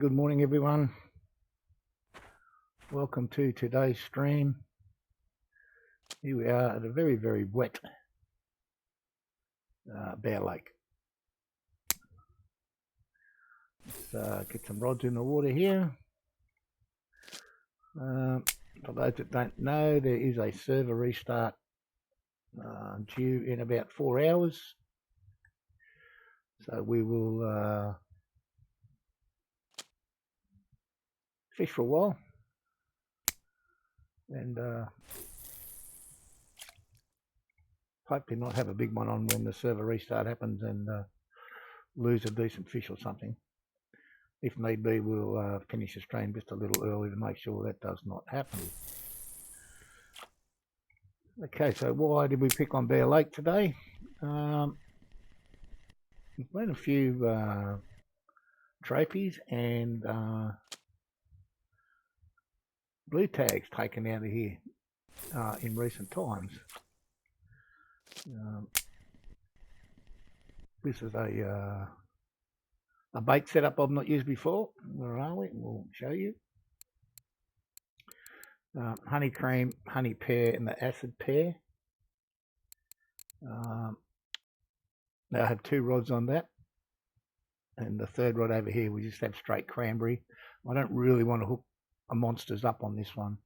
Good morning, everyone. Welcome to today's stream. Here we are at a very, very wet Bear Lake. Let's get some rods in the water here. For those that don't know, there is a server restart due in about 4 hours. So we will fish for a while and hopefully not have a big one on when the server restart happens and lose a decent fish or something. If need be, we'll finish the stream just a little early to make sure that does not happen. Okay, so why did we pick on Bear Lake today? We've made a few trophies and blue tags taken out of here in recent times. This is a bait setup I've not used before. Where are we? We'll show you. Honey cream, honey pear, and the acid pear. Now I have 2 rods on that, and the third rod over here we just have straight cranberry. I don't really want to hook a monsters up on this one.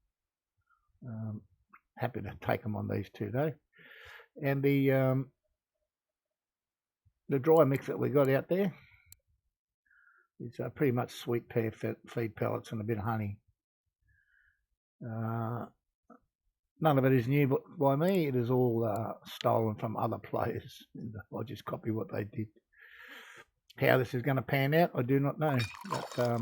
Happy to take them on these 2 though. And the dry mix that we got out there is pretty much sweet pear feed pellets and a bit of honey. None of it is new by me. It is all stolen from other players. I just copy what they did. How this is going to pan out, I do not know. But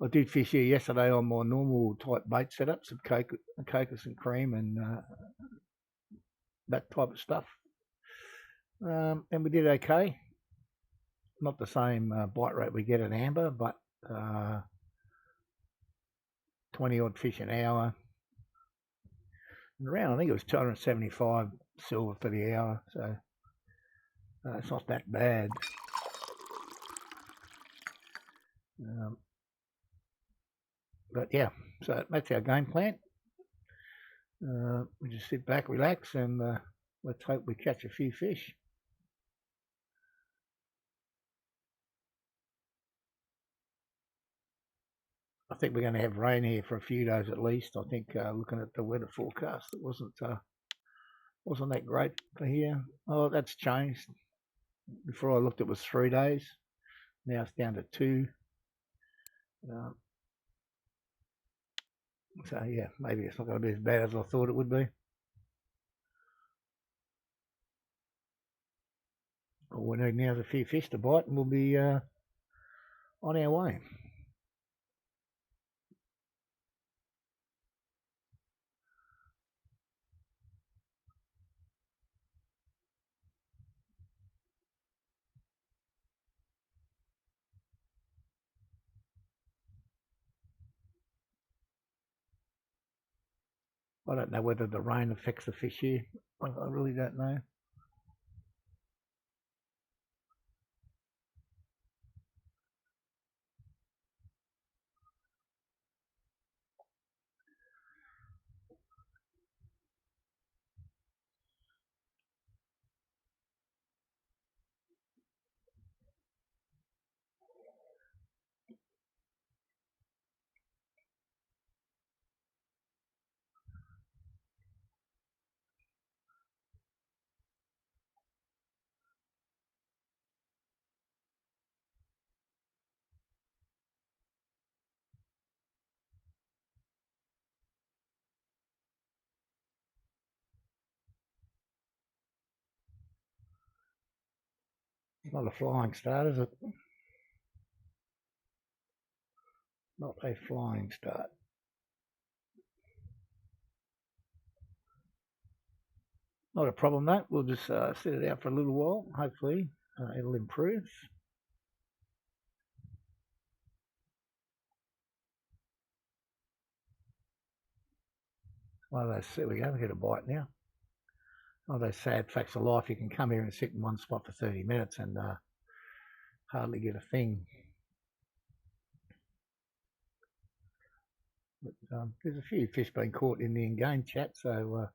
I did fish here yesterday on my normal type bait setups of cocos and cream and that type of stuff. And we did okay. Not the same bite rate we get at Amber, but 20 odd fish an hour. And around, I think it was 275 silver for the hour, so it's not that bad. But yeah, so that's our game plan. We just sit back, relax, and let's hope we catch a few fish. I think we're going to have rain here for a few days at least. I think looking at the weather forecast, it wasn't that great for here. Oh, that's changed. Before I looked, it was 3 days. Now it's down to 2. So yeah, maybe it's not going to be as bad as I thought it would be. All we need now is a few fish to bite, and we'll be on our way. I don't know whether the rain affects the fish here. I really don't know. It's not a flying start, is it? Not a flying start. Not a problem, mate. We'll just sit it out for a little while. Hopefully, it'll improve. One of those, there we go, we get a bite now. One of those sad facts of life. You can come here and sit in one spot for 30 minutes and hardly get a thing. there's a few fish being caught in the in-game chat, so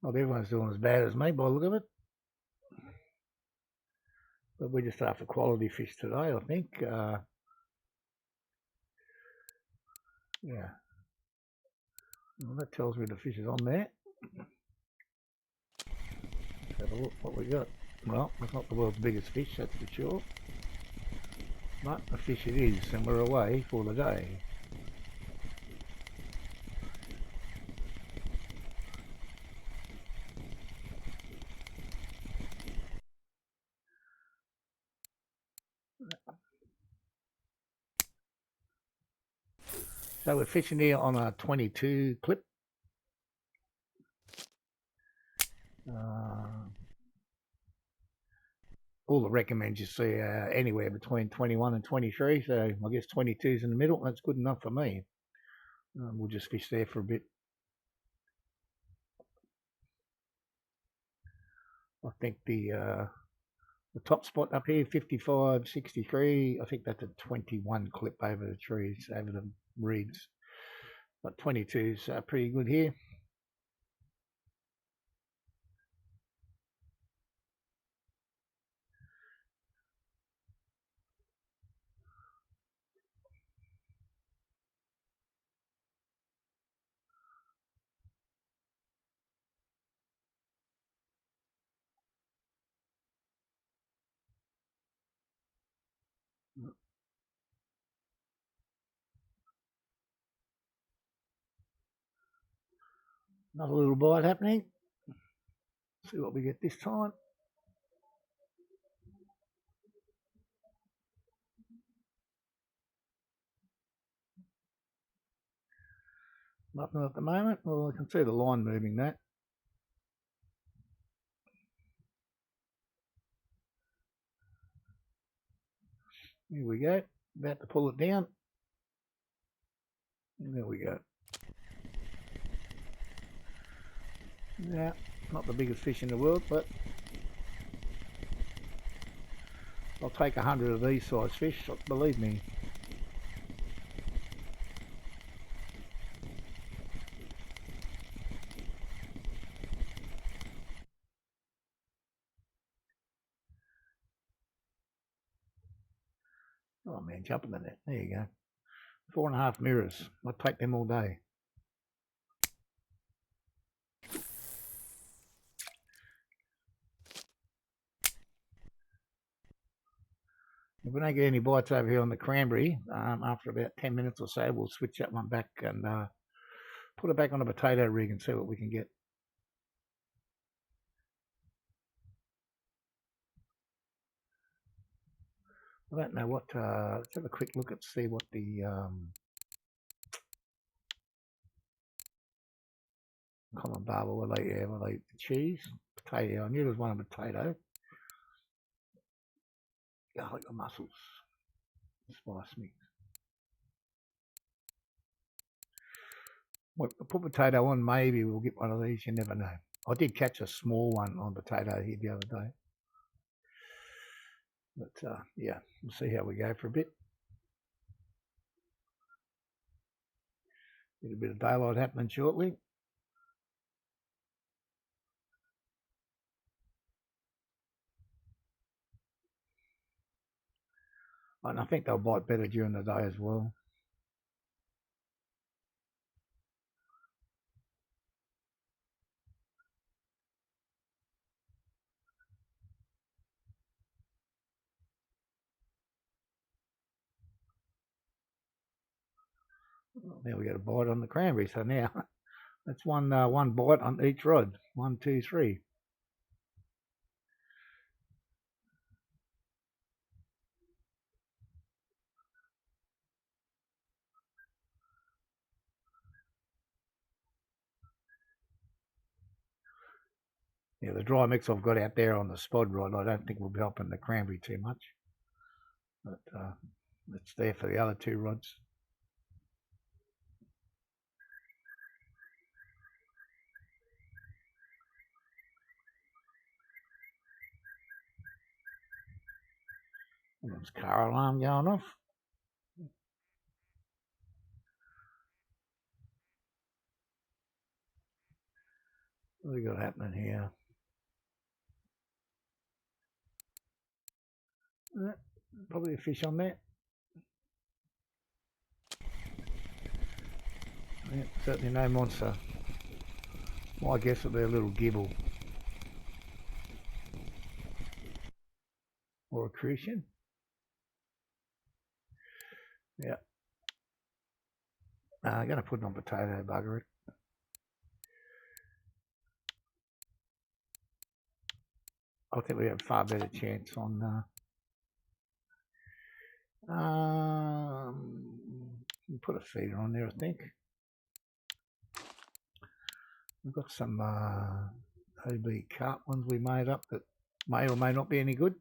not everyone's doing as bad as me by the look of it. But we're just after quality fish today, I think. Yeah. Well, that tells me the fish is on there. Let's have a look what we got. Well, it's not the world's biggest fish, that's for sure. But a fish it is, and we're away for the day. So we're fishing here on a 22 clip. All the recommends you see anywhere between 21 and 23, so I guess 22's in the middle. That's good enough for me. We'll just fish there for a bit. I think the top spot up here, 55, 63, I think that's a 21 clip over the trees, over the reeds. But 22's pretty good here. Another little bite happening. See what we get this time. Nothing at the moment. Well, I can see the line moving that. Here we go. About to pull it down. And there we go. Yeah, not the biggest fish in the world, but I'll take 100 of these size fish, believe me. Oh man, jumping in it. There you go. 4.5 mirrors. I'll take them all day. If we don't get any bites over here on the cranberry, after about 10 minutes or so, we'll switch that one back and put it back on a potato rig and see what we can get. I don't know what, let's have a quick look at see what the common barber, what they cheese, potato. I knew there was one of potato. Garlic or mussels, spice mix. Well, put potato on, maybe we'll get one of these, you never know. I did catch a small one on potato here the other day. But yeah, we'll see how we go for a bit. Get a bit of daylight happening shortly. And I think they'll bite better during the day as well. Now we got a bite on the cranberry. So now that's one bite on each rod. 1, 2, 3. Yeah, the dry mix I've got out there on the spod rod, I don't think will be helping the cranberry too much. But it's there for the other 2 rods. There's car alarm going off. What have we got happening here? Probably a fish on there. Yeah, certainly no monster. My guess will be a little gibble. Or a crucian. Yeah. I'm going to put it on potato, bugger it. I think we have a far better chance on put a feeder on there, I think. We've got some OB carp ones we made up that may or may not be any good.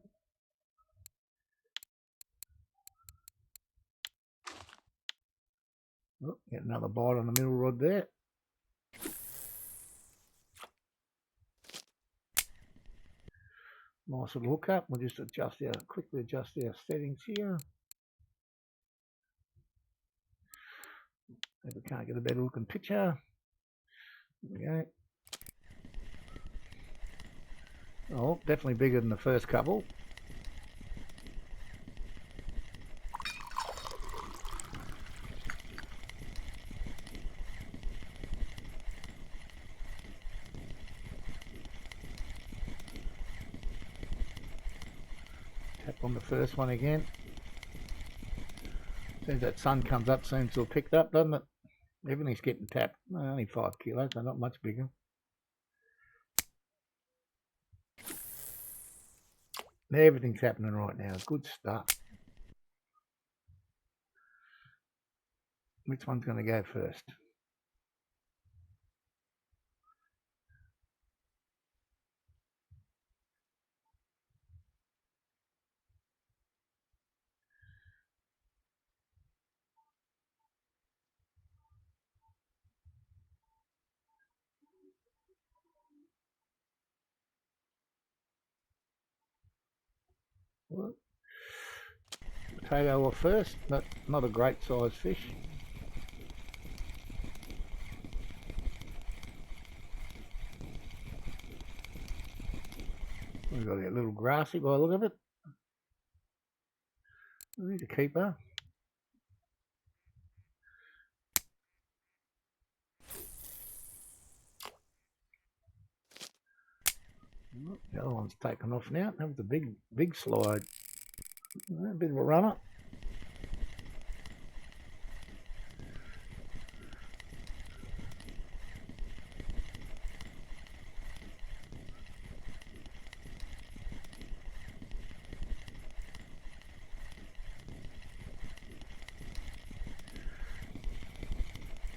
Oh, get another bite on the middle rod there. Nice little hook up. We'll just quickly adjust our settings here. If we can't get a better looking picture. There we go. Oh, definitely bigger than the first couple. Tap on the first one again. As soon as that sun comes up, seems to have picked up, doesn't it? Everything's getting tapped. Only 5 kilos, they're not much bigger. Everything's happening right now. Good stuff. Which one's going to go first? Well, potato off first, but not a great sized fish. We've got a little grassy by the look of it. He's a keeper. The other one's taken off now. That was a big slide. A bit of a runner.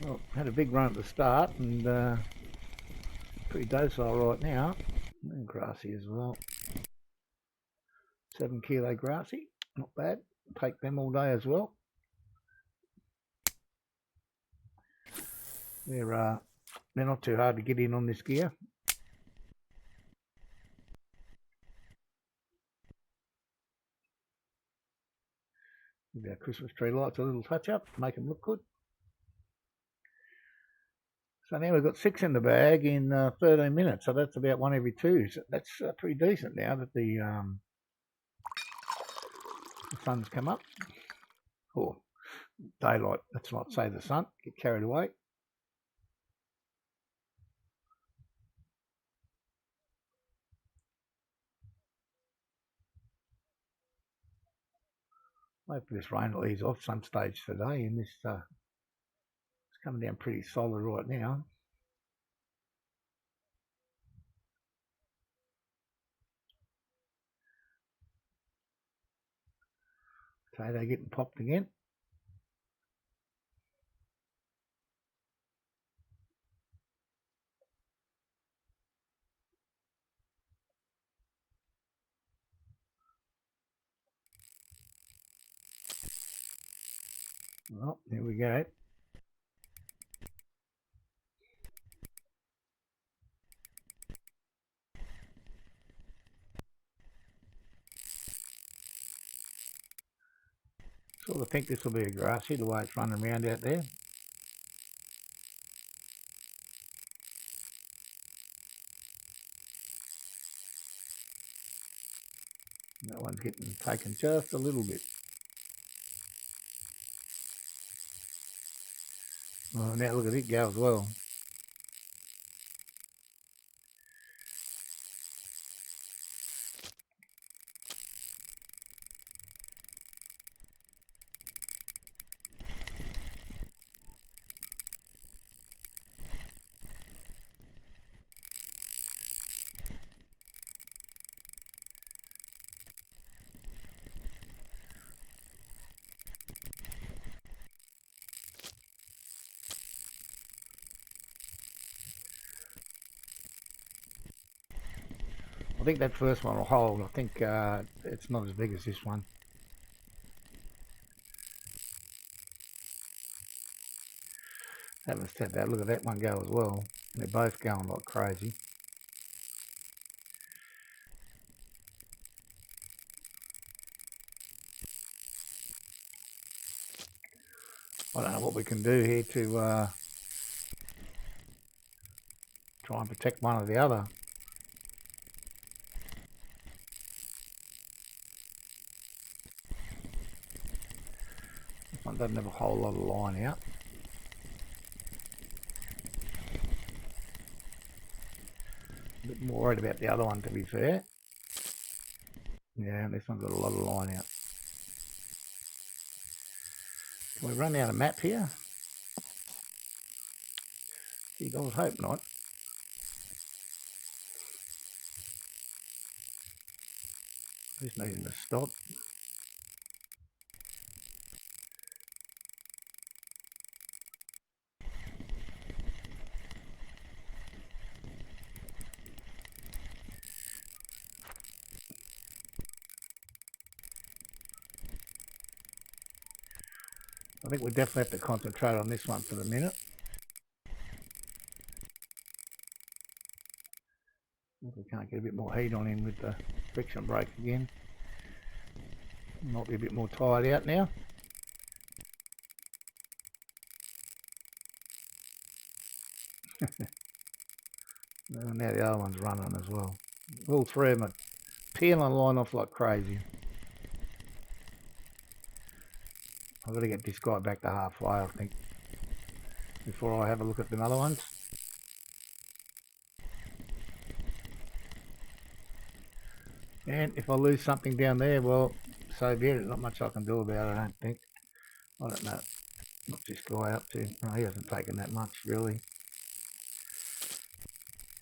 Well, had a big run at the start and pretty docile right now. And grassy as well. 7 kilo grassy, not bad. Take them all day as well. They're not too hard to get in on this gear. Give our Christmas tree lights a little touch up, make them look good. So now we've got 6 in the bag in 13 minutes, so that's about 1 every 2. So that's pretty decent now that the sun's come up. Or daylight, let's not say the sun, get carried away. Hopefully this rain will ease off some stage today, and this it's coming down pretty solid right now. Potato getting popped again. Well, there we go. Sort of think this will be a grassy, the way it's running around out there. That one's getting taken just a little bit. Oh, now look at it go as well. I think that first one will hold. I think it's not as big as this one. Having said that, look at that one go as well. They're both going like crazy. I don't know what we can do here to try and protect one or the other. This one doesn't have a whole lot of line out. A bit more worried about the other one, to be fair. Yeah, this one's got a lot of line out. Can we run out of map here? Gee, I would hope not. Just needing to stop. I think we definitely have to concentrate on this one for the minute. If we can't get a bit more heat on him with the friction brake again. Might be a bit more tired out now. Now the other one's running as well. All three of them are peeling line off like crazy. I've got to get this guy back to halfway, I think, before I have a look at the other ones. And if I lose something down there, well, so be it. Not much I can do about it, I don't think. I don't know. What's this guy up to? Oh, he hasn't taken that much, really.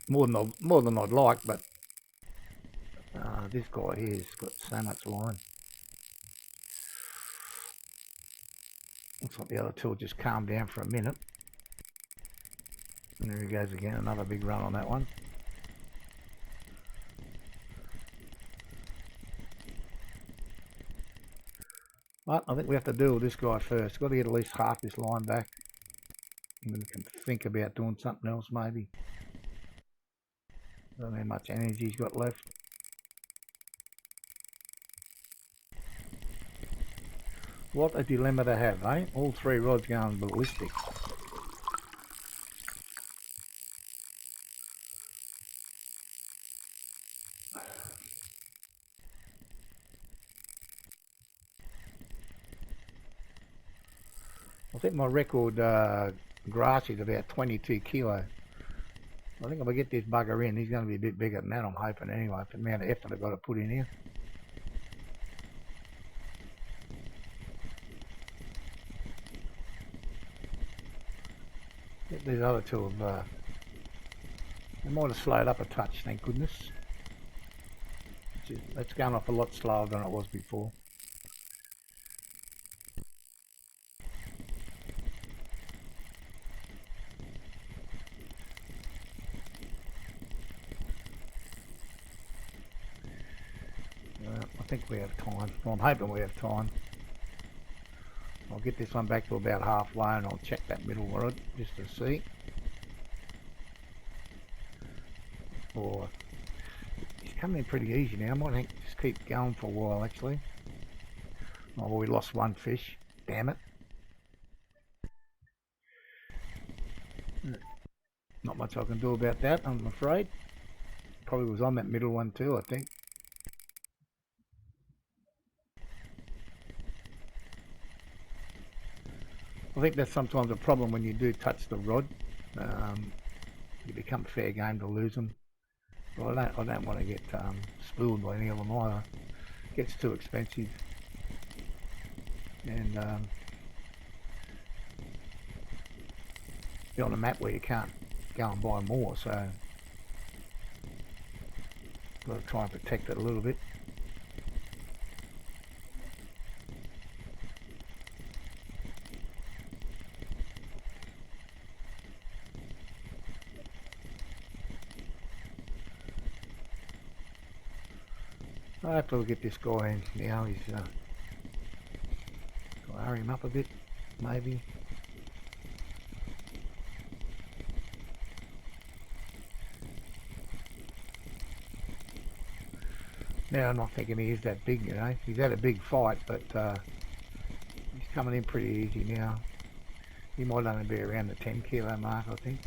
More than I'd like, but this guy here's got so much line. Looks like the other two will just calm down for a minute. And there he goes again, another big run on that one. But I think we have to deal with this guy first. Got to get at least half this line back. And then we can think about doing something else maybe. Don't know how much energy he's got left. What a dilemma to have, eh? All three rods going ballistic. I think my record grass is about 22 kilo. I think if I get this bugger in, he's going to be a bit bigger than that, I'm hoping anyway, for the amount of effort I've got to put in here. These other two have, they might have slowed up a touch, thank goodness. It's going off a lot slower than it was before. I think we have time. Well, I'm hoping we have time. I'll get this one back to about halfway and I'll check that middle rod just to see. Or he's coming in pretty easy now. I might just keep going for a while actually. Oh, well, we lost one fish. Damn it. Not much I can do about that, I'm afraid. Probably was on that middle one too, I think. I think that's sometimes a problem when you do touch the rod. You become fair game to lose them. But I don't want to get spooled by any of them either. It gets too expensive. And you're on a map where you can't go and buy more, so got to try and protect it a little bit. Hopefully we'll get this guy in now. He's got to hurry him up a bit, maybe. Now I'm not thinking he is that big, you know. He's had a big fight, but he's coming in pretty easy now. He might only be around the 10 kilo mark, I think.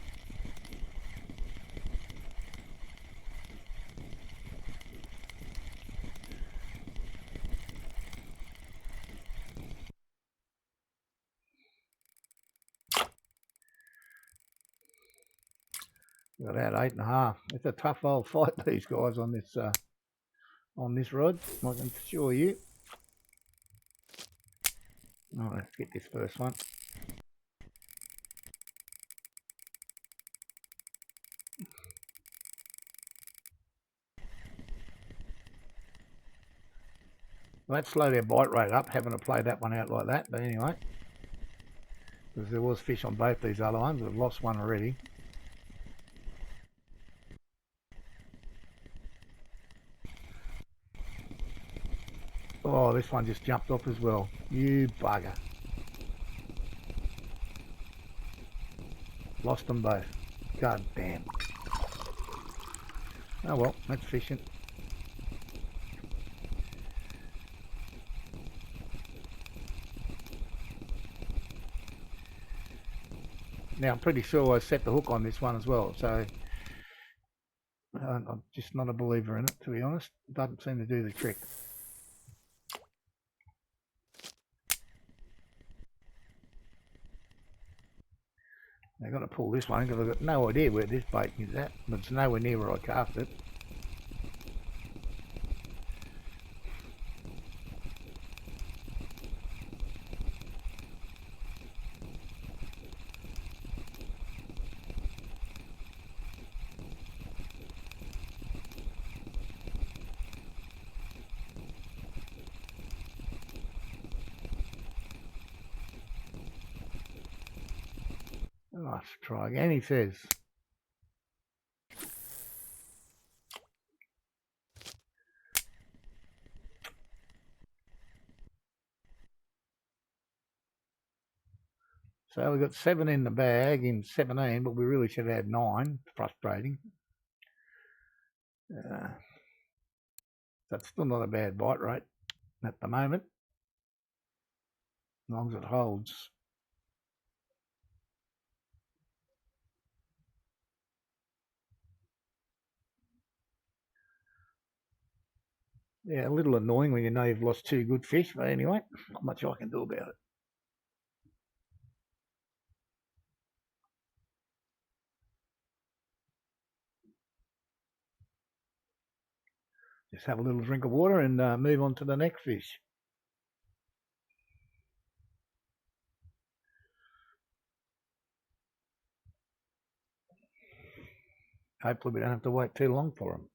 Got about 8.5. It's a tough old fight, these guys on this rod, I can assure you. All right, let's get this first one. Well, that slowed their bite rate up, having to play that one out like that. But anyway, because there was fish on both these other ones. We've lost one already. Oh, this one just jumped off as well. You bugger. Lost them both. God damn. Oh well, that's fishing. Now I'm pretty sure I set the hook on this one as well, so I'm just not a believer in it, to be honest. It doesn't seem to do the trick. I've got to pull this one because I've got no idea where this bait is at, but it's nowhere near where I cast it. Let's try again, he says. So we've got 7 in the bag in 17, but we really should have had 9. Frustrating. That's still not a bad bite rate at the moment, as long as it holds. Yeah, a little annoying when you know you've lost 2 good fish, but anyway, not much I can do about it. Just have a little drink of water and move on to the next fish. Hopefully we don't have to wait too long for them.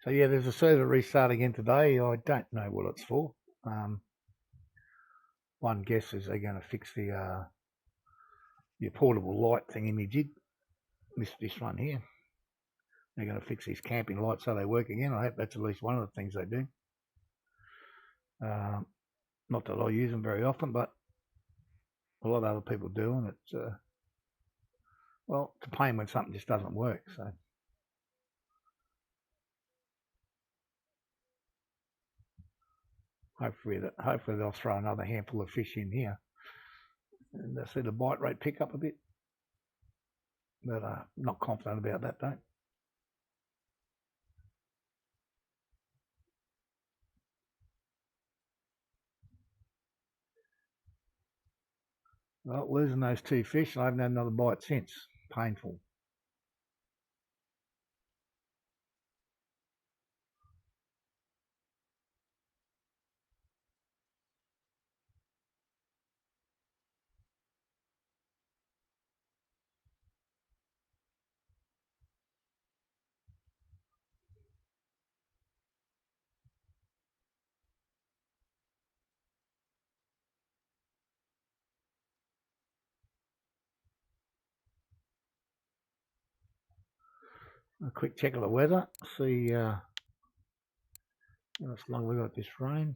So yeah, there's a server restart again today. I don't know what it's for. One guess is they're going to fix the portable light thingy-majig. This one here. They're going to fix these camping lights so they work again. I hope that's at least one of the things they do. Not that I use them very often, but a lot of other people do, and it's well, it's a pain when something just doesn't work. So Hopefully they'll throw another handful of fish in here, and see the bite rate pick up a bit. But not confident about that though. Well, losing those 2 fish, I haven't had another bite since. Painful. A quick check of the weather, see how much longer we got this rain.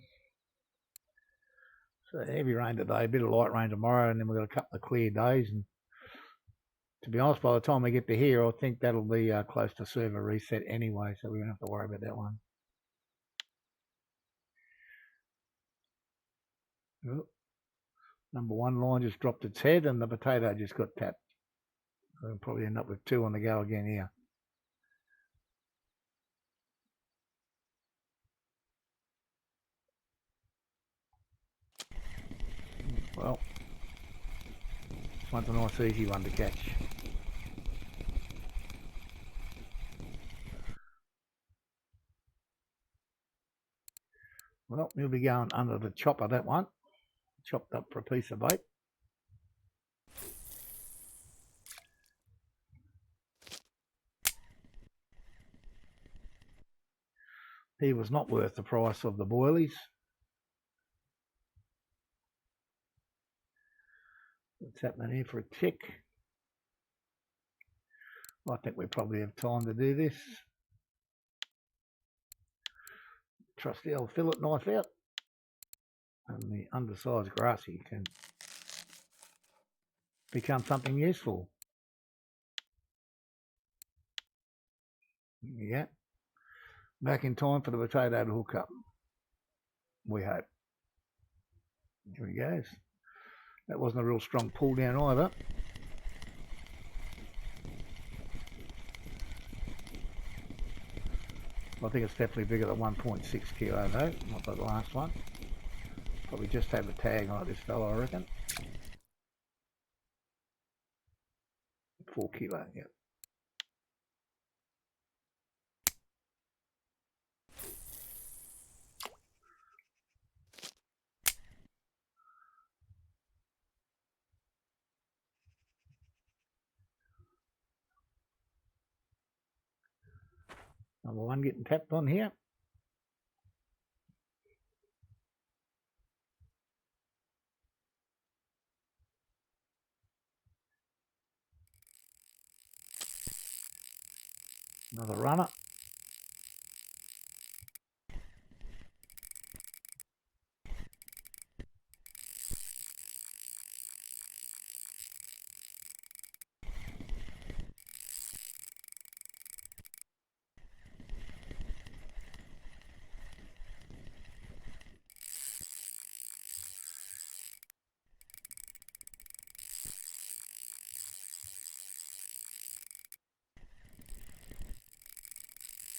So heavy rain today, a bit of light rain tomorrow, and then we've got a couple of clear days. And to be honest, by the time we get to here, I think that'll be close to server reset anyway, so we don't have to worry about that one. Oh, number 1 line just dropped its head, and the potato just got tapped. So we'll probably end up with 2 on the go again here. Well, this one's a nice easy one to catch. Well, he'll be going under the chopper, that one. Chopped up for a piece of bait. He was not worth the price of the boilies. What's happening here for a tick? I think we probably have time to do this. Trusty old fillet knife out. And the undersized grassy can become something useful. Yeah. Back in time for the potato to hook up. We hope. Here he goes. That wasn't a real strong pull down either. I think it's definitely bigger than 1.6 kilo though, not the last one. Probably just have a tag on it, this fellow, I reckon. 4 kilo, yeah. Number 1 getting tapped on here. Another runner.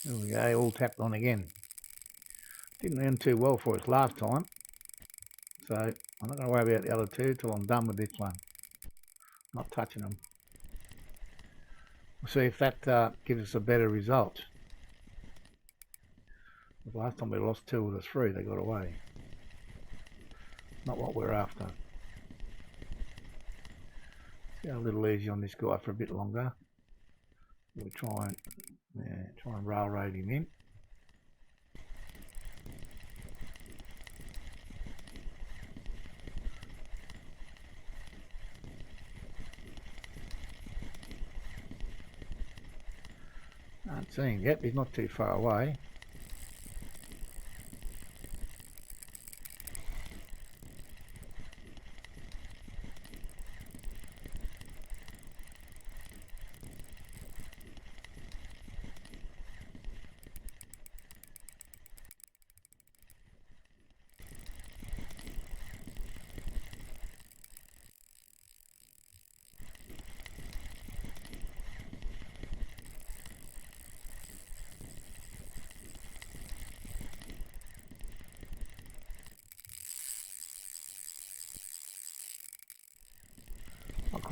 There we go, all tapped on again. Didn't end too well for us last time. So I'm not going to worry about the other 2 till I'm done with this one. Not touching them. We'll see if that gives us a better result. The last time we lost 2 of the 3, they got away. Not what we're after. Let's go a little easy on this guy for a bit longer. We'll try and railroad him in. Aren't seeing him yet, he's not too far away.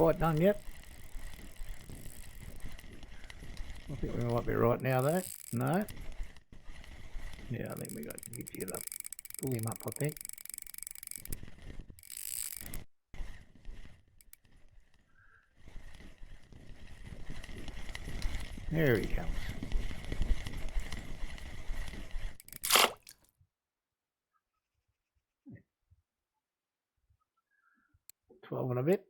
quite done yet. I think we might be right now though. No. Yeah, I think we got to get up. Pull him up, I think. There he comes. $12 and a bit.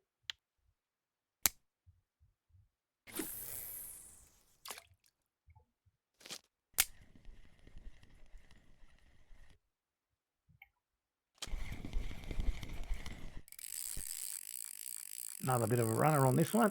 Another bit of a runner on this one.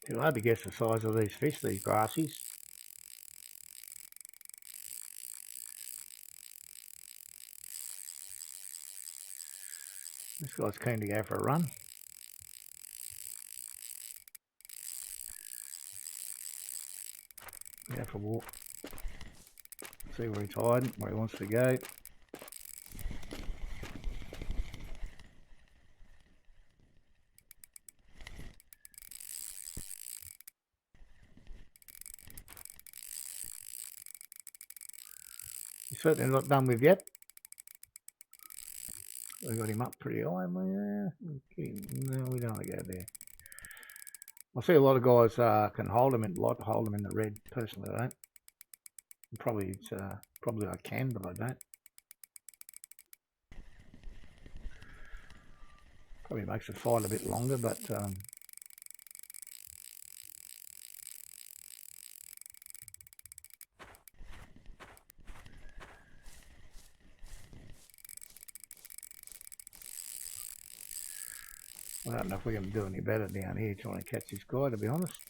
Too hard to guess the size of these fish, these grassies. This guy's keen to go for a run. Go for a walk. See where he's hiding, where he wants to go. He's certainly not done with yet. We got him up pretty high. No, we don't want to go there. I see a lot of guys can hold him and like to hold him in the red. Personally, I don't. Probably I can, but I don't. Probably makes the fight a bit longer, but I don't know if we can do any better down here trying to catch this guy, to be honest.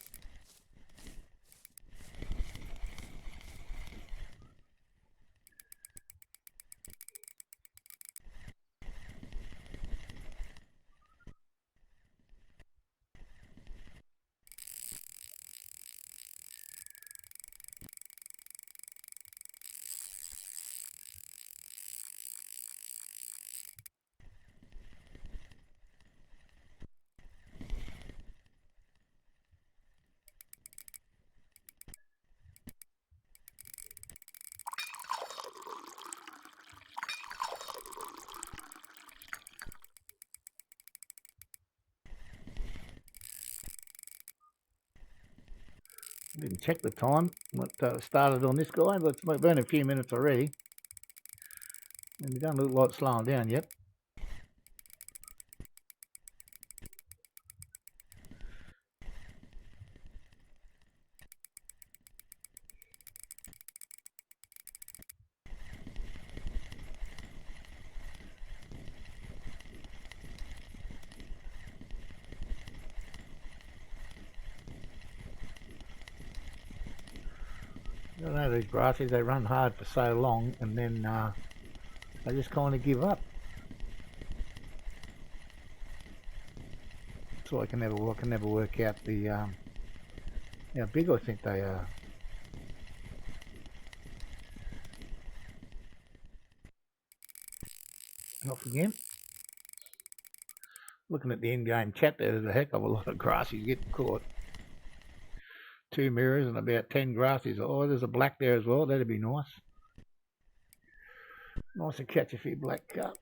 Didn't check the time, what started on this guy, but it's been a few minutes already. And he doesn't look like slowing down yet. I don't know, these grassies, they run hard for so long and then they just kind of give up. So I can never work out the how big I think they are. Off again. Looking at the in-game chat, there's a heck of a lot of grassies getting caught. 2 mirrors and about 10 grassies. Oh, there's a black there as well. That'd be nice. Nice to catch a few black carp.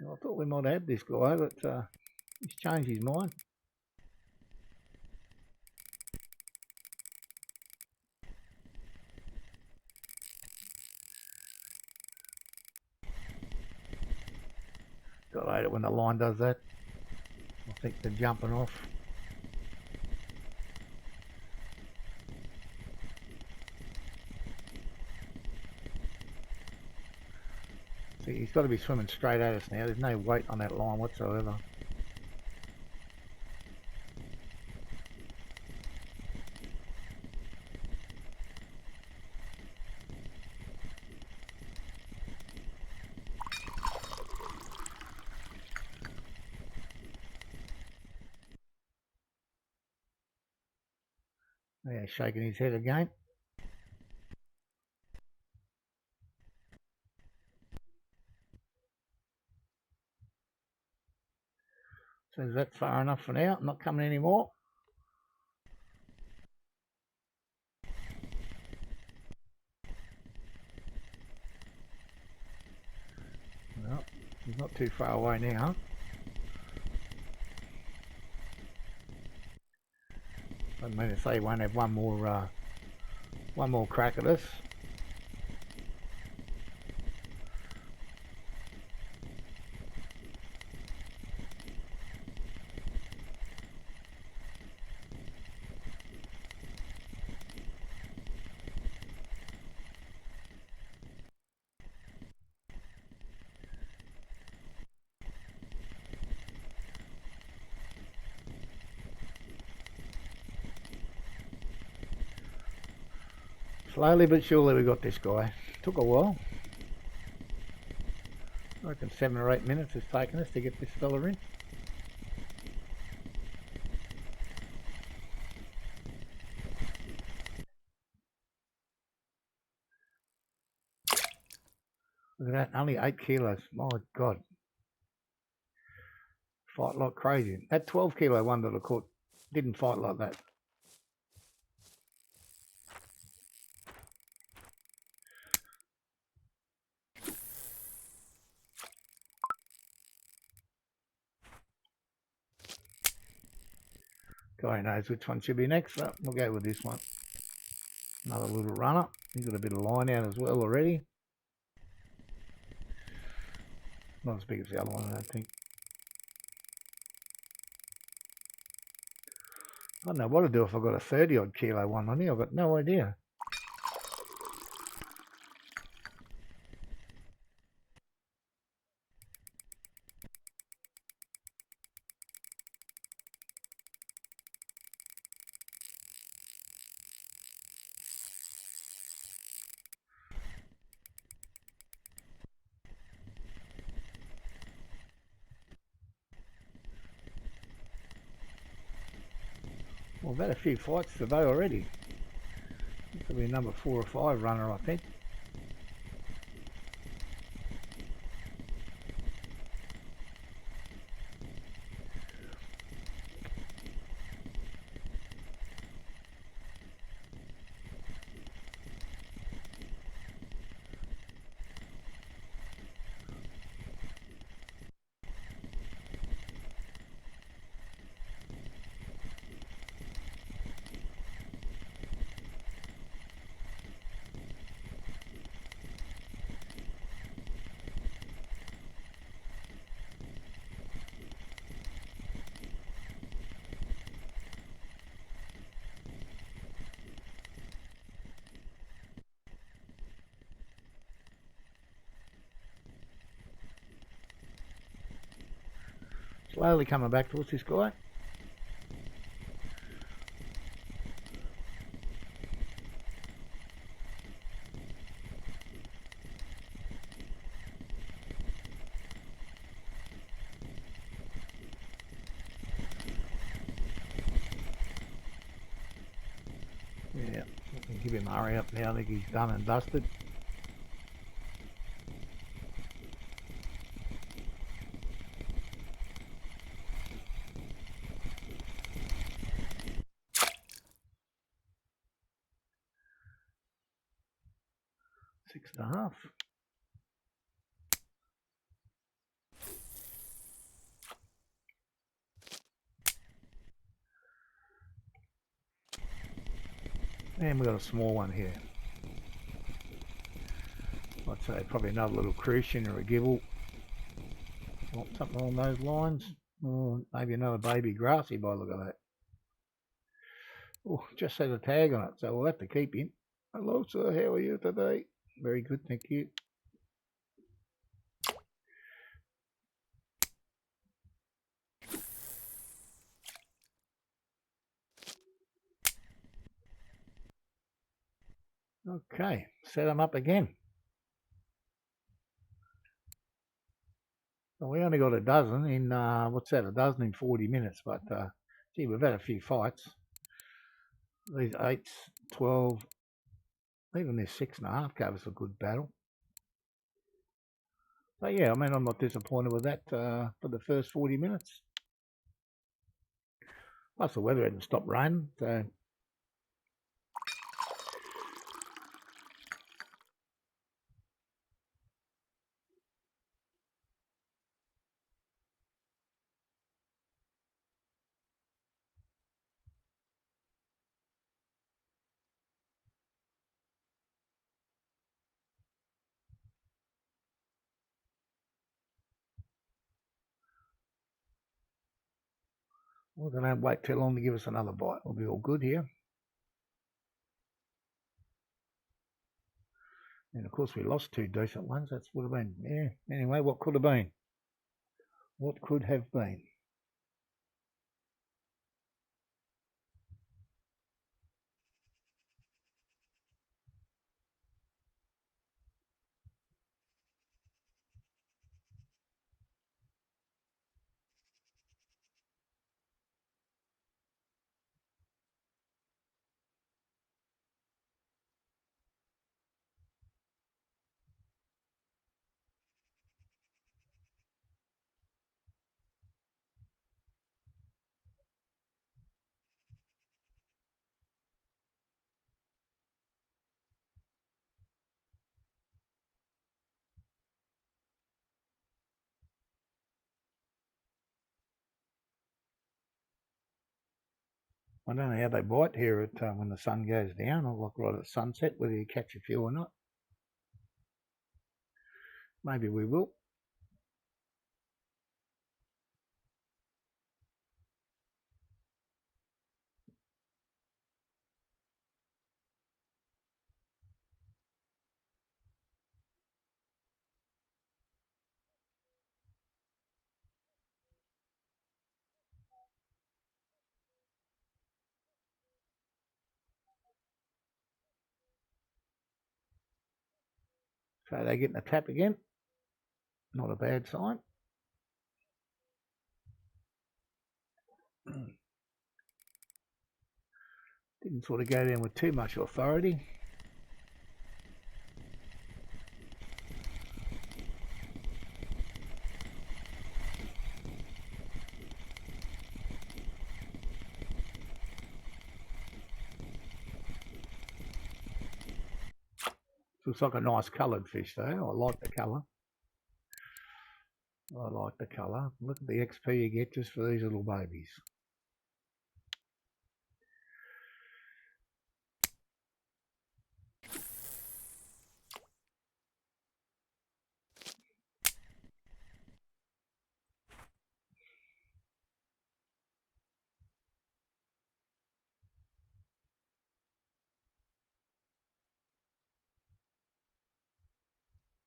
I thought we might have this guy, but he's changed his mind. Got to hate it when the line does that. I think they're jumping off. See, he's got to be swimming straight at us now. There's no weight on that line whatsoever. he's shaking his head again. So is that far enough for now? Not coming anymore. Well, he's not too far away now. I mean to say he won't have one more crack at us. Slowly but surely we got this guy. Took a while. I reckon 7 or 8 minutes it's taken us to get this fella in. Look at that, only 8 kilos. My God. Fight like crazy. That 12 kilo one that I caught didn't fight like that. Guy knows which one should be next, so we'll go with this one. Another little runner. He's got a bit of line out as well already. Not as big as the other one, I don't think. I don't know what to do if I've got a 30 odd kilo one on here. I've got no idea. Well, I've had a few fights today already. This will be number 4 or 5 runner, I think. Slowly coming back towards this guy. Yeah, give him a hurry up now. I think he's done and dusted. Six and a half. And we've got a small one here. I'd say probably another little crucian or a gibble. Something along those lines. Or maybe another baby grassy by the look of that. Oh, just had a tag on it, so we'll have to keep him. Hello, sir. How are you today? Very good, thank you. Okay, set him up again. Well, we only got a dozen in, what's that, a dozen in 40 minutes, but gee, we've had a few fights. These 8s, 12, even this 6.5 gave us a good battle. So yeah, I mean, I'm not disappointed with that for the first 40 minutes. Plus the weather hadn't stopped raining, so we're going to wait too long to give us another bite. We'll be all good here. And of course we lost 2 decent ones. That would have been, yeah. Anyway, what could have been? What could have been? I don't know how they bite here at when the sun goes down, or like right at sunset, whether you catch a few or not. Maybe we will. So they're getting a tap again. Not a bad sign. Didn't sort of go down with too much authority. Looks like a nice coloured fish though. I like the colour. I like the colour. Look at the XP you get just for these little babies.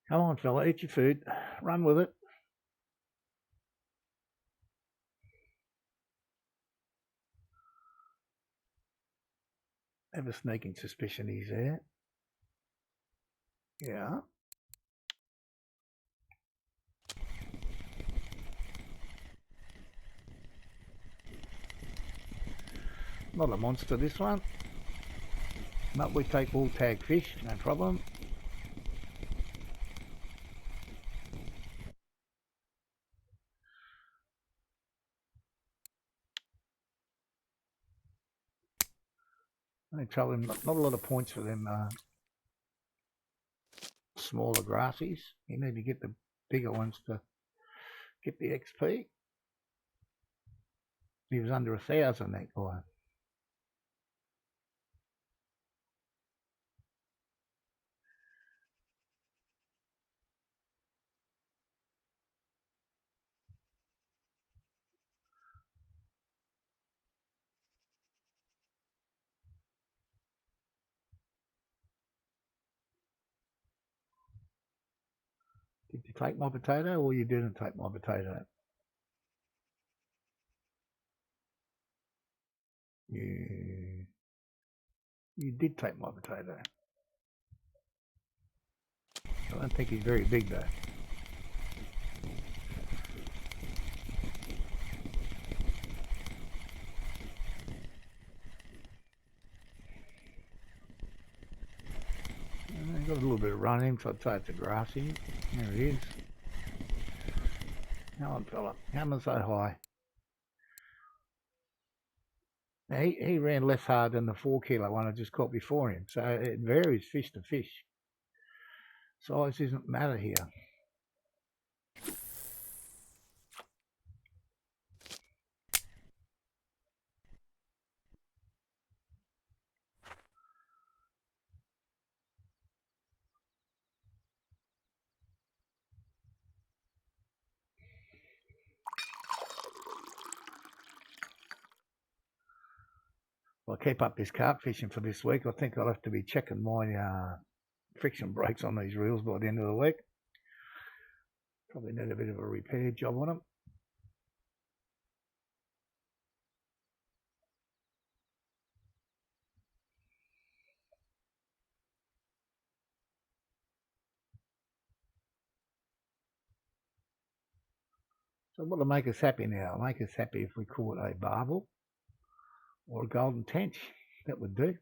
Come on, fella, eat your food. Run with it. I have a sneaking suspicion he's there. Yeah. Not a monster, this one. But we take all tag fish, no problem. Only trouble, not a lot of points for them smaller grassies. You need to get the bigger ones to get the XP. He was under 1,000, that guy. Did you take my potato or you didn't take my potato? You did take my potato. I don't think he's very big though. Got a little bit of run in, so I'd say it's a grassy. There he is. Come on, fella. Come on, so high. Now, he ran less hard than the 4 kilo one I just caught before him, so it varies fish to fish. Size doesn't matter here. If I keep up this carp fishing for this week, I think I'll have to be checking my friction brakes on these reels by the end of the week. Probably need a bit of a repair job on them. So what'll make us happy now? It'll make us happy if we caught a barbel or a golden tench. That would do.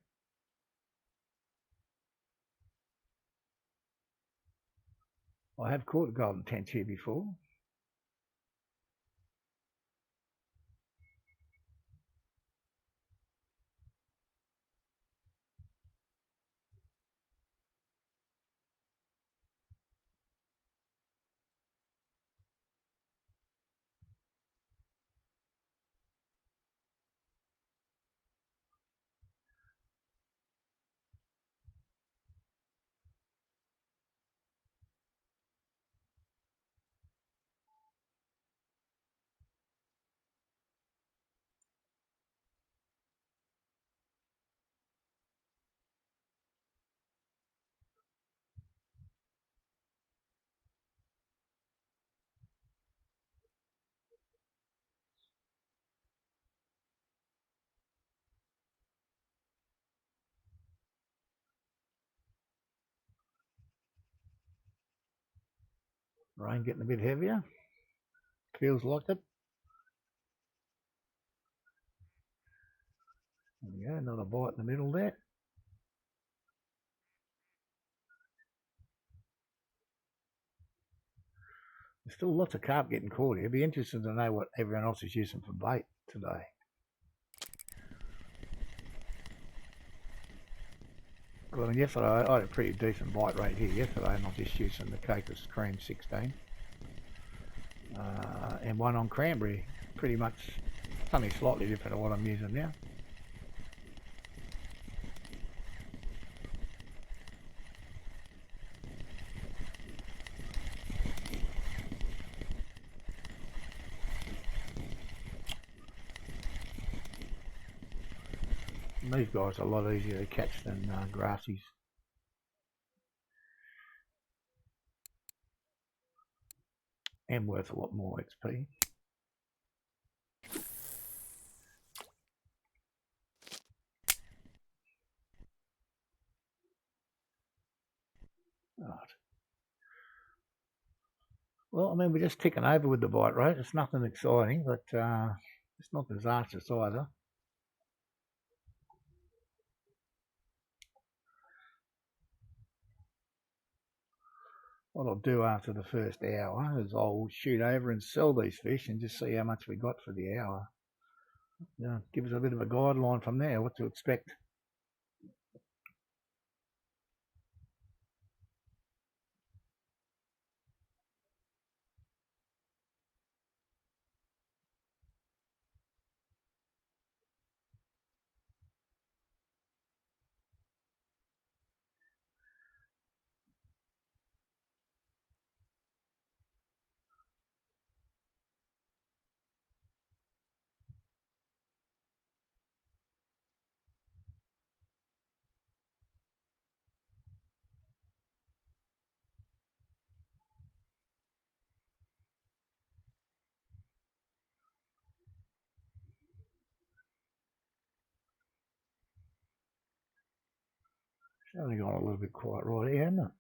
I have caught a golden tench here before. Rain getting a bit heavier. Feels like it. There we go, another bite in the middle there. There's still lots of carp getting caught here. It'd be interesting to know what everyone else is using for bait today. Well, yesterday I had a pretty decent bite rate here yesterday, and I'm just using the Caicos Cream 16 and one on cranberry. Pretty much something slightly different to what I'm using now. And these guys are a lot easier to catch than grassies. And worth a lot more XP. Right. Well, I mean, we're just ticking over with the bite rate. It's nothing exciting, but it's not disastrous either. What I'll do after the first hour is I'll shoot over and sell these fish and just see how much we got for the hour. Give us a bit of a guideline from there, what to expect. It's only gone a little bit quiet right here, hasn't it?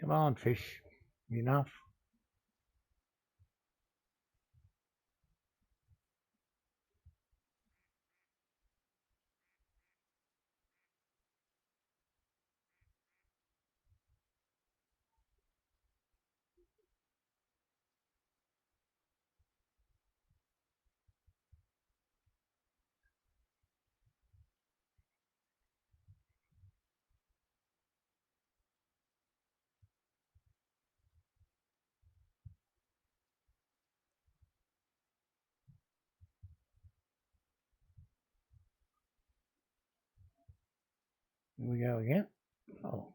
Come on, fish. Enough. Here we go again. Oh.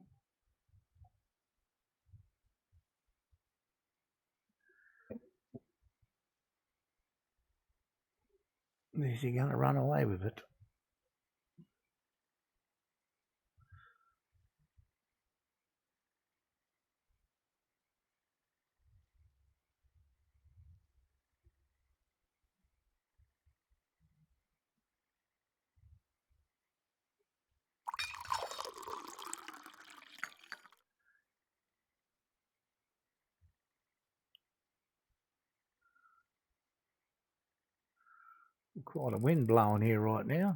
Is he going to run away with it? Quite a wind blowing here right now.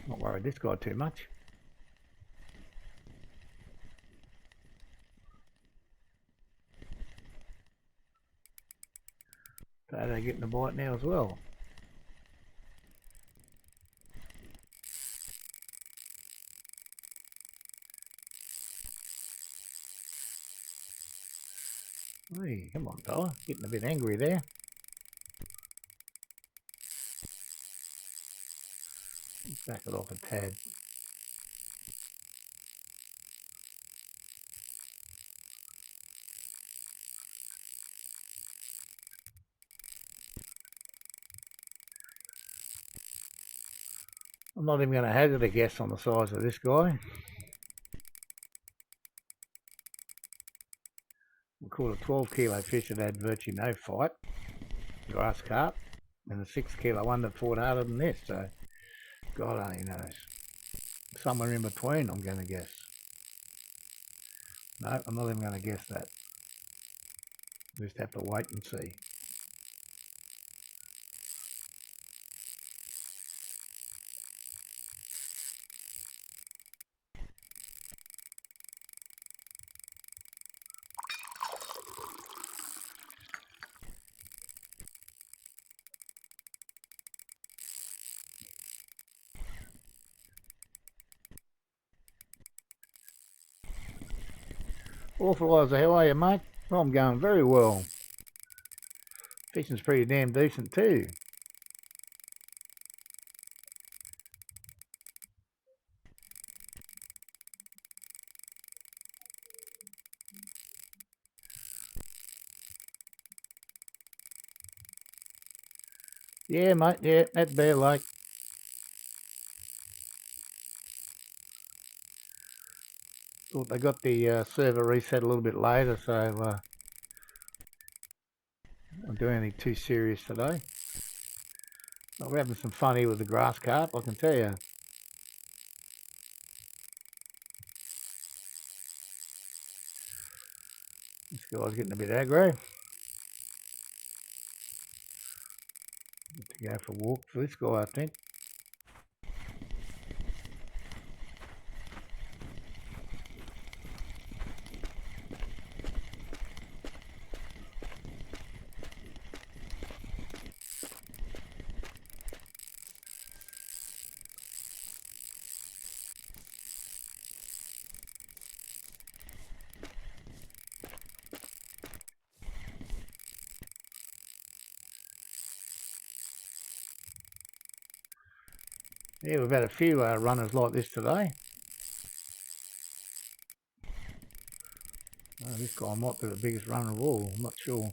Not worried this guy too much. So they're getting a bite now as well. Hey, come on, fella. Getting a bit angry there. Back it off a tad. I'm not even going to hazard a guess on the size of this guy. We caught a 12 kilo fish that had virtually no fight, grass carp, and a 6 kilo one that fought harder than this, so God only knows. Somewhere in between, I'm going to guess. No, I'm not even going to guess that. Just have to wait and see. Authoriser, how are you, mate? Well, I'm going very well. Fishing's pretty damn decent too. Yeah, mate, yeah, that Bear Lake. Thought they got the server reset a little bit later, so I'm doing anything too serious today. But we're having some fun here with the grass carp, I can tell you. This guy's getting a bit aggro. Need to go for a walk for this guy, I think. Yeah, we've had a few runners like this today. This guy might be the biggest runner of all, I'm not sure.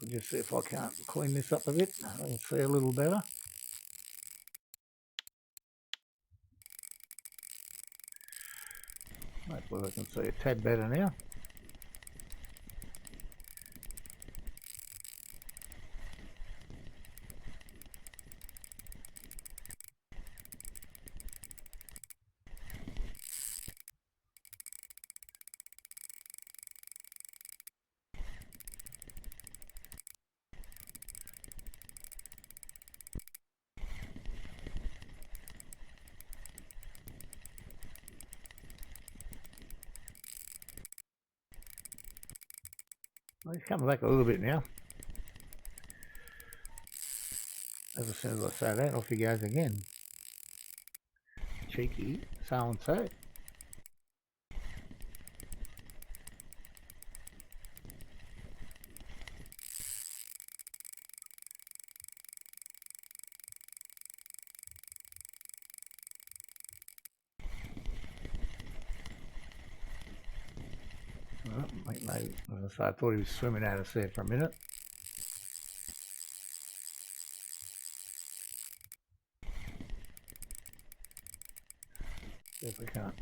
We'll just see if I can't clean this up a bit. I can see a little better. Hopefully I can see a tad better now. He's coming back a little bit now. As soon as I say that, off he goes again. Cheeky, so and so. I thought he was swimming out of sea for a minute. See if we can't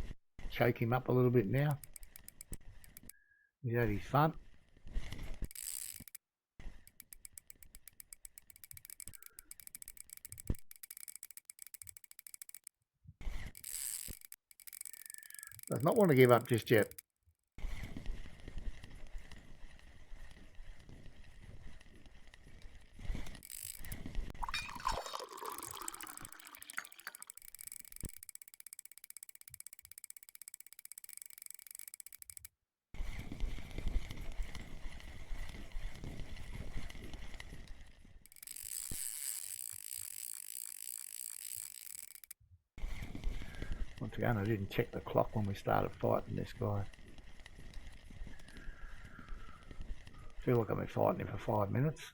choke him up a little bit now. He's had his fun. Does not want to give up just yet. Once again, I didn't check the clock when we started fighting this guy. I feel like I've been fighting him for 5 minutes.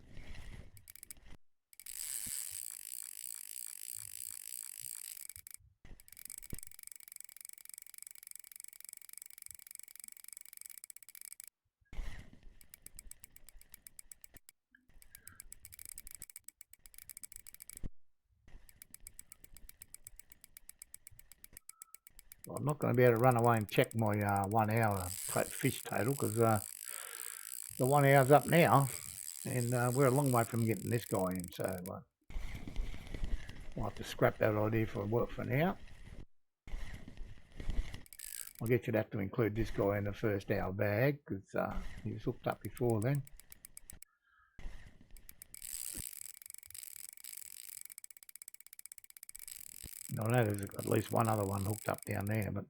Well, I'm not going to be able to run away and check my 1 hour fish total because the 1 hour's up now and we're a long way from getting this guy in, so I'll have to scrap that idea for work for now. I guess you'd have to include this guy in the first hour bag because he was hooked up before then. I know there's at least one other one hooked up down there, but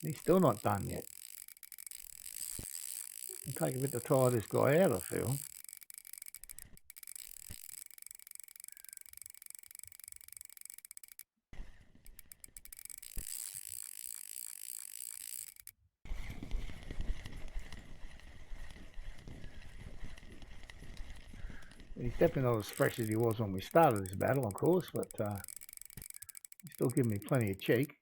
he's still not done yet. It'll take a bit to tire this guy out, I feel. He's definitely not as fresh as he was when we started this battle, of course, but he's still giving me plenty of cheek.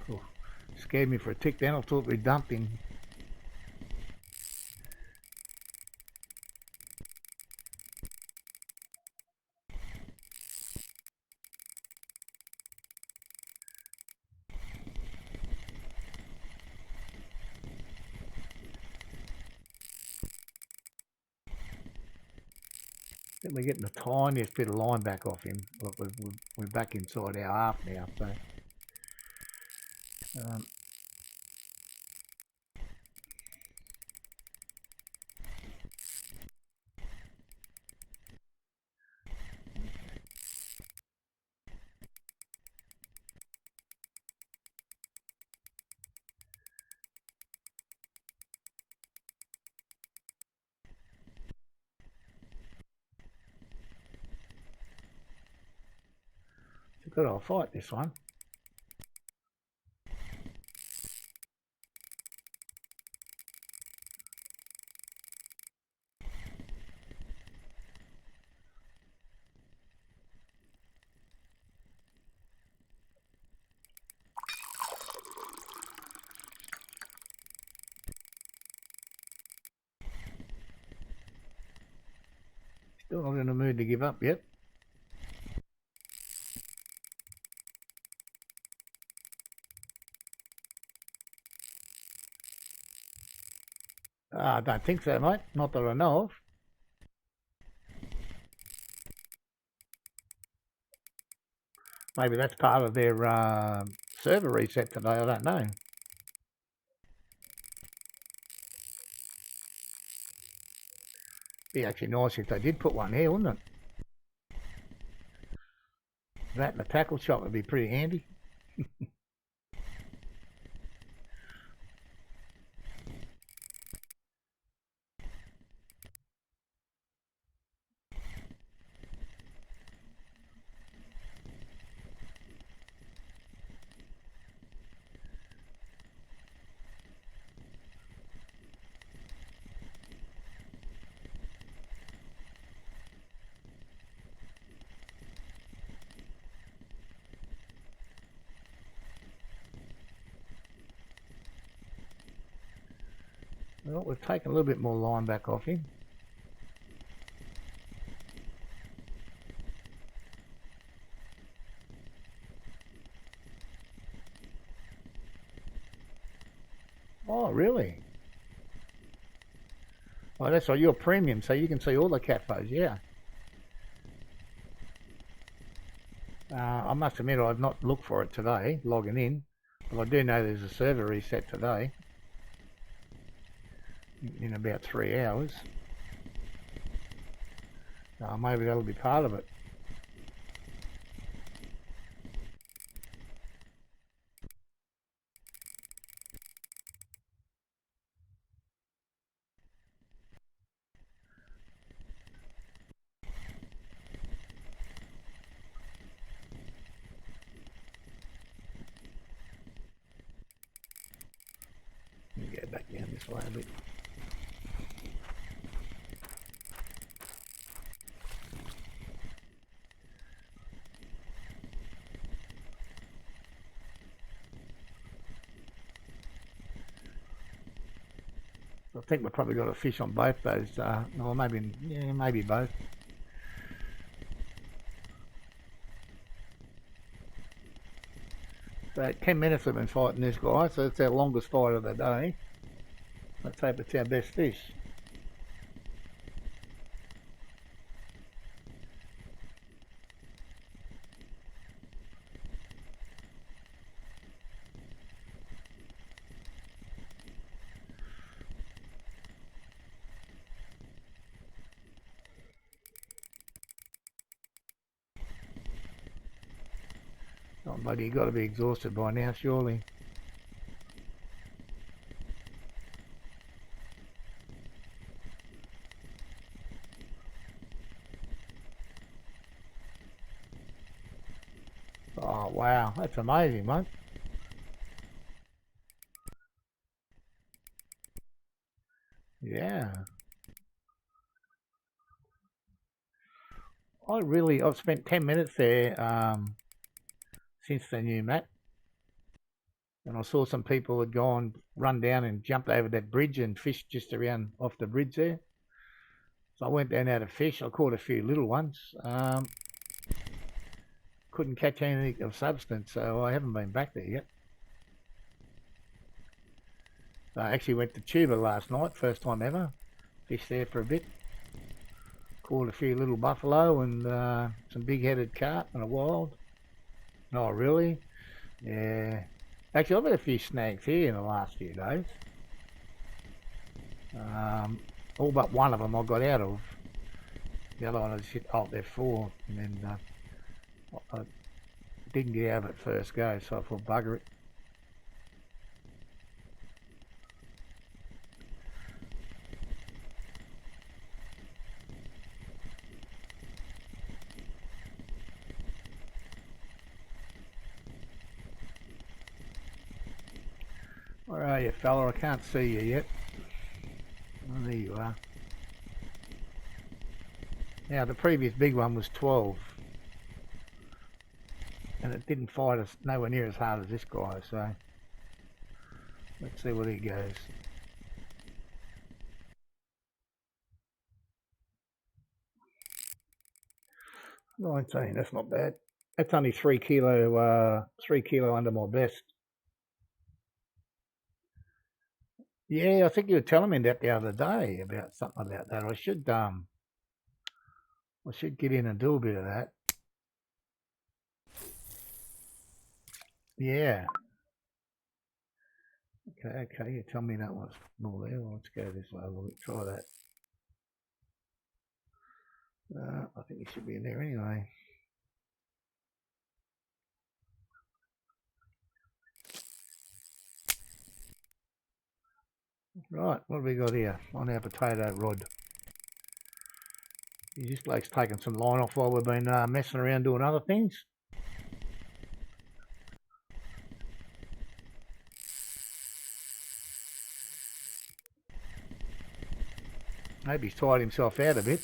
Cool. Scared me for a tick then. I thought we dumped him. Then we're getting the tiniest bit of line back off him. Look, we're back inside our half now, so a good old fight, this one. Still not in the mood to give up yet. I don't think so, mate. Not that I know of. Maybe that's part of their server reset today. I don't know. Be actually nice if they did put one here, wouldn't it? That and a tackle shot would be pretty handy. Well, we've taken a little bit more line back off him. Oh, really? Oh, that's right. You're premium, so you can see all the CAFOs, yeah. I must admit I've not looked for it today, logging in. But I do know there's a server reset today. In about 3 hours. Maybe that'll be part of it. Let me go back down this way a bit. I think we've probably got a fish on both those, or maybe, yeah, maybe both. So 10 minutes we've been fighting this guy, so it's our longest fight of the day. Let's hope it's our best fish. Oh, buddy, you've got to be exhausted by now, surely. Oh, wow, that's amazing, mate. Yeah. I've spent 10 minutes there since the new map. And I saw some people had run down and jumped over that bridge and fished just around off the bridge there. So I went down there to fish. I caught a few little ones. Couldn't catch anything of substance, so I haven't been back there yet. I actually went to Tuba last night, first time ever. Fished there for a bit. Caught a few little buffalo and some big-headed carp and a wild. Oh, really? Yeah. Actually, I've had a few snags here in the last few days. All but one of them I got out of. The other one I just hit out there for, and then I didn't get out of it first go, so I thought bugger it. Where are you, fella? I can't see you yet. Oh, there you are. Now, the previous big one was 12. And it didn't fight us nowhere near as hard as this guy, so let's see what he goes. 19, that's not bad. That's only 3 kilo, 3 kilo under my best. Yeah, I think you were telling me that the other day about something about that. I should get in and do a bit of that. Yeah. Okay, you tell me that one's more there. Well, let's go this way. We'll try that. I think you should be in there anyway. Right, what have we got here on our potato rod? This bloke's taking some line off while we've been messing around doing other things. Maybe he's tired himself out a bit.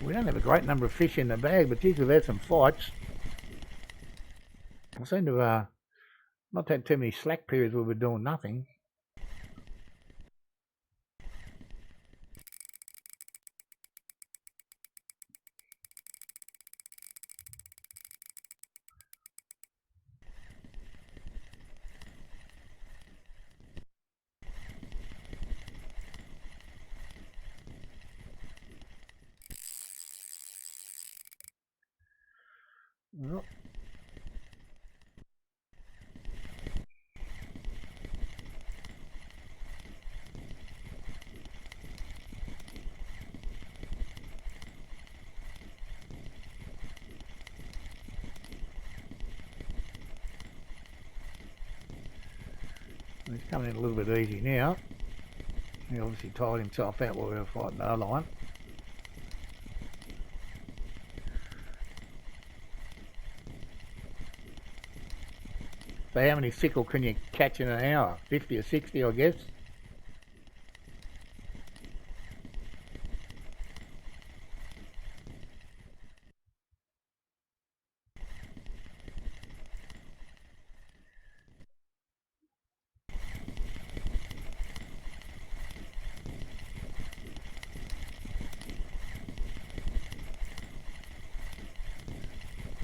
We don't have a great number of fish in the bag, but geez, we've had some fights. I seem to not had too many slack periods where we're doing nothing. Well, he's coming in a little bit easy now. He obviously tired himself out while we were fighting the other one. So how many sickle can you catch in an hour? 50 or 60, I guess?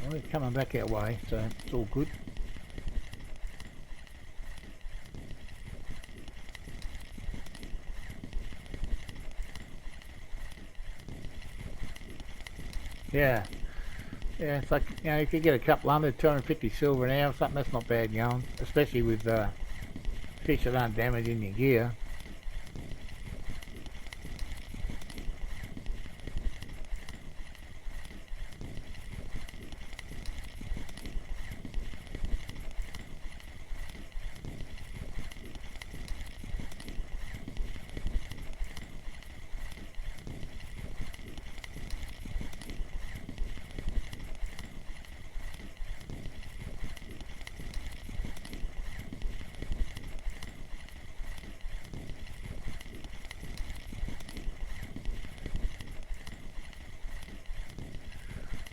Well, he's coming back our way, so it's all good. Yeah, it's like, you know, you could get a couple under 250 silver an hour or something. That's not bad going, especially with fish that aren't damaging your gear.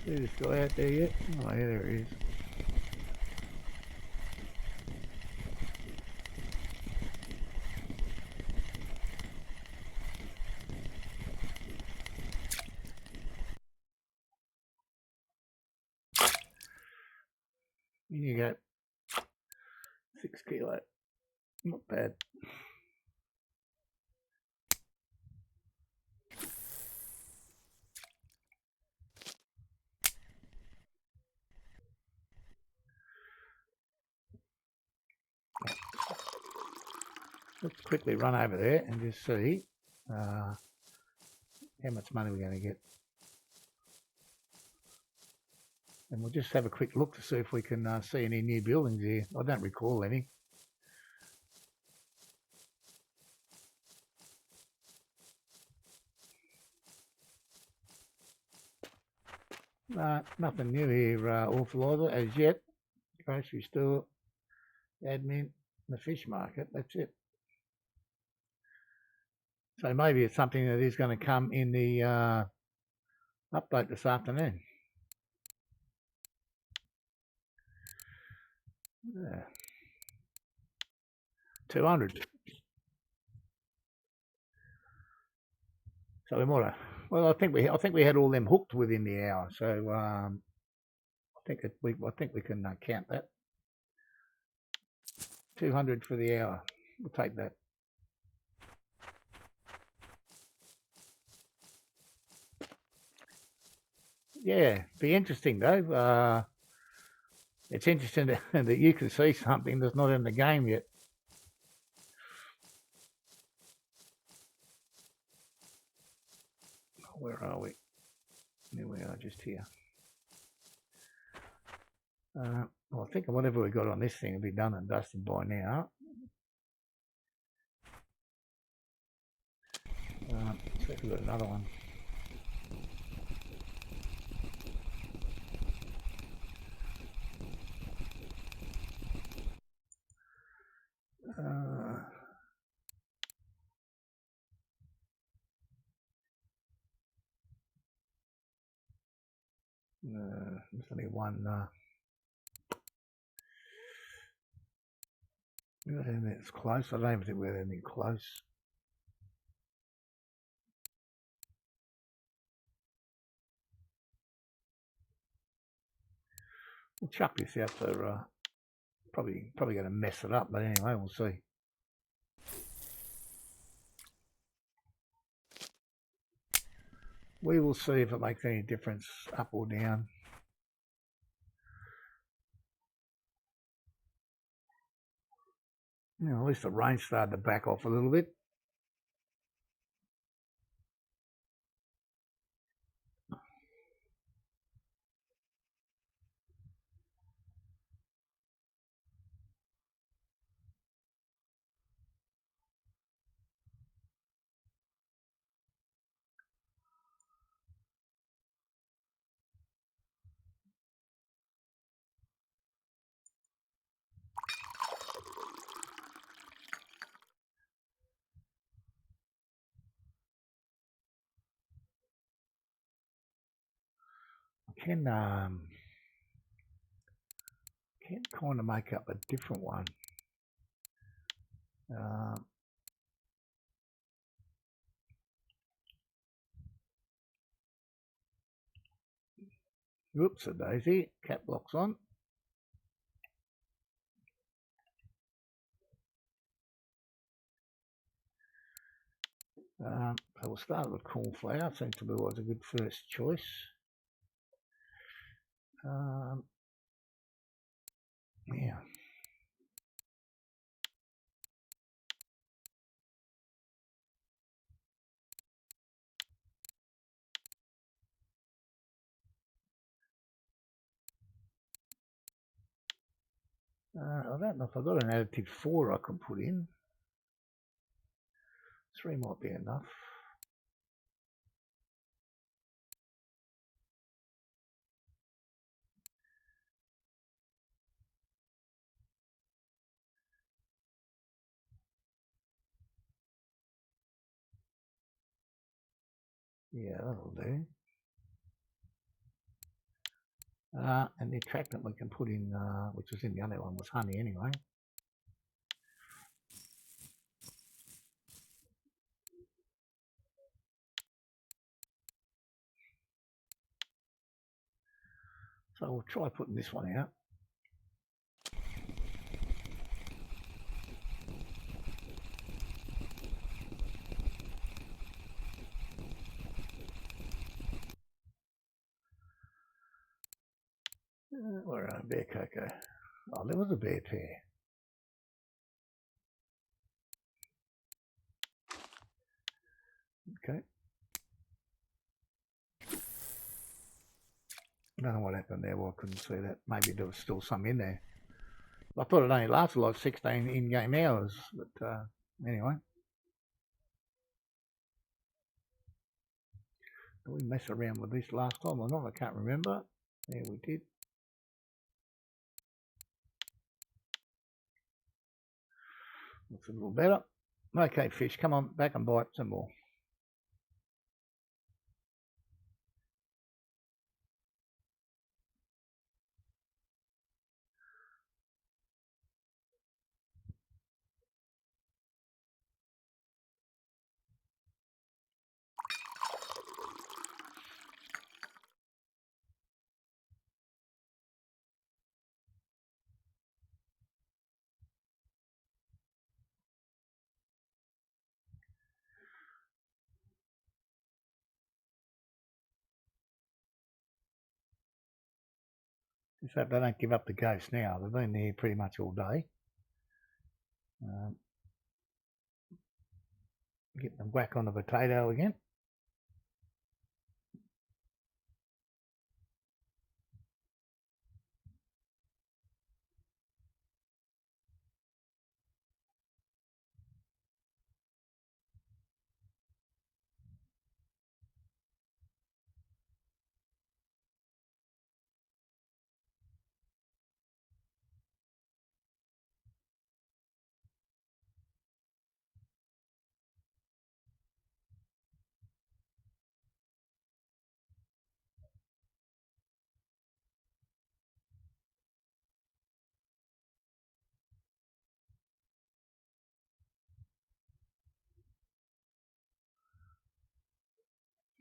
See this guy out there yet? Oh, yeah, there he is. You got 6 kilo. Not bad. Let's quickly run over there and just see how much money we're going to get. And we'll just have a quick look to see if we can see any new buildings here. I don't recall any. Nothing new here, authoriser, as yet. Grocery store, admin, the fish market, that's it. So maybe it's something that is going to come in the update this afternoon. Yeah. 200. So we might have, well, I think we had all them hooked within the hour. So I think we can count that. 200 for the hour. We'll take that. Yeah, be interesting though. It's interesting that you can see something that's not in the game yet. Where are we? There we are, just here. Well, I think whatever we got on this thing will be done and dusted by now. Let's see if we've got another one. There's only one. It's close. I don't even think we're anything close. We'll chuck this out for probably going to mess it up, but anyway, we'll see. We will see if it makes any difference up or down. You know, at least the rain started to back off a little bit. Can kind of make up a different one. Oops, a daisy. Cap lock's on. So we'll start with cornflower. Seems to be what's a good first choice. Yeah. I don't know if I've got an additive 4 I can put in. 3 might be enough. Yeah, that'll do. And the attractant we can put in, which was in the other one, was honey anyway. So we'll try putting this one out. Where are bear cocoa? Oh, there was a bear pear. Okay. I don't know what happened there. Well, I couldn't see that. Maybe there was still some in there. I thought it only lasted like 16 in-game hours, but anyway. Did we mess around with this last time or not? I can't remember. Yeah, we did. Looks a little better. Okay, fish, come on, back and bite some more. Just hope they don't give up the ghost now. They've been there pretty much all day. Get them whack on the potato again.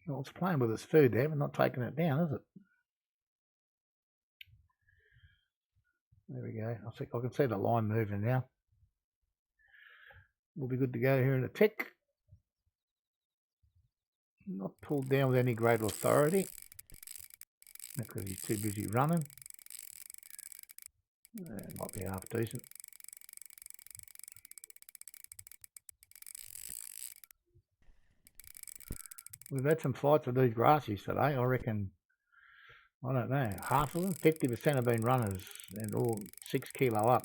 Well, it's playing with its food there, but not taking it down, is it? There we go. I can see the line moving now. We'll be good to go here in a tick. Not pulled down with any great authority because he's too busy running. Might be half decent. We've had some fights with these grassies today. I reckon, I don't know, half of them, 50% have been runners and all 6 kilo up.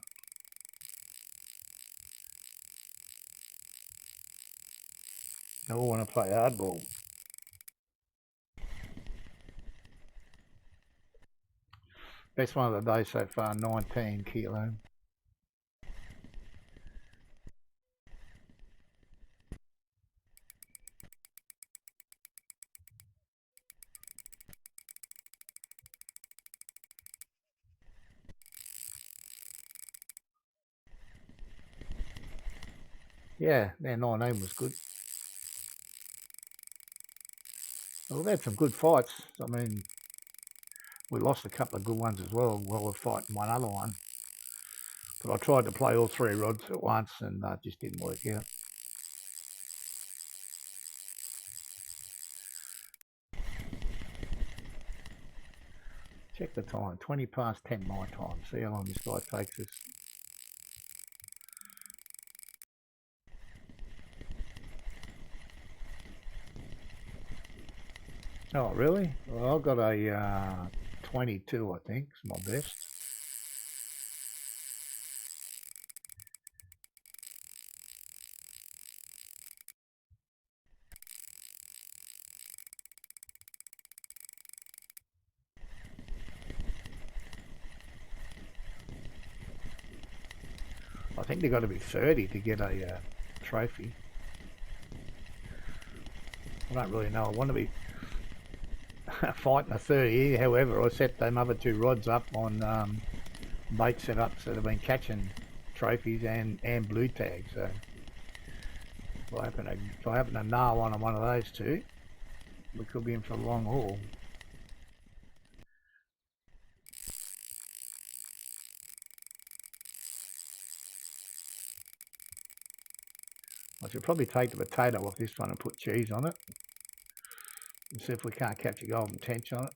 They all want to play hardball. Best one of the day so far, 19 kilo. Yeah, 19 was good. Well, we've had some good fights. I mean, we lost a couple of good ones as well while we're fighting one other one. But I tried to play all 3 rods at once and just didn't work out. Check the time, 20 past 10 my time. See how long this guy takes us. Oh, really? Well, I've got a 22, I think, is my best. I think they've got to be 30 to get a trophy. I don't really know. I want to be fighting a 30. However, I set them other 2 rods up on bait setups that have been catching trophies and blue tags. So if I happen to nail one on one of those 2, we could be in for a long haul. I should probably take the potato off this one and put cheese on it and see if we can't catch a golden tench on it.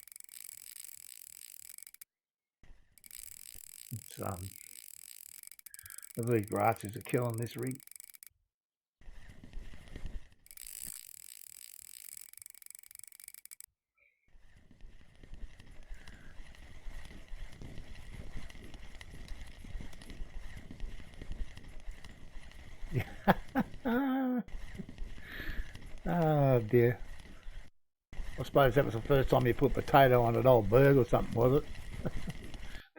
It's, these grasses are killing this rig. Oh dear. I suppose that was the first time you put potato on an old bird or something, was it?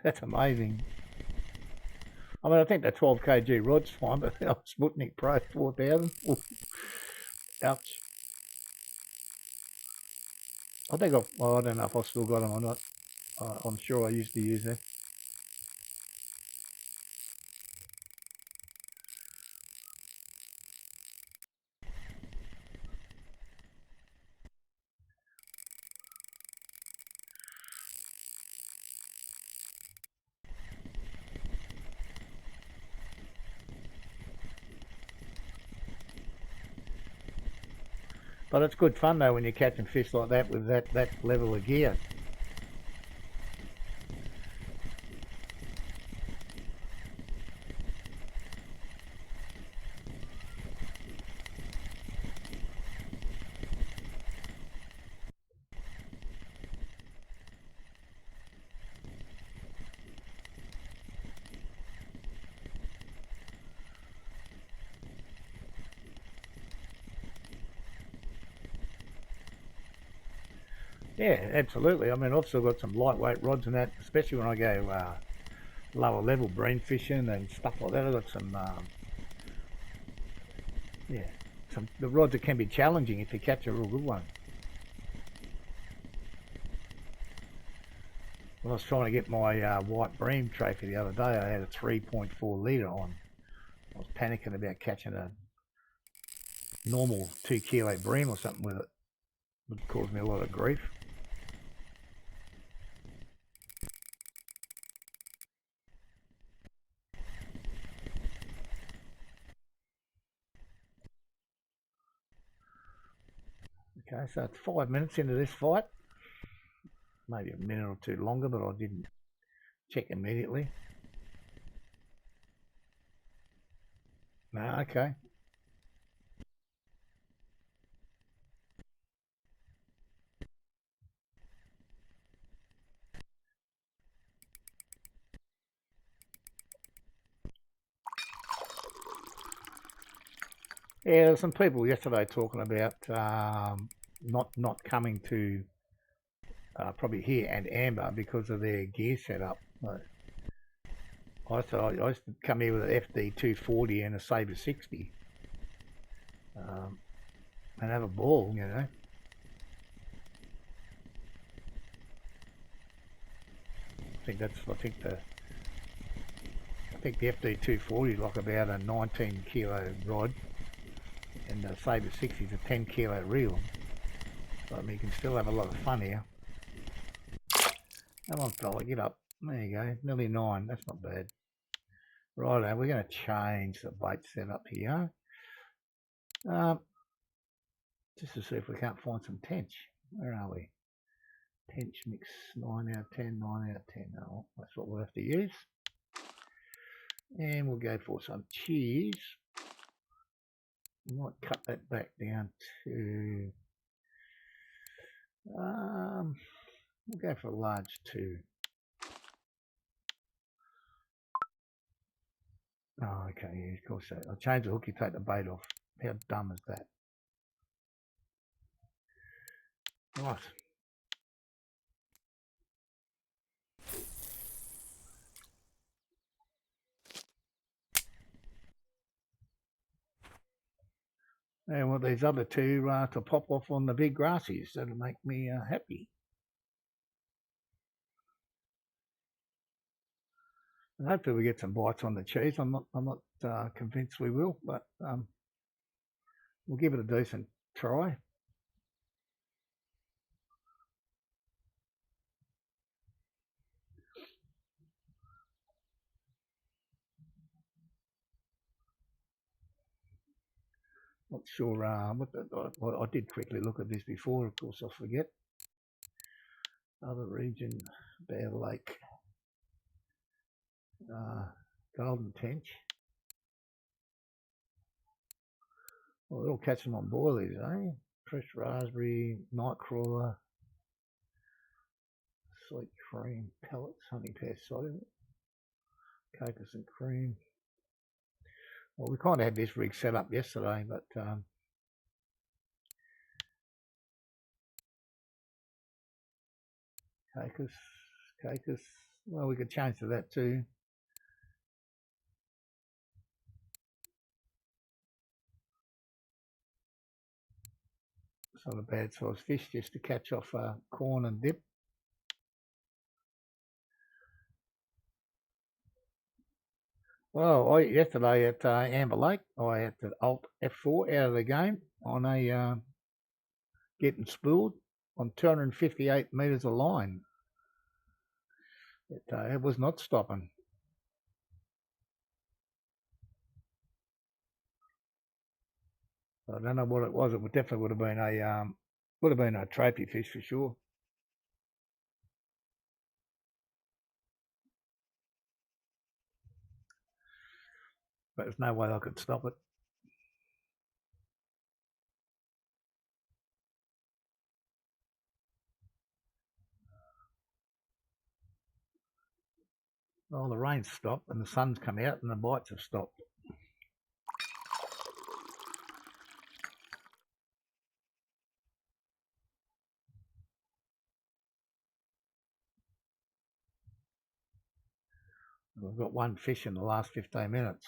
That's amazing. I mean, I think the 12 kg rod's fine, but Sputnik Pro 4000. Ouch. I think I don't know if I've still got them or not. I'm sure I used to use them. But it's good fun though when you're catching fish like that with that level of gear. Yeah, absolutely. I mean, I've still got some lightweight rods and that, especially when I go lower level bream fishing and stuff like that. I've got some, yeah, some the rods that can be challenging if you catch a real good one. When I was trying to get my white bream trophy the other day, I had a 3.4 litre on. I was panicking about catching a normal 2 kilo bream or something with it. It would cause me a lot of grief. Okay, so it's 5 minutes into this fight. Maybe a minute or two longer, but I didn't check immediately. No, okay. Yeah, there's some people yesterday talking about not coming to probably here and Amber because of their gear setup. I used to come here with an FD 240 and a Sabre 60 and have a ball, you know. I think the FD 240 is like about a 19 kilo rod, and the Sabre 60 is a 10 kilo reel. So I mean, you can still have a lot of fun here. Come on, fella, get up. There you go, nearly 9. That's not bad. Righto, we're going to change the bait setup here. Just to see if we can't find some tench. Where are we? Tench mix 9 out of 10, 9 out of 10. Oh, that's what we'll have to use. And we'll go for some cheese. We might cut that back down to, we'll go for a large 2. Oh, okay, yeah, of course. I'll change the hook, you take the bait off. How dumb is that? Right. And I want these other 2 to pop off on the big grassies. That'll make me happy. And hopefully we get some bites on the cheese. I'm not convinced we will, but we'll give it a decent try. Not sure I did quickly look at this before, of course I forget. Other region, Bear Lake, Golden Tench. Well, they're all catching on boilies, eh? Fresh raspberry, nightcrawler, sweet cream, pellets, honey pear cider, cocos and cream. Well, we kind of had this rig set up yesterday, but Cacus. Well, we could change to that too. It's not a bad size fish just to catch off corn and dip. Well, yesterday at Amber Lake, I had to alt F4 out of the game on a getting spooled on 258 metres of line. It was not stopping. I don't know what it was. It definitely would have been a trophy fish for sure. But there's no way I could stop it. Well, the rain's stopped and the sun's come out and the bites have stopped. We've got one fish in the last 15 minutes.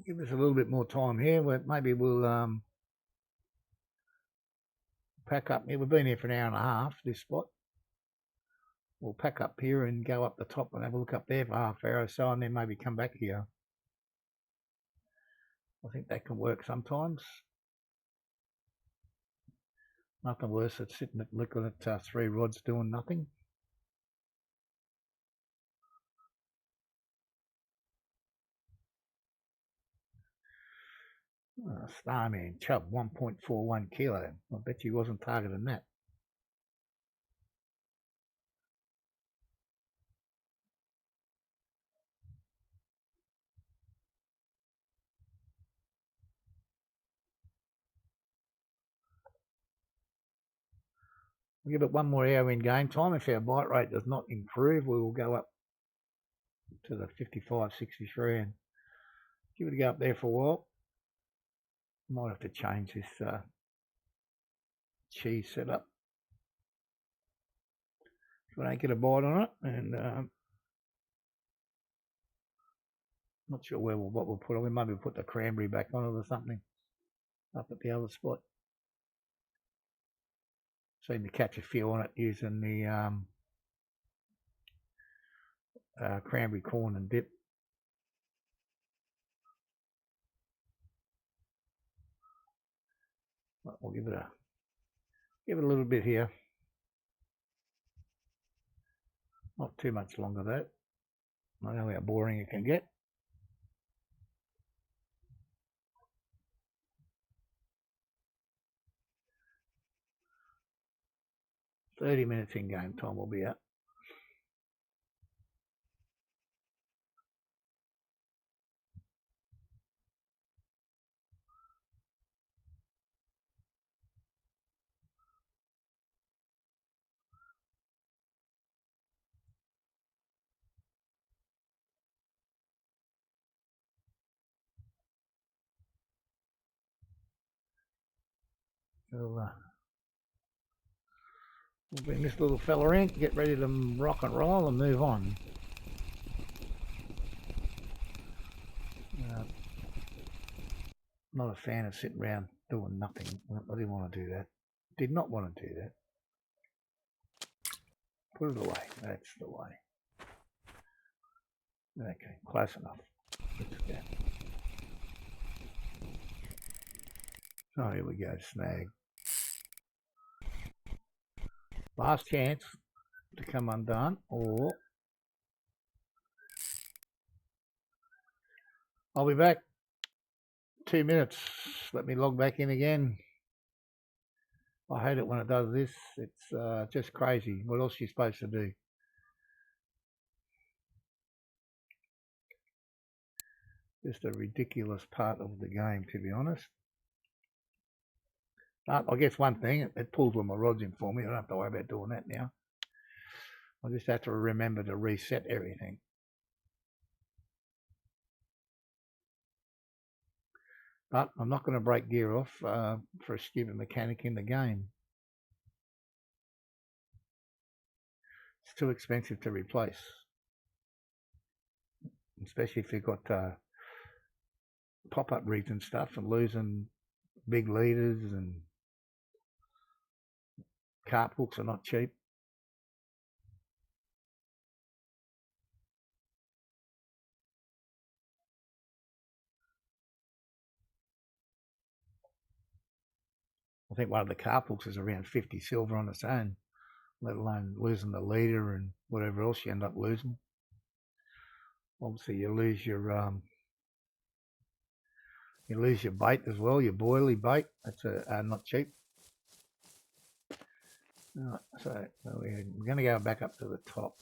Give us a little bit more time here. Maybe we'll pack up. Yeah, we've been here for an hour and a half, this spot. We'll pack up here and go up the top and have a look up there for half hour or so and then maybe come back here. I think that can work sometimes. Nothing worse than sitting looking at 3 rods doing nothing. Starman chub 1.41 kilo. I bet you wasn't targeting that. We'll give it one more hour in game time. If our bite rate does not improve, we will go up to the 55, 63 and give it a go up there for a while. Might have to change this cheese setup. So I don't get a bite on it, and not sure what we'll put on. We maybe put the cranberry back on it or something up at the other spot. Seem to catch a few on it using the cranberry corn and dip. We'll give it a little bit here. Not too much longer though. I know how boring it can get. "30 minutes in game time will be out. So we'll bring this little fella in, get ready to rock and roll and move on. Not a fan of sitting around doing nothing. I didn't want to do that. Did not want to do that. Put it away. That's the way. Okay, close enough. Let's go. Oh, here we go, snag. Last chance to come undone, or I'll be back. 2 minutes. Let me log back in again. I hate it when it does this. It's just crazy. What else are you supposed to do? Just a ridiculous part of the game, to be honest. But I guess one thing, it pulls all my rods in for me. I don't have to worry about doing that now. I just have to remember to reset everything. But I'm not going to break gear off for a stupid mechanic in the game. It's too expensive to replace, especially if you've got pop-up rigs and stuff and losing big leaders, and cart hooks are not cheap. I think one of the cart hooks is around 50 silver on its own, let alone losing the leader and whatever else you end up losing. Obviously, you lose your bait as well, your boilie bait. That's not cheap. Right, so we're going to go back up to the top.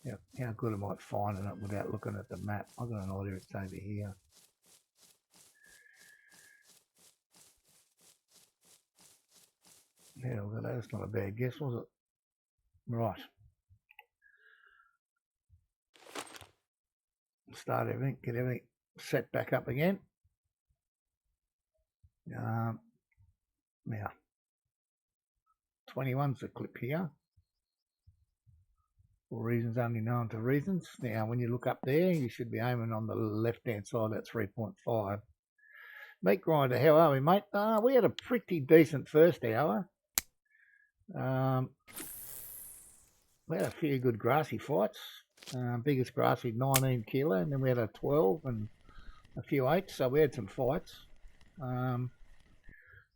Yeah, how good am I at finding it without looking at the map? I've got an idea it's over here. Yeah, well, that's not a bad guess, was it? Right. Start everything, get everything set back up again. Now, 21's the clip here. For reasons only known to reasons. Now, when you look up there, you should be aiming on the left-hand side at 3.5. Meat grinder, how are we, mate? We had a pretty decent first hour. We had a few good grassy fights. Biggest grassy 19 kilo, and then we had a 12 and a few 8s, so we had some fights. I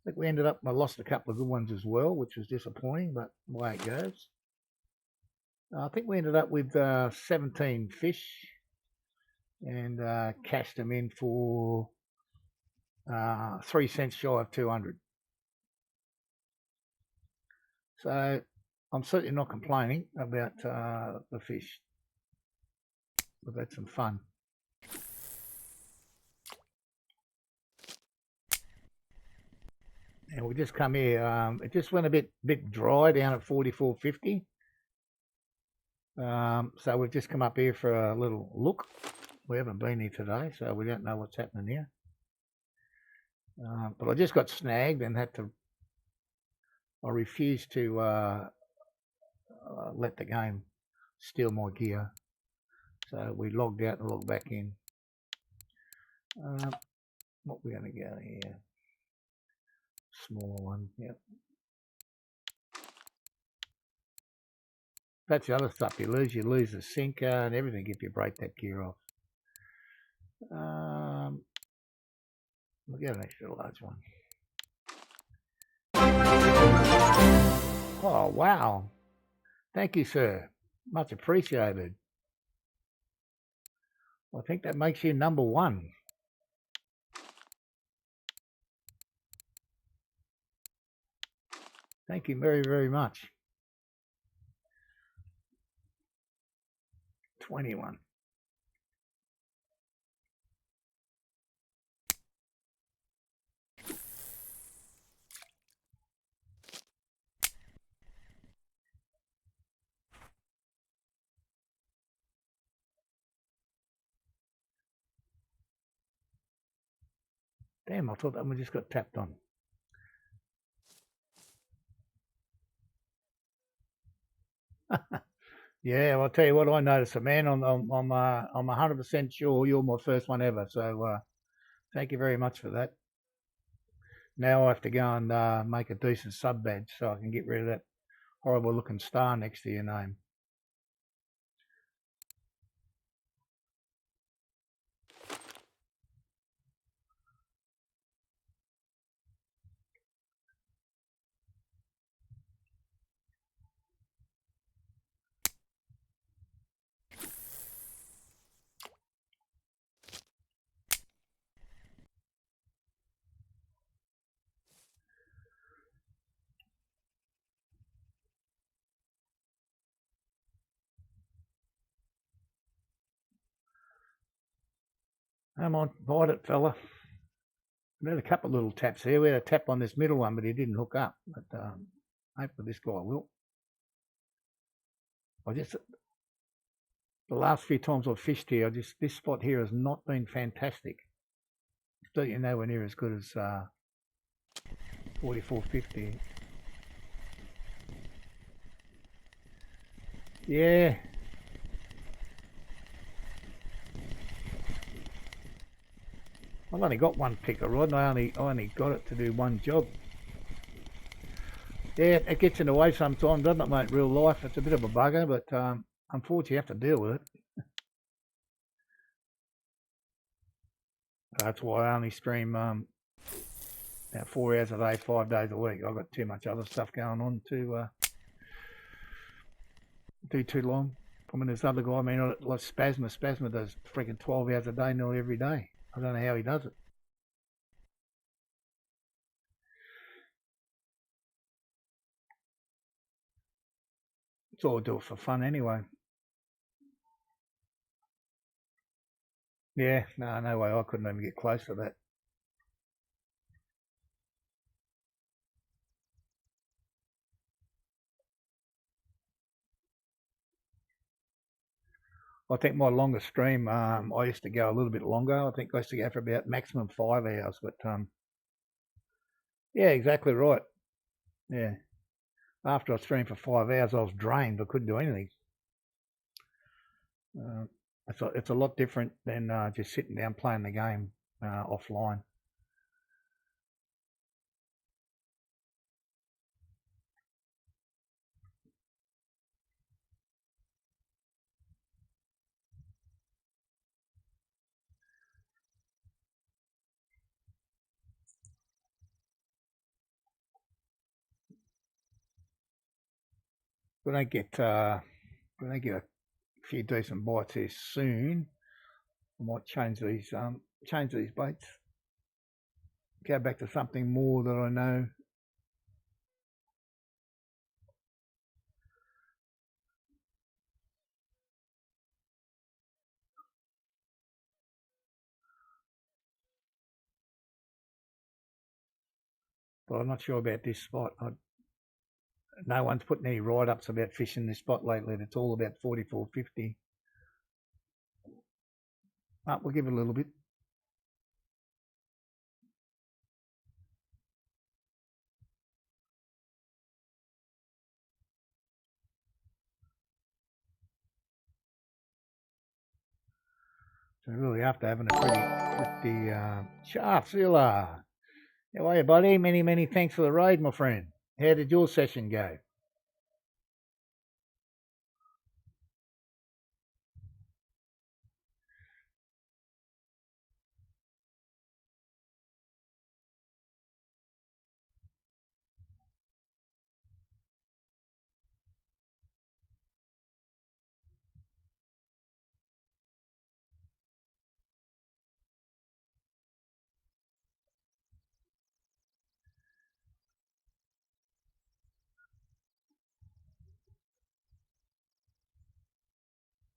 think we ended up, I lost a couple of good ones as well, which was disappointing, but the way it goes. I think we ended up with 17 fish and cashed them in for 3 cents shy of 200. So I'm certainly not complaining about the fish. We've had some fun. And we just come here. It just went a bit dry down at 44.50. So we've just come up here for a little look. We haven't been here today, so we don't know what's happening here. But I just got snagged and had to. I refused to let the game steal my gear, so we logged out and logged back in. What we're going to go here? Smaller one. Yep. That's the other stuff you lose. You lose the sinker and everything if you break that gear off. We'll get an extra large one. Oh, wow. Thank you, sir. Much appreciated. I think that makes you number 1. Thank you very, very much. 21. Damn, I thought that one just got tapped on. Yeah, well, I'll tell you what, I noticed it, man. I'm 100% sure you're my first one ever. So thank you very much for that. Now I have to go and make a decent sub badge so I can get rid of that horrible looking star next to your name. Come on, bite it, fella. We had a couple of little taps here. We had a tap on this middle one, but he didn't hook up. But hopefully this guy will. The last few times I've fished here, this spot here has not been fantastic. Still, you're nowhere near as good as 4450. Yeah. I've only got one picker rod, and I only got it to do one job. Yeah, it gets in the way sometimes, doesn't it, mate? Real life, it's a bit of a bugger, but unfortunately, you have to deal with it. That's why I only stream about 4 hours a day, 5 days a week. I've got too much other stuff going on to do too long. I mean, this other guy, I mean, like Spasma does freaking 12 hours a day nearly every day. I don't know how he does it. It's all I do it for fun anyway. Yeah, no way. I couldn't even get close to that. I think my longest stream, I used to go a little bit longer. I think I used to go for about maximum 5 hours. But yeah, exactly right. Yeah. After I streamed for 5 hours, I was drained. I couldn't do anything. It's a lot different than just sitting down playing the game offline. We don't get a few decent bites here soon. I might change these baits. Go back to something more that I know. But I'm not sure about this spot. No one's putting any write-ups about fishing this spot lately. It's all about 4450. We'll give it a little bit. So really after having a pretty sharp sealer. How are you, buddy? Many thanks for the raid, my friend. How did your session go?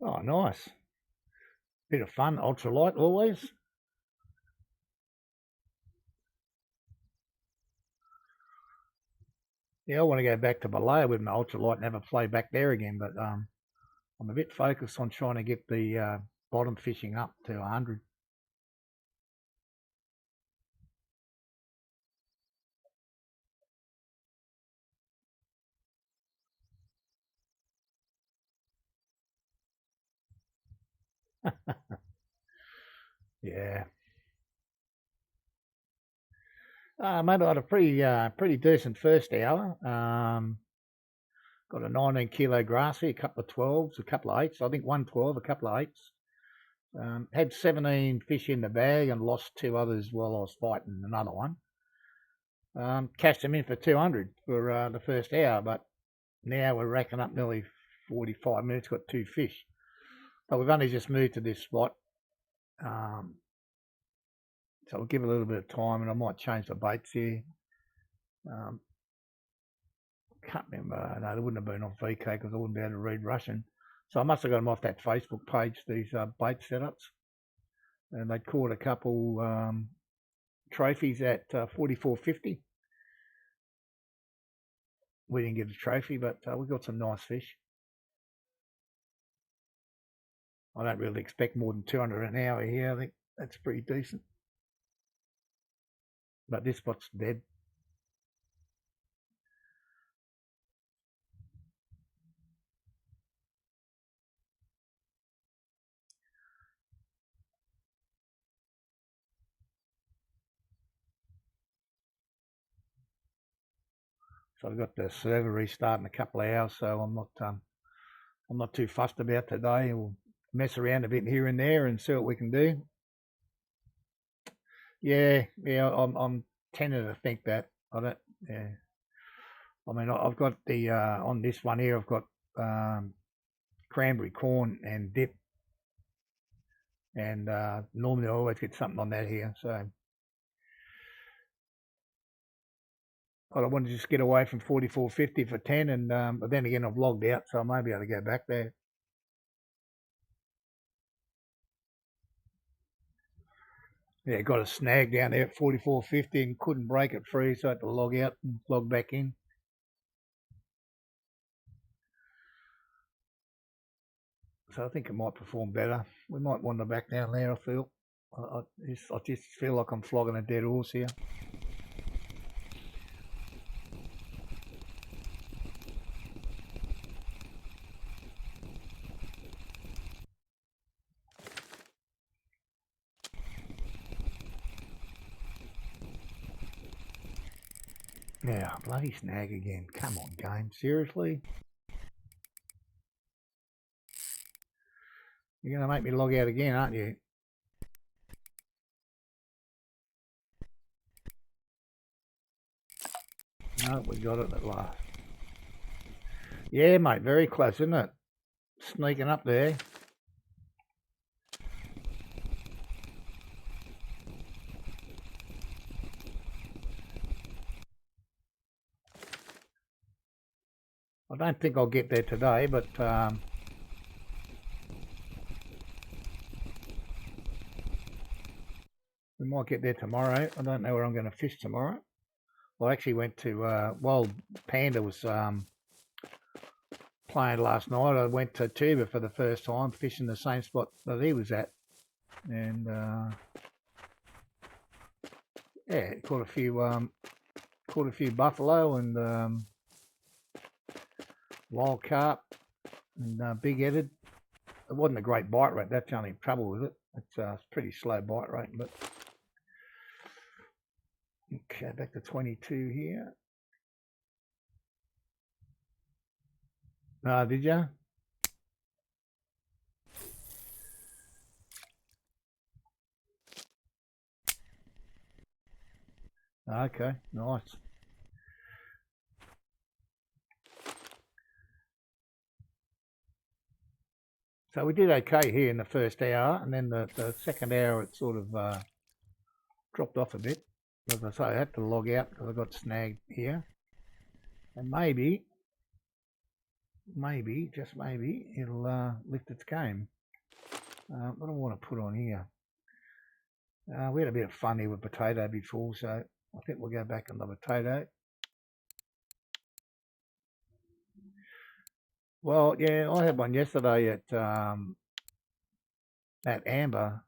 Oh, nice. Bit of fun, ultralight always. Yeah, I want to go back to Balea with my ultralight and have a play back there again, but I'm a bit focused on trying to get the bottom fishing up to 100. Yeah. Mate, I had a pretty decent first hour. Got a 19 kilo grassy, a couple of 12s, a couple of 8s. I think one 12, a couple of 8s. Had 17 fish in the bag and lost 2 others while I was fighting another one. Cashed them in for 200 for the first hour, but now we're racking up nearly 45 minutes, got 2 fish. But we've only just moved to this spot. So I'll give it a little bit of time and I might change the baits here. Can't remember. No, they wouldn't have been on VK because I wouldn't be able to read Russian. So I must have got them off that Facebook page, these bait setups. and they caught a couple trophies at 44.50. We didn't get a trophy, but we got some nice fish. I don't really expect more than 200 an hour here. I think that's pretty decent. But this spot's dead. So I've got the server restart in a couple of hours, so I'm not too fussed about today. We'll mess around a bit here and there and see what we can do. Yeah, I'm tending to think that. I don't. Yeah. I mean, I've got the on this one here. I've got cranberry corn and dip, and normally I always get something on that here. So I want to just get away from 44.50 for 10, and but then again I've logged out, so I may be able to go back there. Yeah, got a snag down there at 44.50 and couldn't break it free, so I had to log out and log back in. So I think it might perform better. We might wander back down there, I feel. I just feel like I'm flogging a dead horse here. Yeah, bloody snag again. Come on, game. Seriously? You're going to make me log out again, aren't you? No, we got it at last. Yeah, mate, very close, isn't it? Sneaking up there. I don't think I'll get there today, but we might get there tomorrow. I don't know where I'm going to fish tomorrow. I actually went to, while Panda was playing last night, I went to Tuba for the first time, fishing the same spot that he was at. And yeah, caught a few buffalo and wild carp and big-headed. It wasn't a great bite rate. That's the only trouble with it. It's pretty slow bite rate, but okay, back to 22 here. Did you? Okay, nice. So we did okay here in the first hour, and then the second hour it sort of dropped off a bit. As I say, I had to log out because I got snagged here. And maybe, just maybe, it'll lift its game. What do I want to put on here? We had a bit of fun here with potato before, so I think we'll go back on the potato. Well, yeah, I had one yesterday at Amber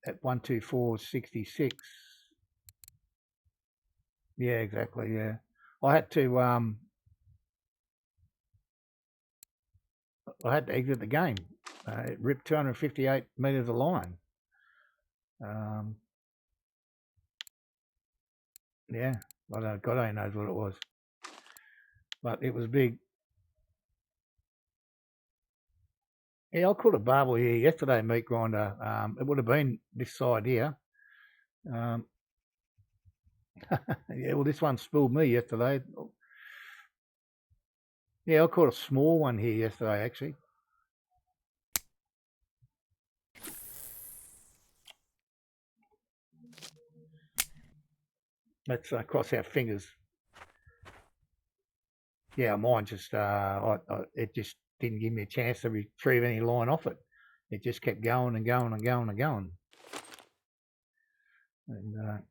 at 124.66. Yeah, exactly. Yeah, I had to exit the game. It ripped 258 meters of line. Yeah, I don't. God only knows what it was, but it was big. Yeah, I caught a barbel here yesterday, meat grinder. It would have been this side here. Yeah, well, this one spooled me yesterday. Yeah, I caught a small one here yesterday, actually. Let's cross our fingers. Yeah, mine just it just didn't give me a chance to retrieve any line off it. it just kept going and going and going and going. And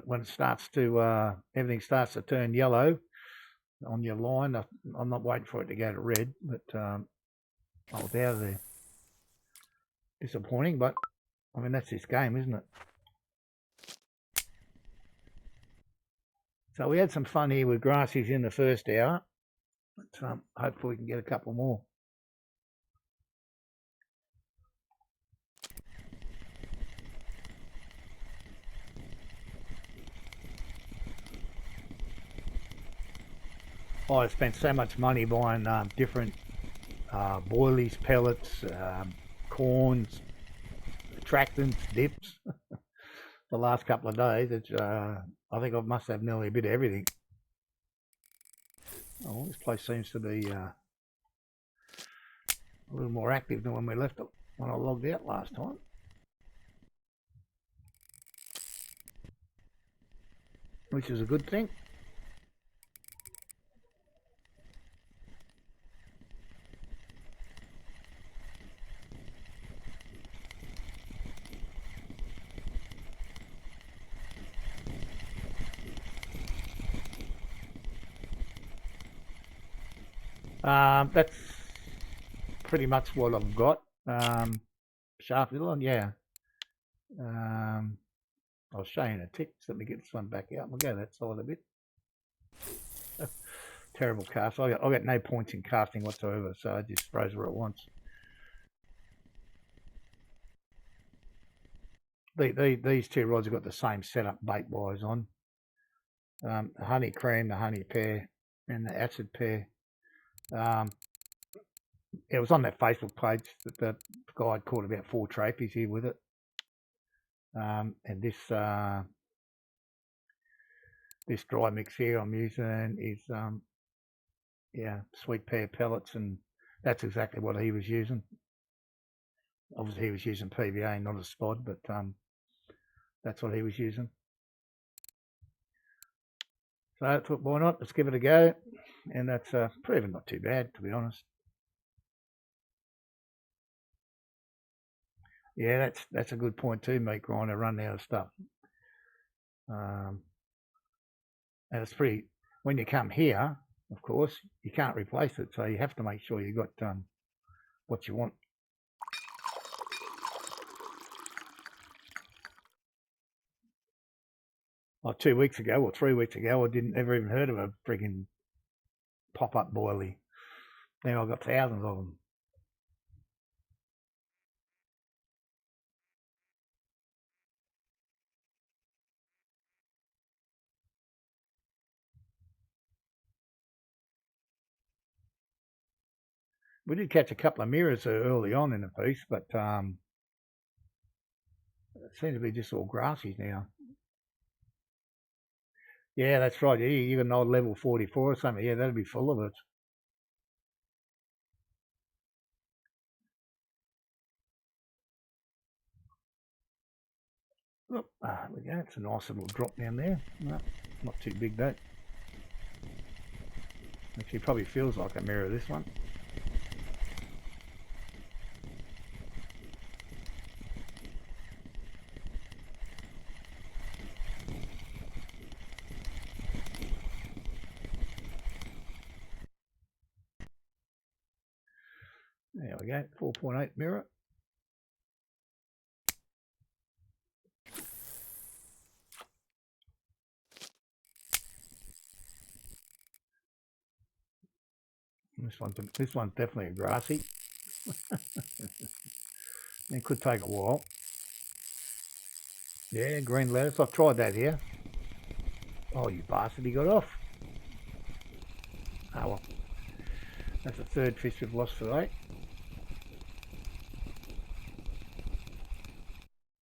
when it starts to, everything starts to turn yellow on your line, I'm not waiting for it to go to red, but I was out of there. Disappointing, but I mean, that's this game, isn't it? So we had some fun here with grassies in the first hour, but hopefully we can get a couple more. Oh, I spent so much money buying different boilies, pellets, corns, attractants, dips. The last couple of days, it's, I think I must have nearly a bit of everything. Oh, this place seems to be a little more active than when we left it, when I logged out last time. Which is a good thing. That's pretty much what I've got. Sharp little one, yeah. I was showing a tick, so let me get this one back out. We'll go that side a bit. Terrible cast. I got no points in casting whatsoever, so I just throws her at once. These two rods have got the same setup bait wise on. The honey cream, the honey pear, and the acid pear. It was on that Facebook page that the guy had caught about 4 trapies here with it. And this this dry mix here I'm using is yeah, sweet pear pellets, and that's exactly what he was using. Obviously he was using PVA, not a spod, but that's what he was using. So I thought, why not? Let's give it a go. And that's proven not too bad, to be honest. Yeah, that's a good point too, meat grinder, running out of stuff. And it's pretty, when you come here, of course, you can't replace it, so you have to make sure you got what you want. Like 2 weeks ago or 3 weeks ago, I didn't ever even heard of a freaking pop-up boilie. Now I've got thousands of them. We did catch a couple of mirrors early on in the piece, but it seems to be just all grassy now. Yeah, that's right. Yeah, you got an old level 44 or something. Yeah, that'd be full of it. Oh, there we go. It's a nice little drop down there. No, not too big though. Actually, probably feels like a mirror, this one. There we go, 4.8 mirror. This one's definitely a grassy. It could take a while. Yeah, green lettuce. I've tried that here. Oh, you bastard, he got off. Oh well. That's the third fish we've lost today.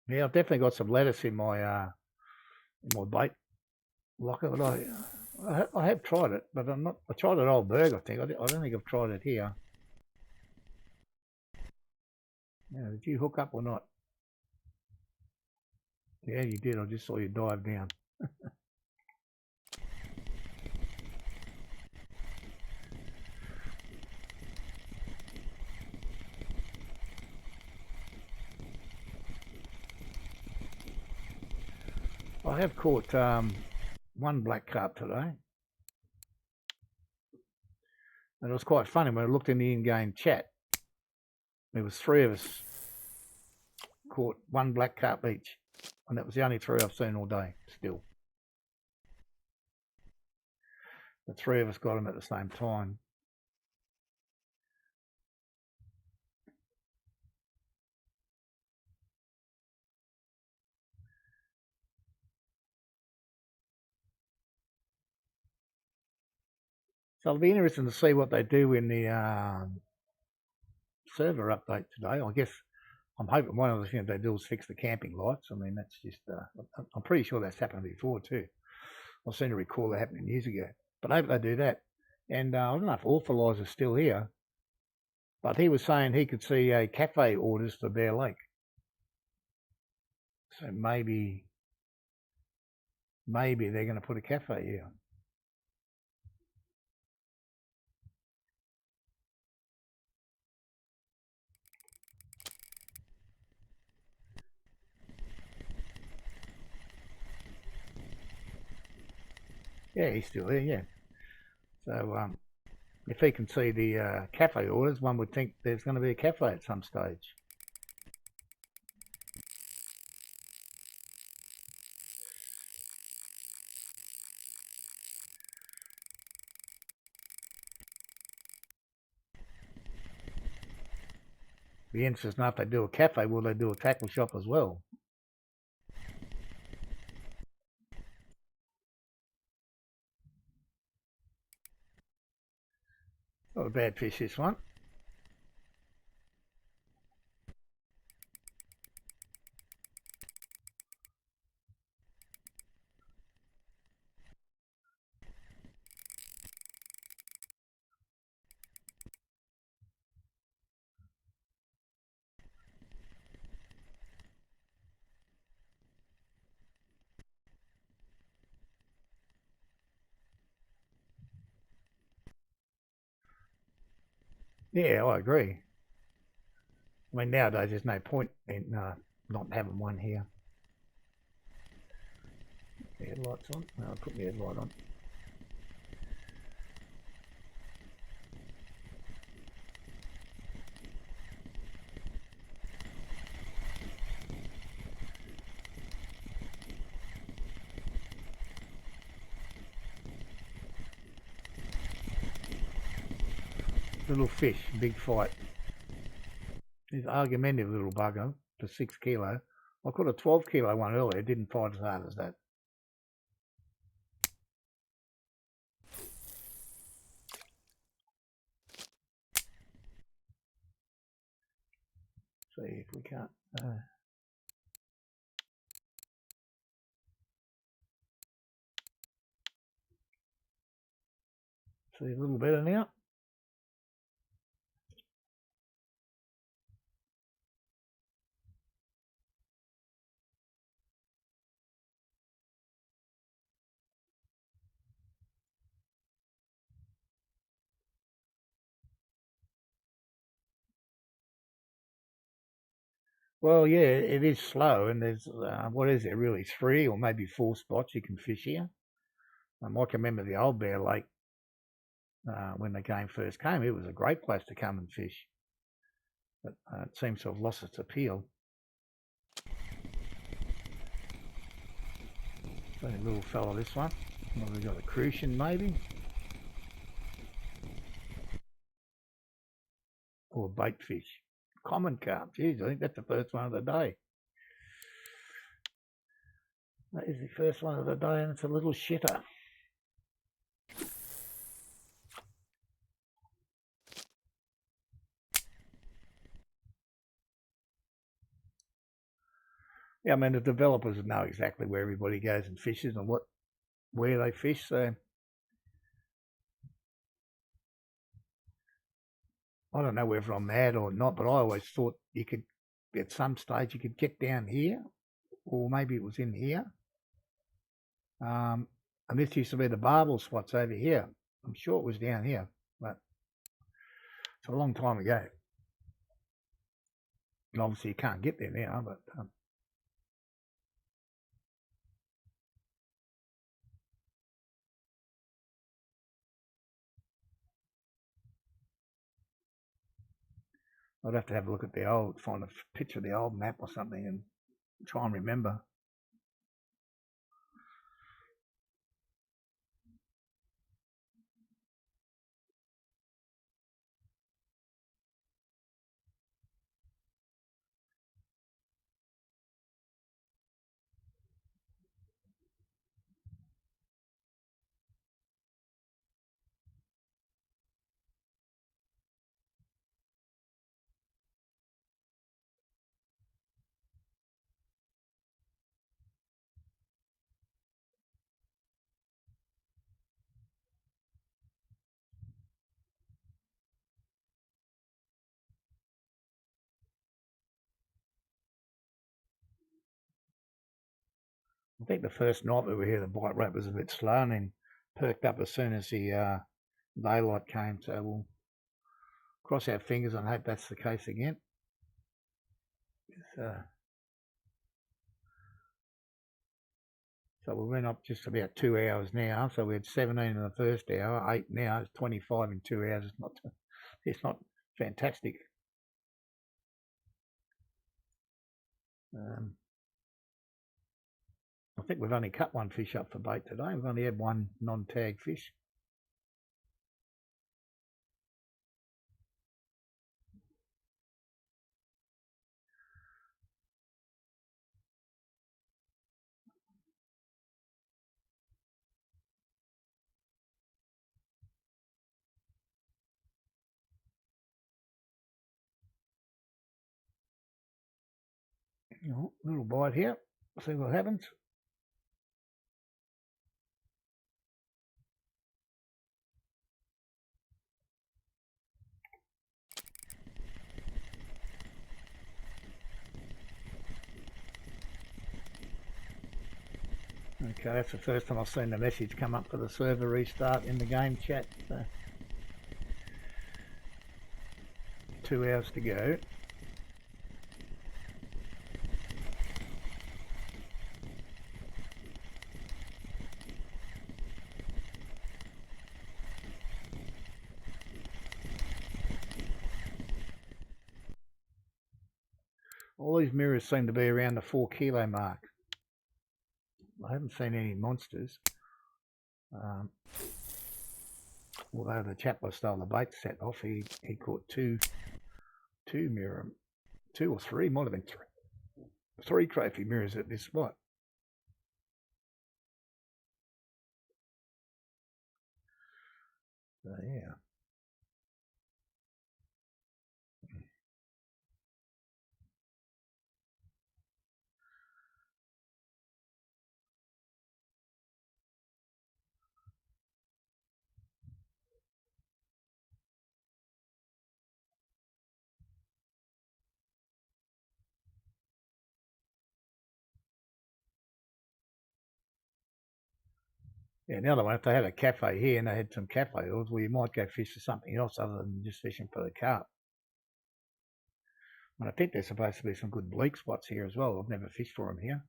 Yeah, I've definitely got some lettuce in my bait locker, but I have tried it, but I'm not. I tried it at Old Berg, I think. I don't think I've tried it here. Now, did you hook up or not? Yeah, you did. I just saw you dive down. I have caught one black carp today. And it was quite funny when I looked in the in-game chat. There was 3 of us caught one black carp each. And that was the only 3 I've seen all day still. The 3 of us got them at the same time. So it'll be interesting to see what they do in the server update today. I guess I'm hoping one of the things they do is fix the camping lights. I mean, that's just, I'm pretty sure that's happened before too. I seem to recall that happening years ago. But I hope they do that. And I don't know if Authoriser's still here, but he was saying he could see a cafe orders for Bear Lake. So maybe they're going to put a cafe here. Yeah, he's still there, yeah. So if he can see the cafe orders, one would think there's going to be a cafe at some stage. Be interesting to know if they do a cafe, will they do a tackle shop as well? Not a bad fish, this one. Yeah, I agree. I mean, nowadays there's no point in not having one here. The headlights on? No, I'll put the headlight on. Little fish, big fight. He's argumentative little bugger for 6 kilo. I caught a 12 kilo one earlier, didn't fight as hard as that. See if we can't. See a little better now. Well, yeah, it is slow, and there's what is it really, 3 or maybe 4 spots you can fish here. I can remember the old Bear Lake when the game first came. It was a great place to come and fish, but it seems to have lost its appeal. So a little fella, this one. Well, we've got a crucian maybe, or a bait fish. Common carp. Geez, I think that's the first one of the day. That is the first one of the day, and it's a little shitter. Yeah, I mean, the developers know exactly where everybody goes and fishes and where they fish. So I don't know whether I'm mad or not, but I always thought you could, at some stage, you could get down here, or maybe it was in here. And this used to be the barbel spots over here. I'm sure it was down here, but it's a long time ago. And obviously you can't get there now, but I'd have to have a look at the old, find a picture of the old map or something and try and remember. I think the first night we were here, the bike rate was a bit slow and then perked up as soon as the daylight came. So we'll cross our fingers and hope that's the case again. So we went up just about 2 hours now. So we had 17 in the first hour, 8 now. It's 25 in 2 hours. It's not fantastic. I think we've only cut one fish up for bait today. We've only had one non-tag fish. Oh, little bite here. See what happens. Okay, that's the first time I've seen the message come up for the server restart in the game chat. So 2 hours to go. All these mirrors seem to be around the 4 kilo mark. I haven't seen any monsters. Although the chap I stole the bait set off, he caught two mirror, 2 or 3, might have been 3 trophy mirrors at this spot. So yeah. Yeah, the other one, if they had a cafe here and they had some cafe oils, well, you might go fish for something else other than just fishing for the carp. And I think there's supposed to be some good bleak spots here as well. I've never fished for them here.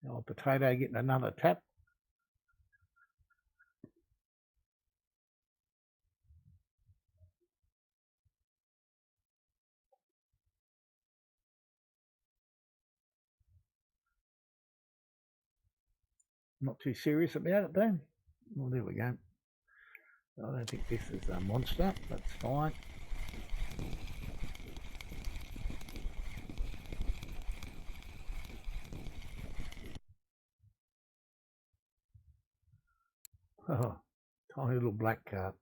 The old potato getting another tap. Not too serious about it though. Well, there we go. I don't think this is a monster. That's fine. Oh, tiny little black carp.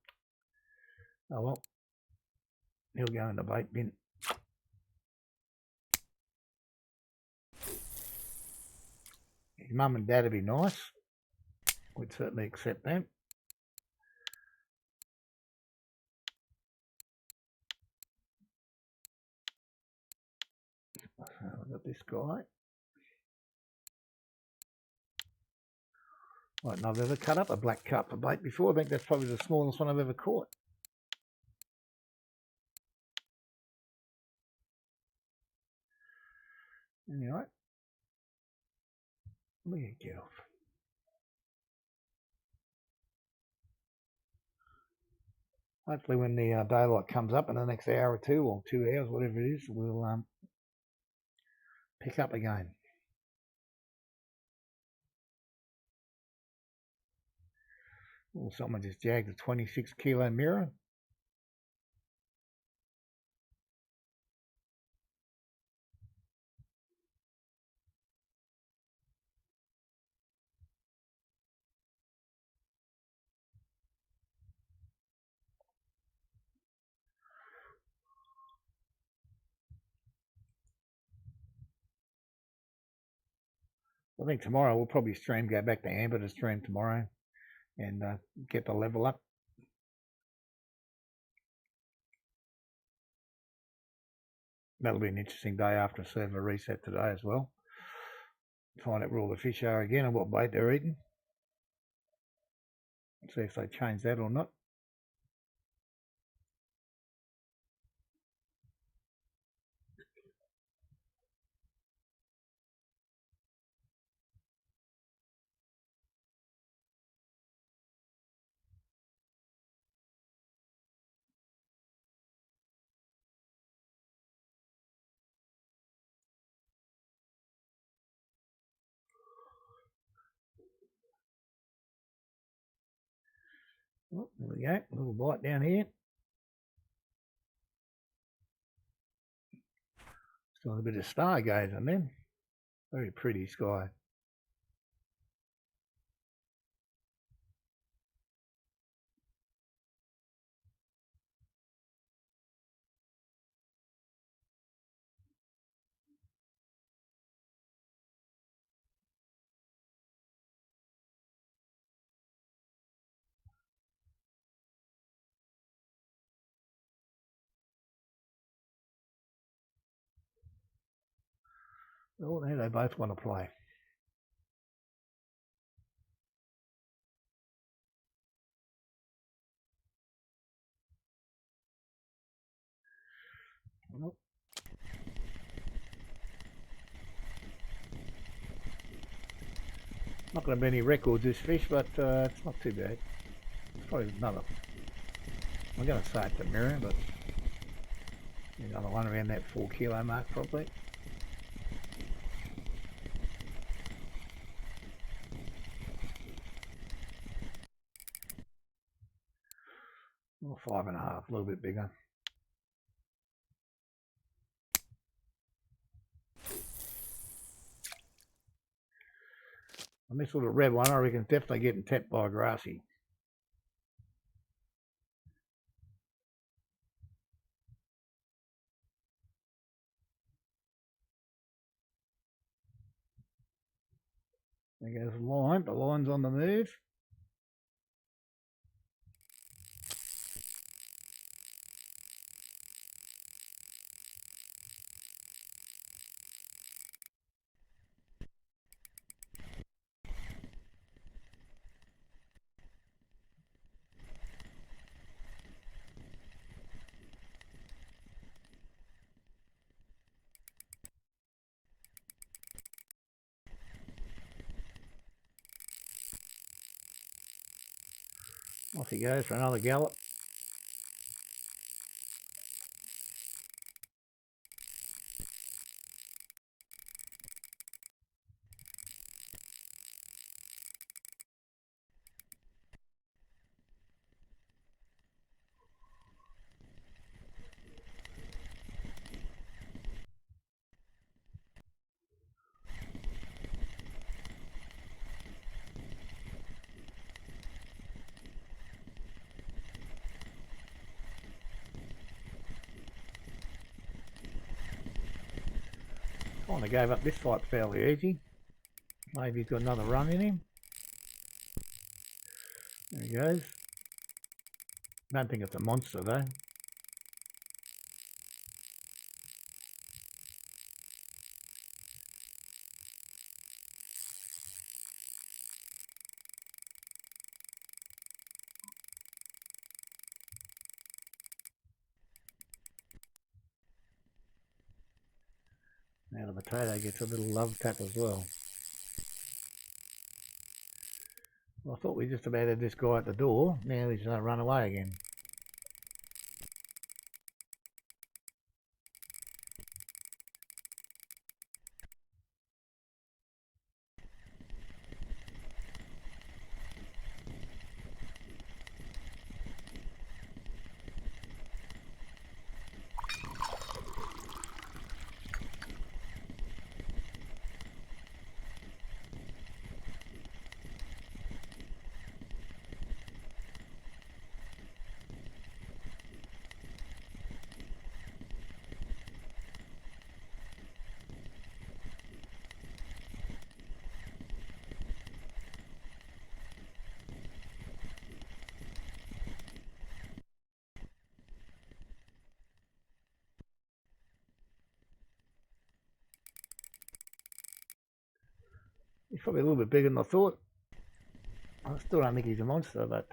Oh well, he'll go in the bait bin. His mum and dad would be nice. We'd certainly accept them. I've got this guy. Right, and I've ever cut up a black carp for bait before. I think that's probably the smallest one I've ever caught. Anyway, let me get off. Hopefully when the daylight comes up in the next hour or two, or 2 hours, whatever it is, we'll pick up again. Oh, someone just jagged a 26 kilo mirror. I think tomorrow we'll probably go back to Amber to stream tomorrow and get the level up. That'll be an interesting day after a server reset today as well. Find out where all the fish are again and what bait they're eating. See if they change that or not. Oh, there we go, a little bite down here. Still a bit of stargazing then. Very pretty sky. Oh, there they both want to play. Oh. Not going to be any records this fish, but it's not too bad. It's probably another. I'm going to say it's a mirror, but another one around that 4 kilo mark probably. Or 5.5, a little bit bigger. And this little red one, I reckon, is definitely getting tapped by a grassy. There goes the line. The line's on the move. Off he goes for another gallop. Kind of gave up this fight fairly easy. Maybe he's got another run in him. There he goes. Don't think it's a monster though. Now the potato gets a little love tap as well. I thought we just about had this guy at the door. Now he's run away again. He's probably a little bit bigger than I thought. I still don't think he's a monster, but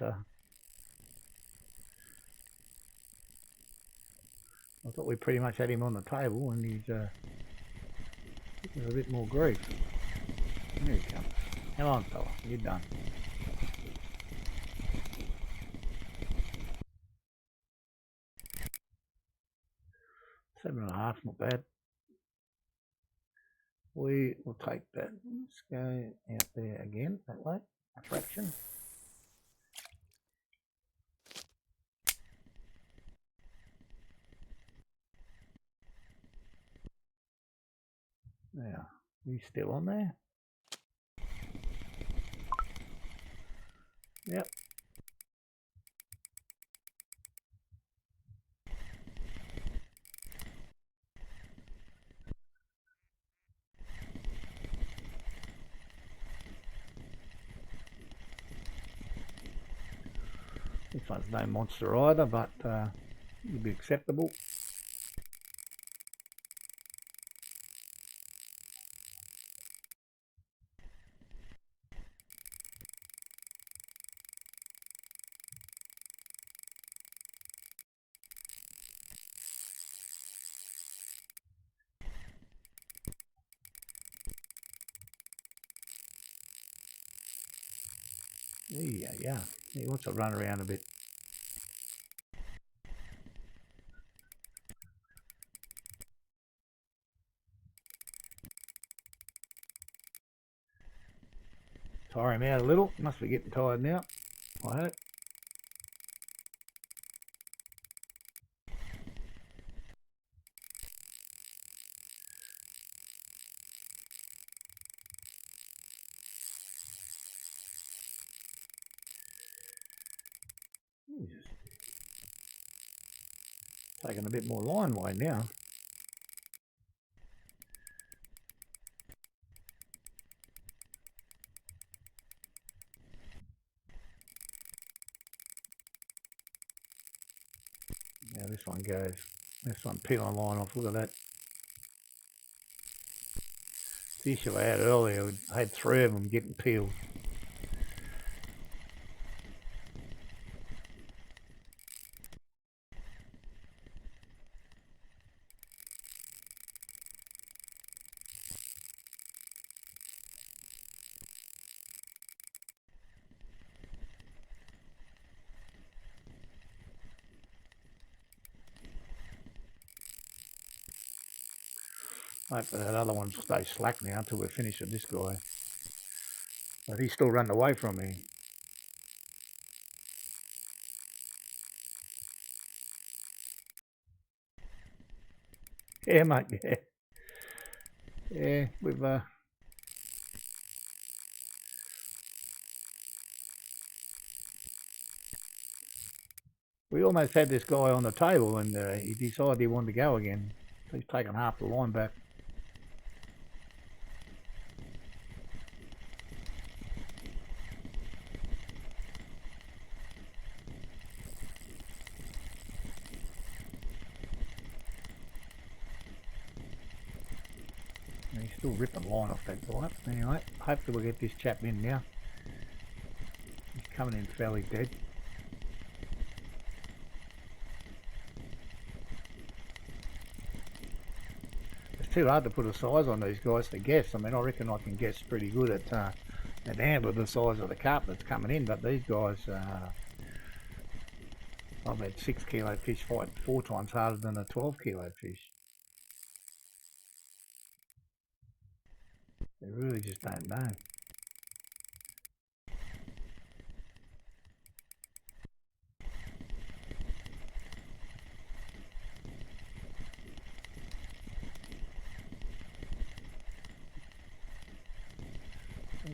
I thought we pretty much had him on the table, and he's a bit more grief. Here he comes. Come on, fella, you're done. $7.5, not bad. We will take that. Let's go out there again, that way, a fraction. Now, he's still on there. Yep. This one's no monster either, but it'll be acceptable. Yeah, he wants to run around a bit. Tire him out a little. Must be getting tired now, I hope. Taking a bit more line weight now. Now this one goes. This one peeling line off. Look at that. The issue I had earlier, I had 3 of them getting peeled. Hopefully that other one stays slack now until we're finished with this guy. But he's still running away from me. Yeah, mate, yeah. Yeah, we've... we almost had this guy on the table, and he decided he wanted to go again. So he's taken half the line back. And he's still ripping line off that guy. Anyway, hopefully we'll get this chap in now. He's coming in fairly dead. too hard to put a size on these guys to guess. I mean, I reckon I can guess pretty good at ambler the size of the carp that's coming in, but these guys, I've had 6 kilo fish fight 4 times harder than a 12 kilo fish. They really just don't know.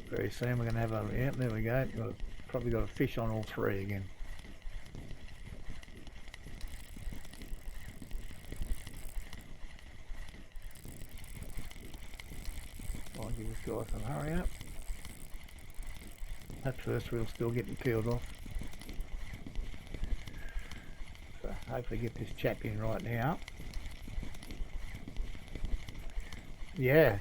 Very soon we're going to have a, yeah, there we go. Probably got a fish on all 3 again. I'll give this guy some hurry up. That first reel's still getting peeled off. So hopefully get this chap in right now. Yeah.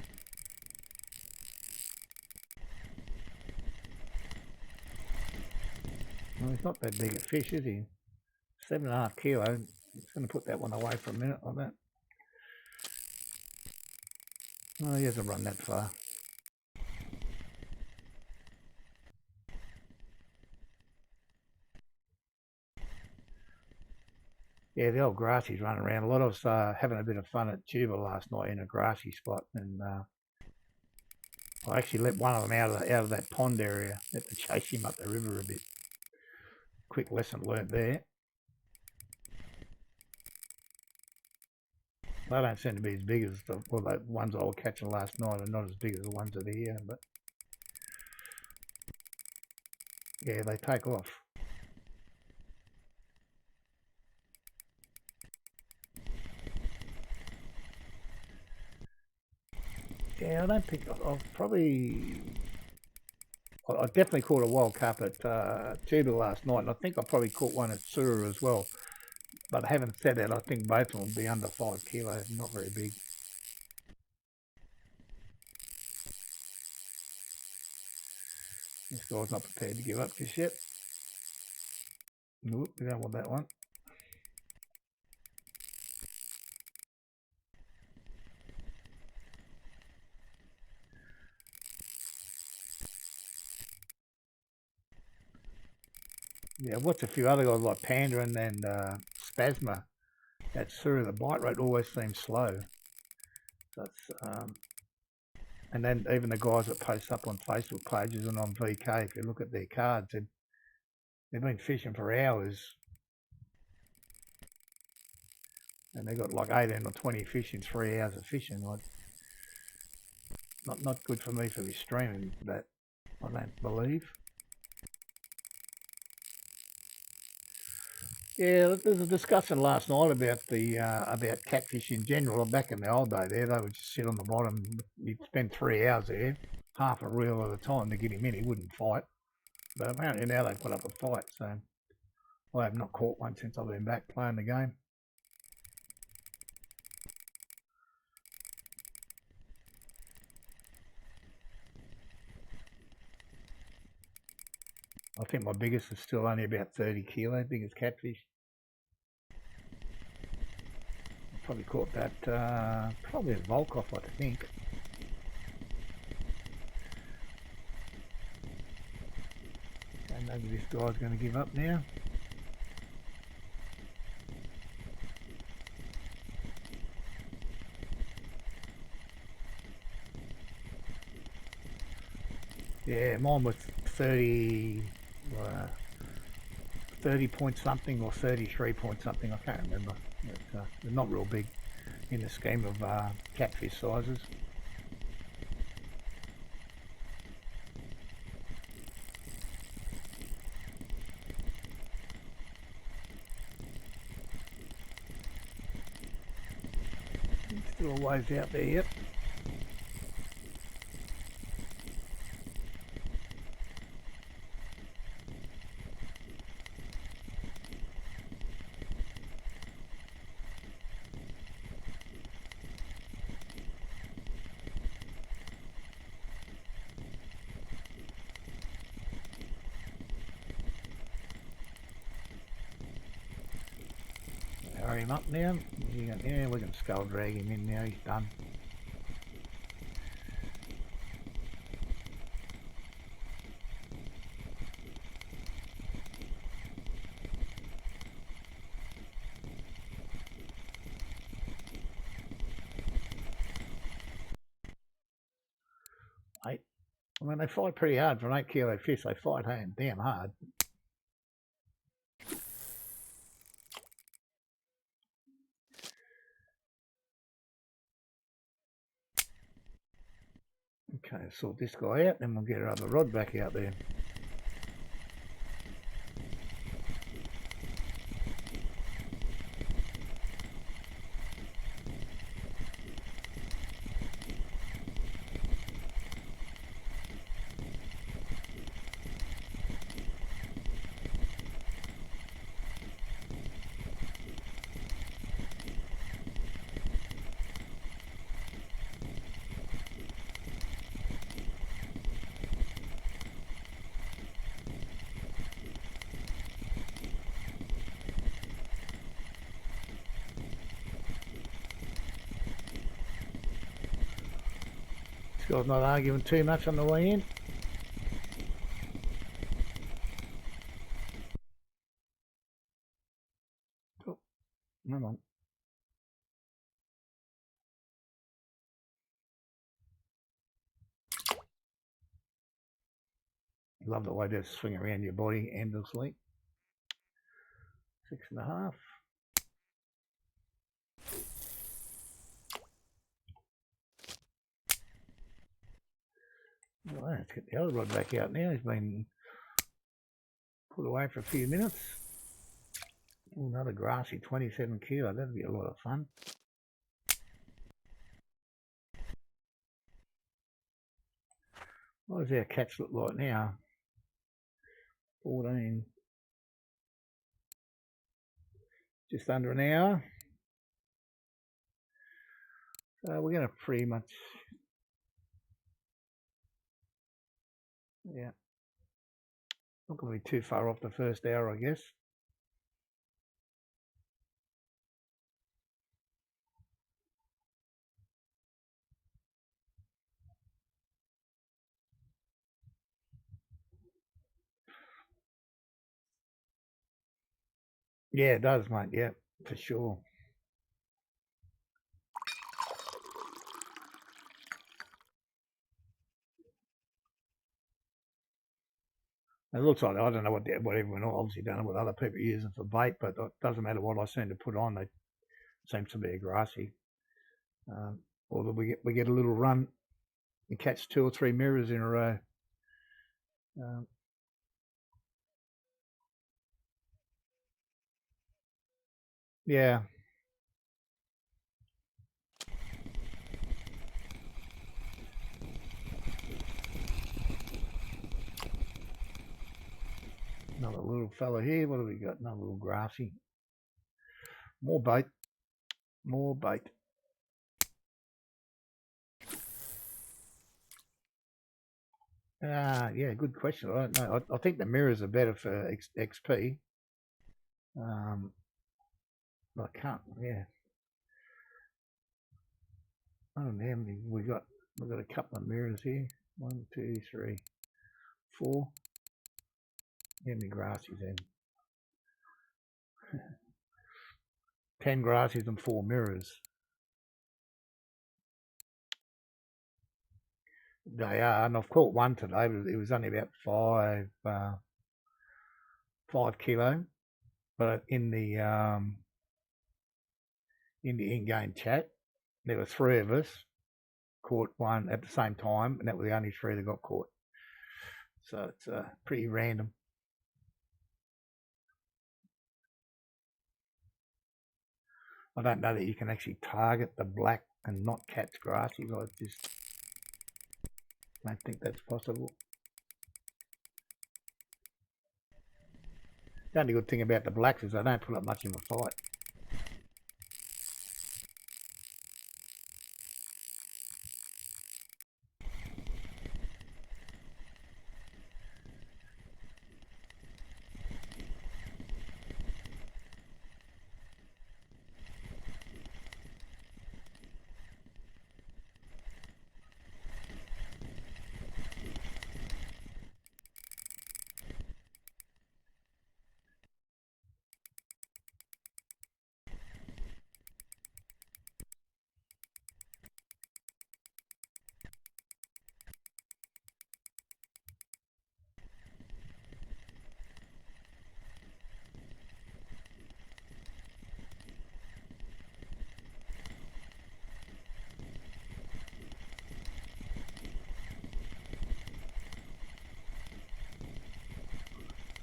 Well, he's not that big a fish, is he? 7.5 kilo. I'm just going to put that one away for a minute like that. Oh, he hasn't run that far. Yeah, the old grassy's running around. A lot of us having a bit of fun at Tuba last night in a grassy spot, and I actually let one of them out of that pond area. Had to chase him up the river a bit. Quick lesson learnt there. They don't seem to be as big as the ones I was catching last night, and not as big as the ones that are here. But yeah, they take off. Yeah, I don't think I've probably. I definitely caught a wild carp at Tuba last night, and I think I probably caught one at Sura as well. But having said that, I think both of them will be under 5 kilos, not very big. This guy's not prepared to give up just yet. Nope, we don't want that one. Yeah, I've watched a few other guys like Panda and Spasma. That Sura, the bite rate always seems slow. So it's, and then even the guys that post up on Facebook pages and on VK, if you look at their cards, they've been fishing for hours. And they've got like 18 or 20 fish in 3 hours of fishing. Like, not good for me for this streaming, that I don't believe. Yeah, there's a discussion last night about the about catfish in general. Back in the old day, there they would just sit on the bottom. You'd spend 3 hours there, half a reel at a time to get him in. He wouldn't fight, but apparently now they've put up a fight. So I have not caught one since I've been back playing the game. I think my biggest is still only about 30 kilo, biggest catfish. Probably caught that, probably a Volkov, I think. And maybe this guy's going to give up now. Yeah, mine was 30 point something or 33 point something, I can't remember. But, they're not real big in the scheme of catfish sizes. Still a ways out there yet. Hurry him up now. Yeah, we can skull drag him in now, he's done. I mean, they fight pretty hard for an 8 kilo fish. They fight damn hard. Okay, sort this guy out, then we'll get our other rod back out there. This guy's not arguing too much on the way in. Oh, come on. Love the way they swing around your body endlessly. 6.5. Well, let's get the other rod back out now. He's been put away for a few minutes. Another grassy 27 kilo. That'd be a lot of fun. What does our catch look like now? 14. Just under an hour. So we're going to pretty much, yeah, not going to be too far off the first hour, I guess. Yeah, it does, mate. Yeah, for sure. It looks like, I don't know what everyone obviously don't know what other people are using for bait, but it doesn't matter what I seem to put on. They seems to be a grassy. Or we get a little run and catch 2 or 3 mirrors in a row. Yeah. Another little fella here. What do we got? Another little grassy. More bait. More bait. Yeah, good question. I don't know. I think the mirrors are better for XP. I can't. Yeah. I don't know how many we got. We've got a couple of mirrors here. 1, 2, 3, 4. How many grassies then? 10 grassies and 4 mirrors. They are, and I've caught one today, but it was only about 5 kilo. But in the in-game chat, there were 3 of us caught one at the same time, and that were the only 3 that got caught. So it's pretty random. I don't know that you can actually target the black and not catch grassies. I just don't think that's possible. The only good thing about the blacks is they don't put up much in the fight.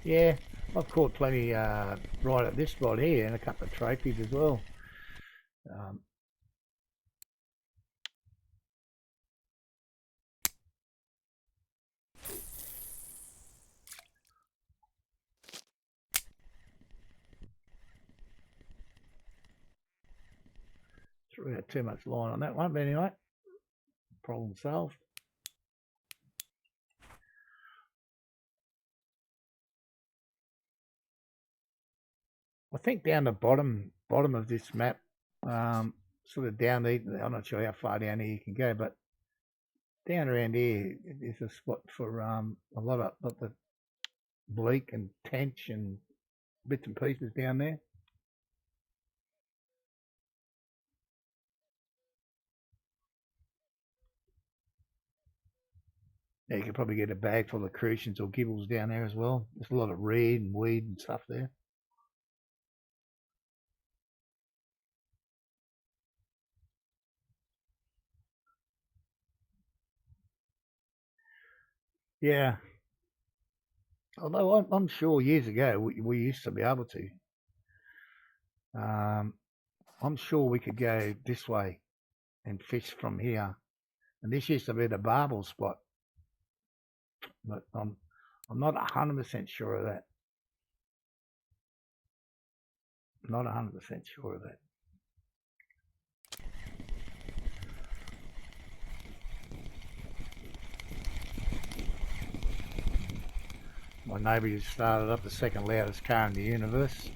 Yeah, I've caught plenty right at this spot here and a couple of trophies as well. Um, threw out too much line on that one, but anyway, problem solved. I think down the bottom of this map, sort of down the, I'm not sure how far down here you can go, but down around here is a spot for a lot of the bleak and tench and bits and pieces down there. Yeah, you could probably get a bag full of crucians or gibbles down there as well. There's a lot of reed and weed and stuff there. Yeah, although I'm sure years ago we used to be able to. I'm sure we could go this way and fish from here. And this used to be the barbel spot, but I'm not 100% sure of that. Not 100% sure of that. My neighbour just started up the second loudest car in the universe.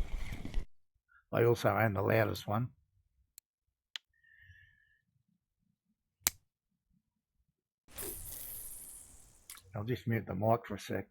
They also own the loudest one. I'll just mute the mic for a sec.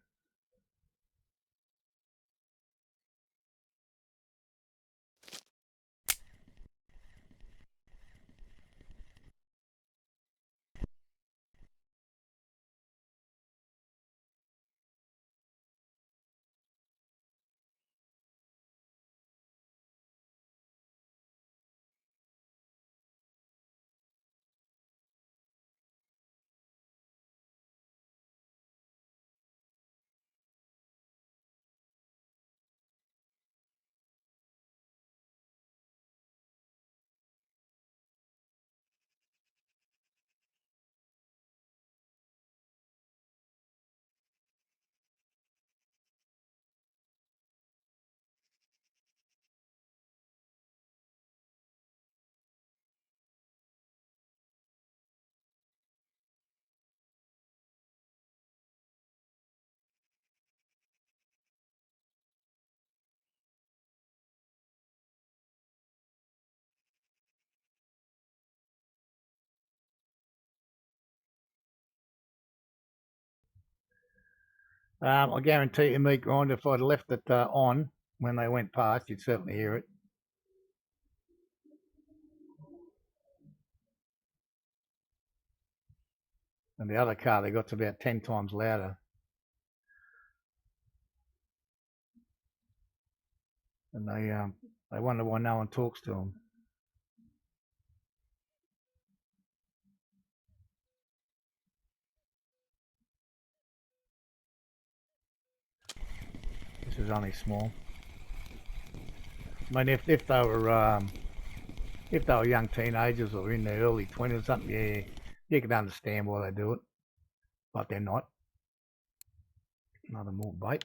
I guarantee you, meat grinder, if I'd left it on when they went past, you'd certainly hear it. And the other car, they got to about 10 times louder. And they wonder why no one talks to them. This is only small. I mean, if they were young teenagers or in their early 20s or something, yeah, you could understand why they do it, but they're not. Another more bait.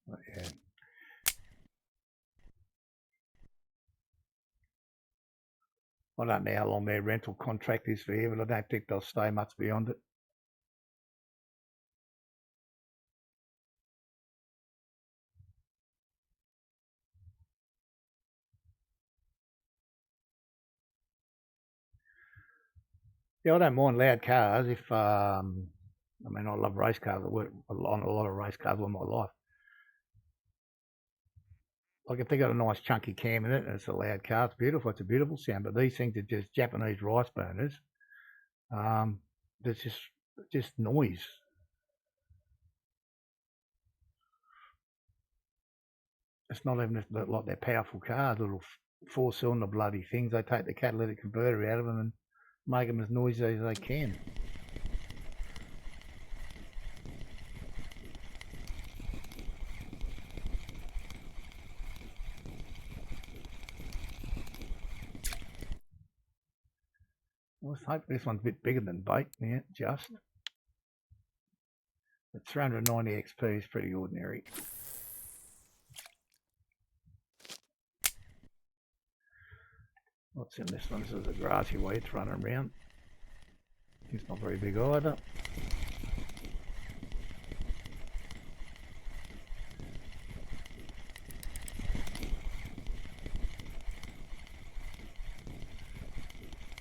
But yeah. I don't know how long their rental contract is for here, but I don't think they'll stay much beyond it. Yeah, I don't mind loud cars if, I mean, I love race cars. I worked on a lot of race cars all my life. Like if they got a nice chunky cam in it and it's a loud car, it's beautiful. It's a beautiful sound. But these things are just Japanese rice burners. There's just noise. It's not even like they're powerful cars, little 4-cylinder bloody things. They take the catalytic converter out of them and make them as noisy as they can. Let's hope this one's a bit bigger than bait. Yeah, just. But 390 XP is pretty ordinary. What's in this one? This is a grassy weed running around. It's not very big either.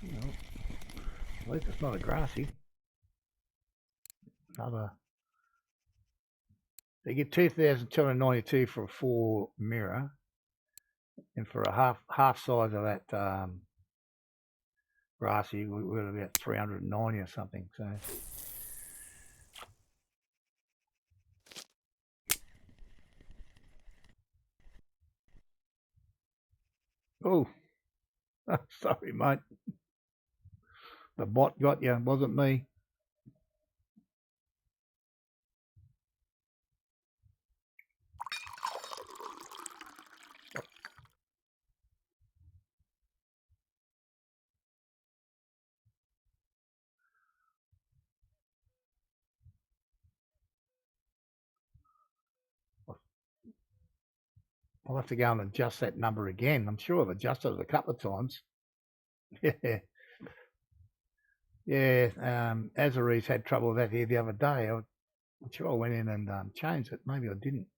No. At least it's not a grassy. Another. They get 2,292 for a 4 mirror, and for a half size of that grassy, we're about 390 or something. So. Oh, sorry, mate. The bot got you, wasn't me. I'll have to go and adjust that number again. I'm sure I've adjusted it a couple of times. Yeah. Yeah, Azari's had trouble with that here the other day. I'm sure I went in and changed it. Maybe I didn't.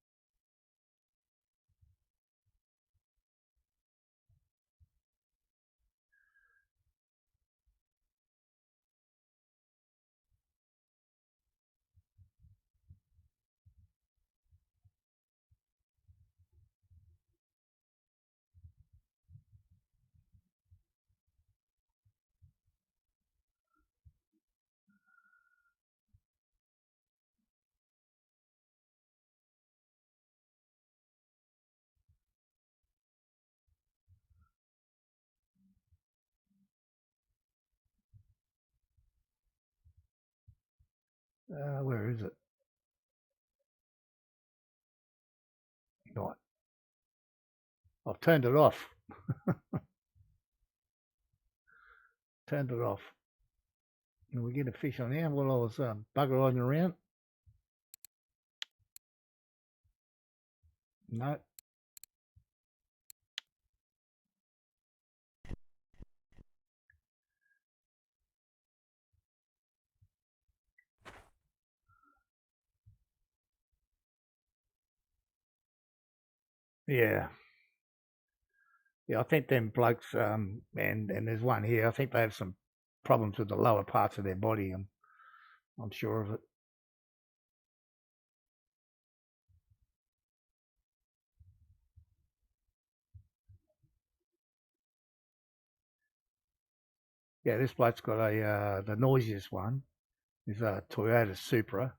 Where is it? Right. I've turned it off. Turned it off. And we get a fish on here while I was bugger-eyeing around. No. Yeah. Yeah, I think them blokes, and there's one here, I think they have some problems with the lower parts of their body. I'm sure of it. Yeah, this bloke's got the noisiest one is a Toyota Supra,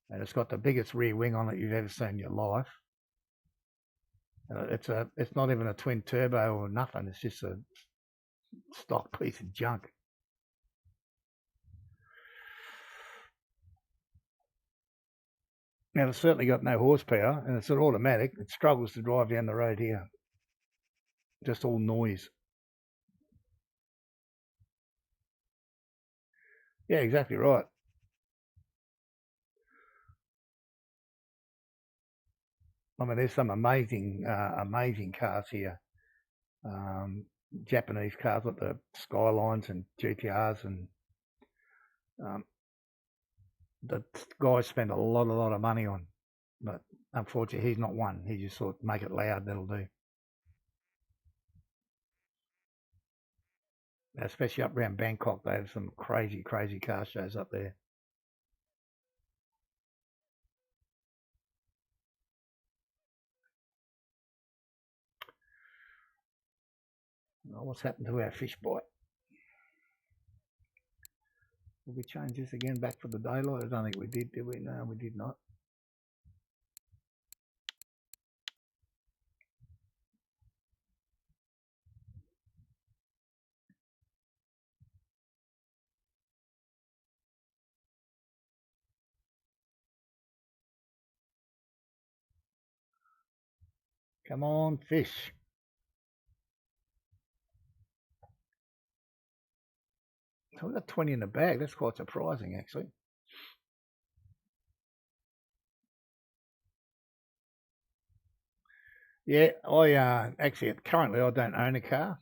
and it's got the biggest rear wing on it you've ever seen in your life. It's not even a twin turbo or nothing. It's just a stock piece of junk. Now it's certainly got no horsepower, and it's an automatic. It struggles to drive down the road here. Just all noise. Yeah, exactly right. I mean, there's some amazing cars here. Japanese cars like the Skylines and GTRs, and the guys spend a lot of money on. But unfortunately, he's not one. He just thought, make it loud, that'll do. Especially up around Bangkok, they have some crazy car shows up there. Oh, what's happened to our fish bite? Did we change this again back for the daylight? I don't think we did we? No, we did not. Come on, fish. So we've got 20 in the bag. That's quite surprising, actually. Yeah, I actually currently I don't own a car.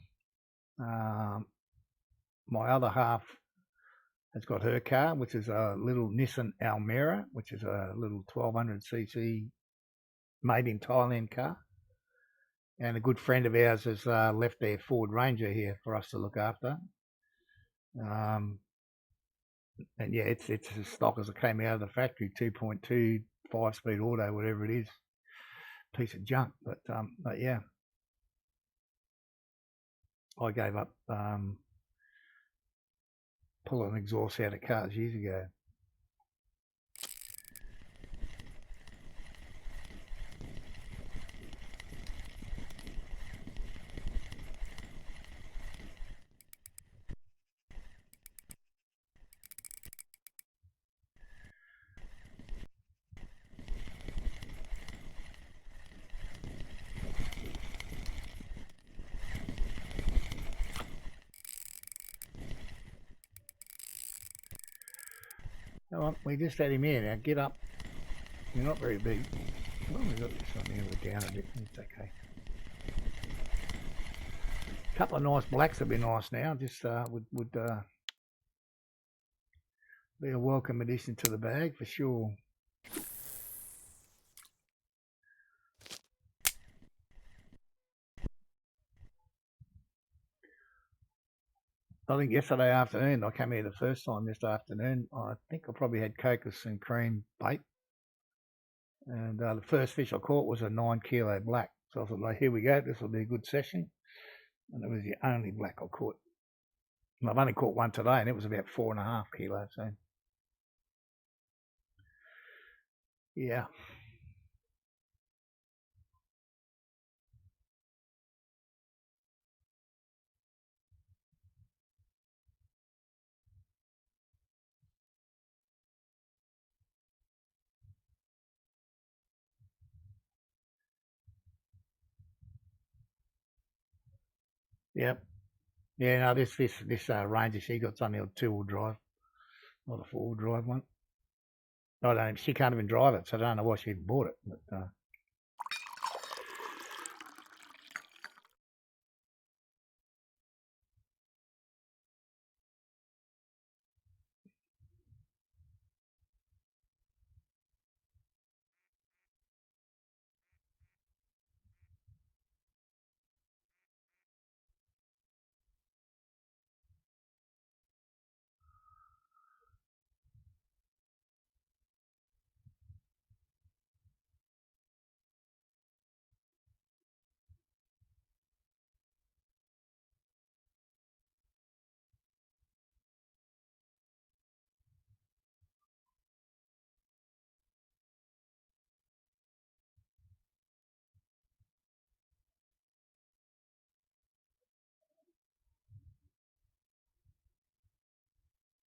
My other half has got her car, which is a little Nissan Almera, which is a little 1200cc made in Thailand car. And a good friend of ours has left their Ford Ranger here for us to look after. And yeah, it's as stock as it came out of the factory, 2.2 5-speed auto, whatever it is, piece of junk. But yeah, I gave up pulling exhaust out of cars years ago. Come on, we just had him here now. Get up. You're not very big. Well, we've got this one here. We're down a bit. It's okay. A couple of nice blacks would be nice now. Just would be a welcome addition to the bag for sure. I think yesterday afternoon, I came here the first time this afternoon. I think I probably had cocos and cream bait. And the first fish I caught was a 9-kilo black. So I thought, like, here we go. This will be a good session. And it was the only black I caught. And I've only caught one today, and it was about 4.5 kilos. So, yeah. Yep. Yeah, no, this Ranger, she got something on 2-wheel drive, not a 4-wheel drive one. I don't. She can't even drive it, so I don't know why she even bought it. But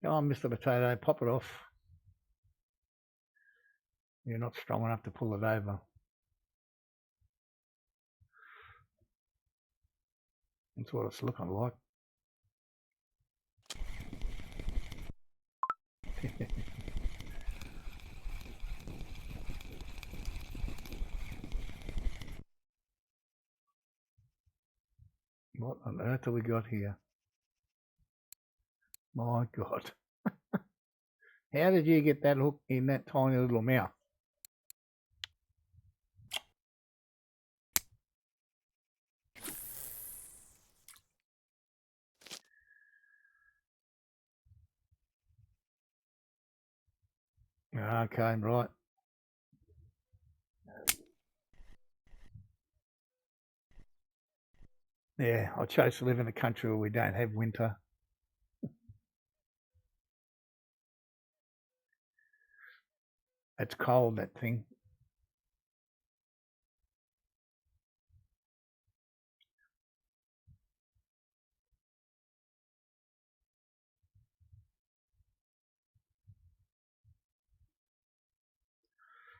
come on, Mr. Potato, pop it off. You're not strong enough to pull it over. That's what it's looking like. What on earth have we got here? My God. How did you get that hook in that tiny little mouth? Okay, right. Yeah, I chose to live in a country where we don't have winter. It's cold, that thing.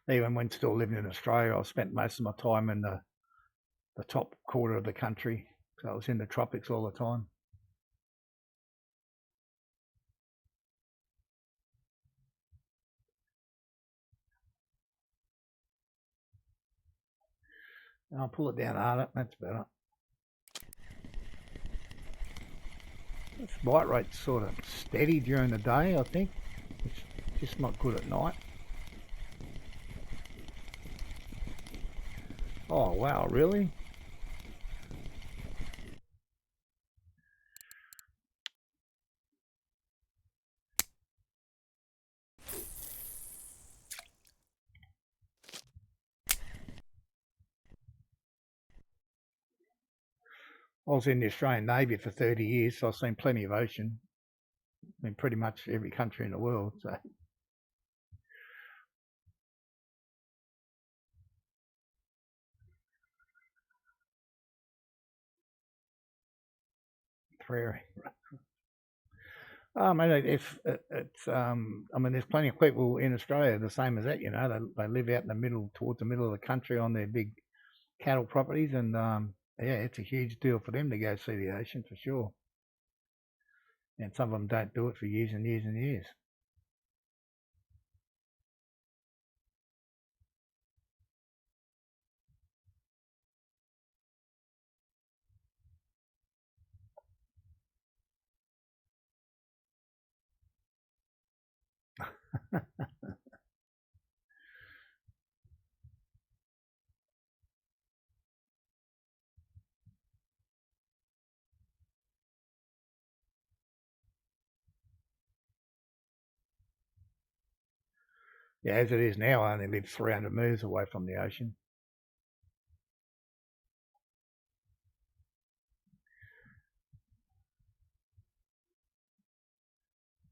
Even when still living in Australia, I spent most of my time in the the top quarter of the country, so it was in the tropics all the time. I'll pull it down harder, that's better. This bite rate's sort of steady during the day, I think. It's just not good at night. Oh wow, really? I was in the Australian Navy for 30 years, so I've seen plenty of ocean in pretty much every country in the world. So prairie. I mean, I mean, there's plenty of people in Australia the same as that. You know, they live out in the middle, towards the middle of the country on their big cattle properties, and yeah, it's a huge deal for them to go see the ocean for sure. And some of them don't do it for years and years and years. Yeah, as it is now, I only live 300 metres away from the ocean.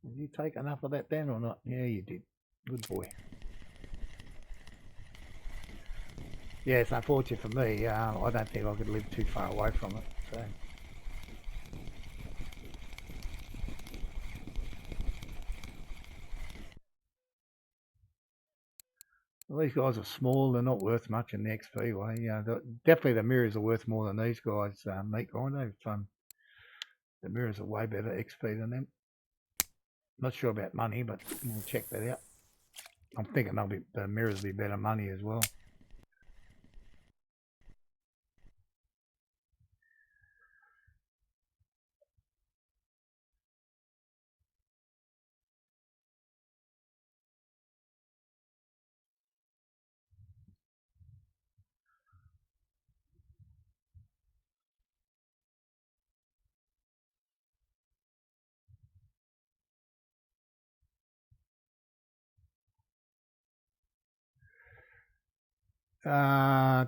Did you take enough of that then or not? Yeah, you did. Good boy. Yeah, it's unfortunate for me. I don't think I could live too far away from it. So. Well, these guys are small. They're not worth much in the XP way. Definitely the mirrors are worth more than these guys, meat grinder. The mirrors are way better XP than them. Not sure about money, but we'll check that out. I'm thinking the mirrors will be better money as well.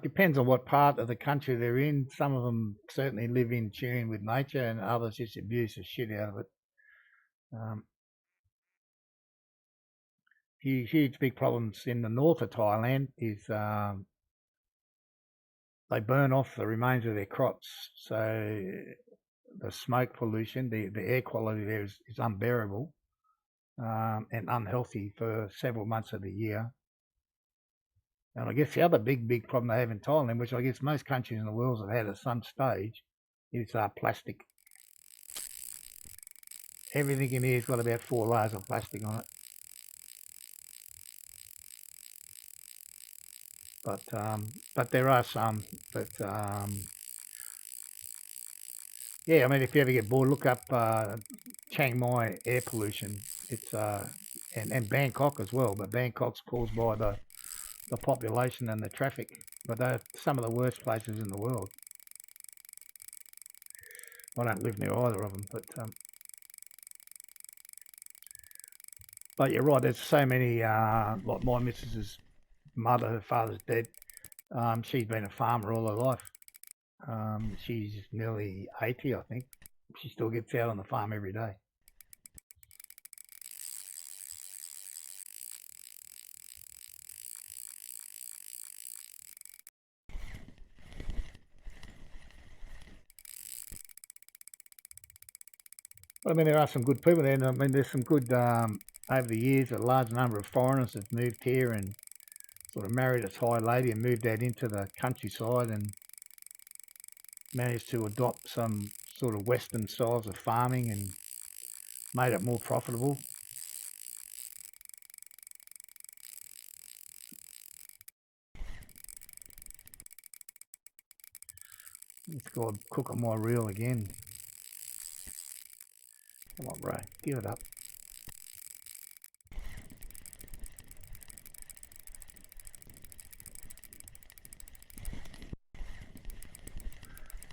Depends on what part of the country they're in. Some of them certainly live in tune with nature, and others just abuse the shit out of it. Huge big problems in the north of Thailand is they burn off the remains of their crops, so the smoke pollution, the air quality there is unbearable and unhealthy for several months of the year. And I guess the other big problem they have in Thailand, which I guess most countries in the world have had at some stage, is plastic. Everything in here has got about 4 layers of plastic on it. But there are some that, yeah, I mean, if you ever get bored, look up Chiang Mai air pollution. It's and Bangkok as well, but Bangkok's caused by the population and the traffic. But they're some of the worst places in the world. I don't live near either of them, but you're right. There's so many. Like my missus's mother, her father's dead. She's been a farmer all her life. She's nearly 80, I think. She still gets out on the farm every day. Well, I mean, there are some good people there. And I mean, there's some good, over the years, a large number of foreigners have moved here and sort of married a Thai lady and moved out into the countryside. And managed to adopt some sort of Western styles of farming and made it more profitable. Let's go cook on my reel again. Come on, bro, give it up.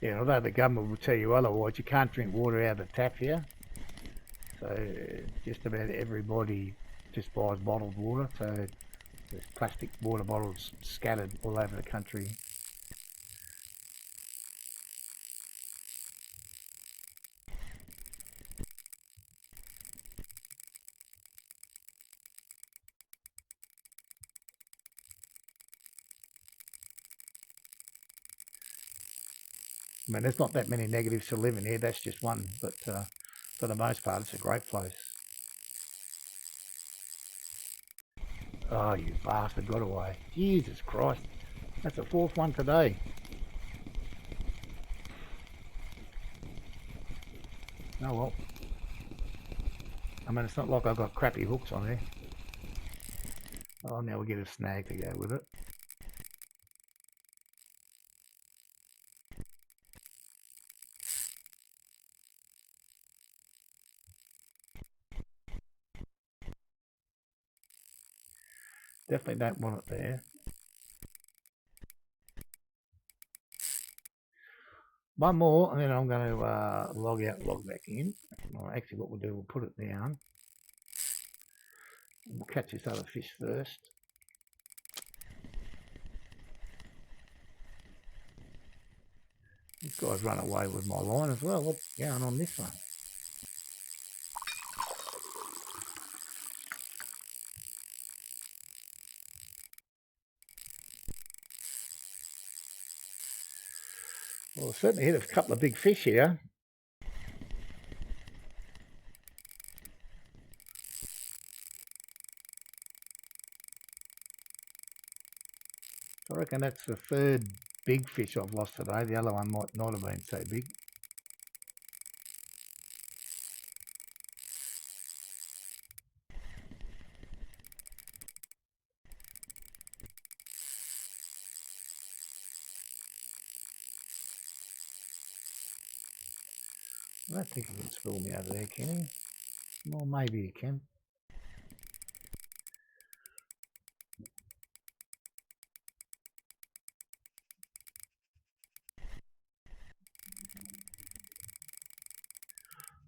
Yeah, although the government will tell you otherwise, you can't drink water out of the tap here. So just about everybody just buys bottled water. So there's plastic water bottles scattered all over the country. I mean, there's not that many negatives to live in here. That's just one, but for the most part, it's a great place. Oh, you bastard, got away. Jesus Christ. That's the fourth one today. Oh well. I mean, it's not like I've got crappy hooks on there. Oh, now we get a snag to go with it. Definitely don't want it there. One more, and then I'm going to log out and log back in. Well, actually, what we'll do, we'll put it down. We'll catch this other fish first. This guy's run away with my line as well. What's going on this one? Well, I certainly hit a couple of big fish here. I reckon that's the third big fish I've lost today. The other one might not have been so big. I don't think he can spool me over there, can he? Well, maybe he can.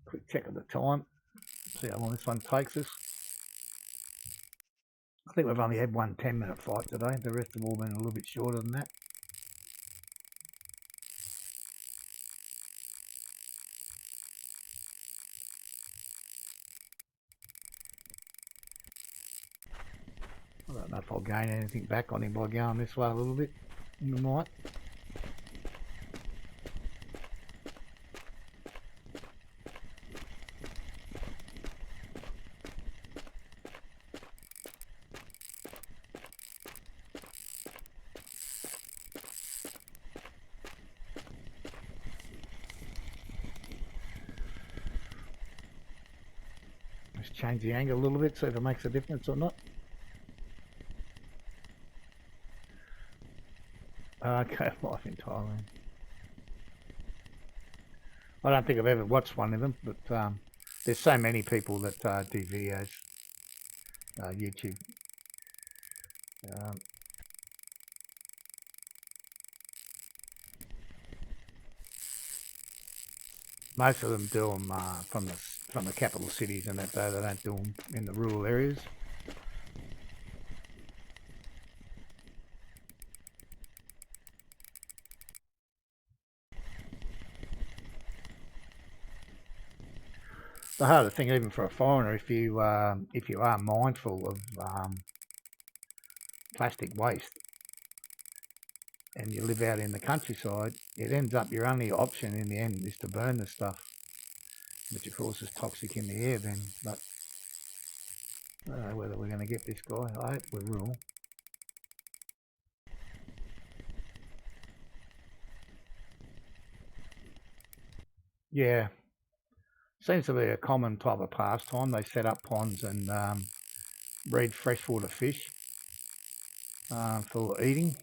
Quick check of the time. See how long this one takes us. I think we've only had one 10-minute fight today. The rest have all been a little bit shorter than that. I don't know if I'll gain anything back on him by going this way a little bit. I might. Let's change the angle a little bit, see if it makes a difference or not. Okay, life in Thailand. I don't think I've ever watched one of them, but there's so many people that do videos, YouTube. Most of them do them from the capital cities, and that though they don't do them in the rural areas. The hardest thing, even for a foreigner, if you are mindful of plastic waste and you live out in the countryside, it ends up your only option in the end is to burn the stuff, which of course is toxic in the air then. But I don't know whether we're going to get this guy. I hope we will. Yeah, seems to be a common type of pastime. They set up ponds and breed freshwater fish for eating,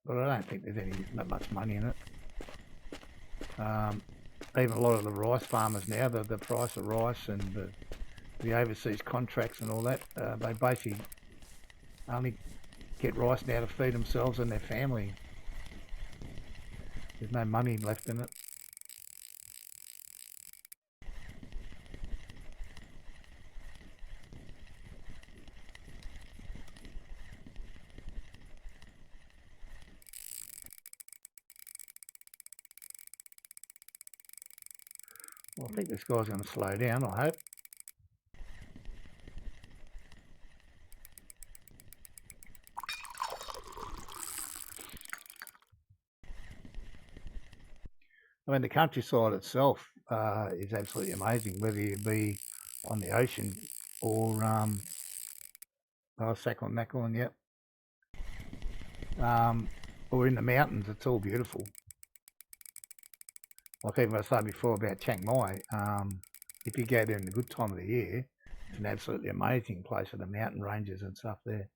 but I don't think there's not much money in it. Even a lot of the rice farmers now, the price of rice and the overseas contracts and all that, they basically only get rice now to feed themselves and their family. There's no money left in it. Well, I think this guy's going to slow down, I hope. I mean, the countryside itself is absolutely amazing, whether you be on the ocean or Sakhalin, yep, or in the mountains. It's all beautiful. Like even I said before about Chiang Mai, if you go there in the good time of the year, it's an absolutely amazing place with the mountain ranges and stuff there.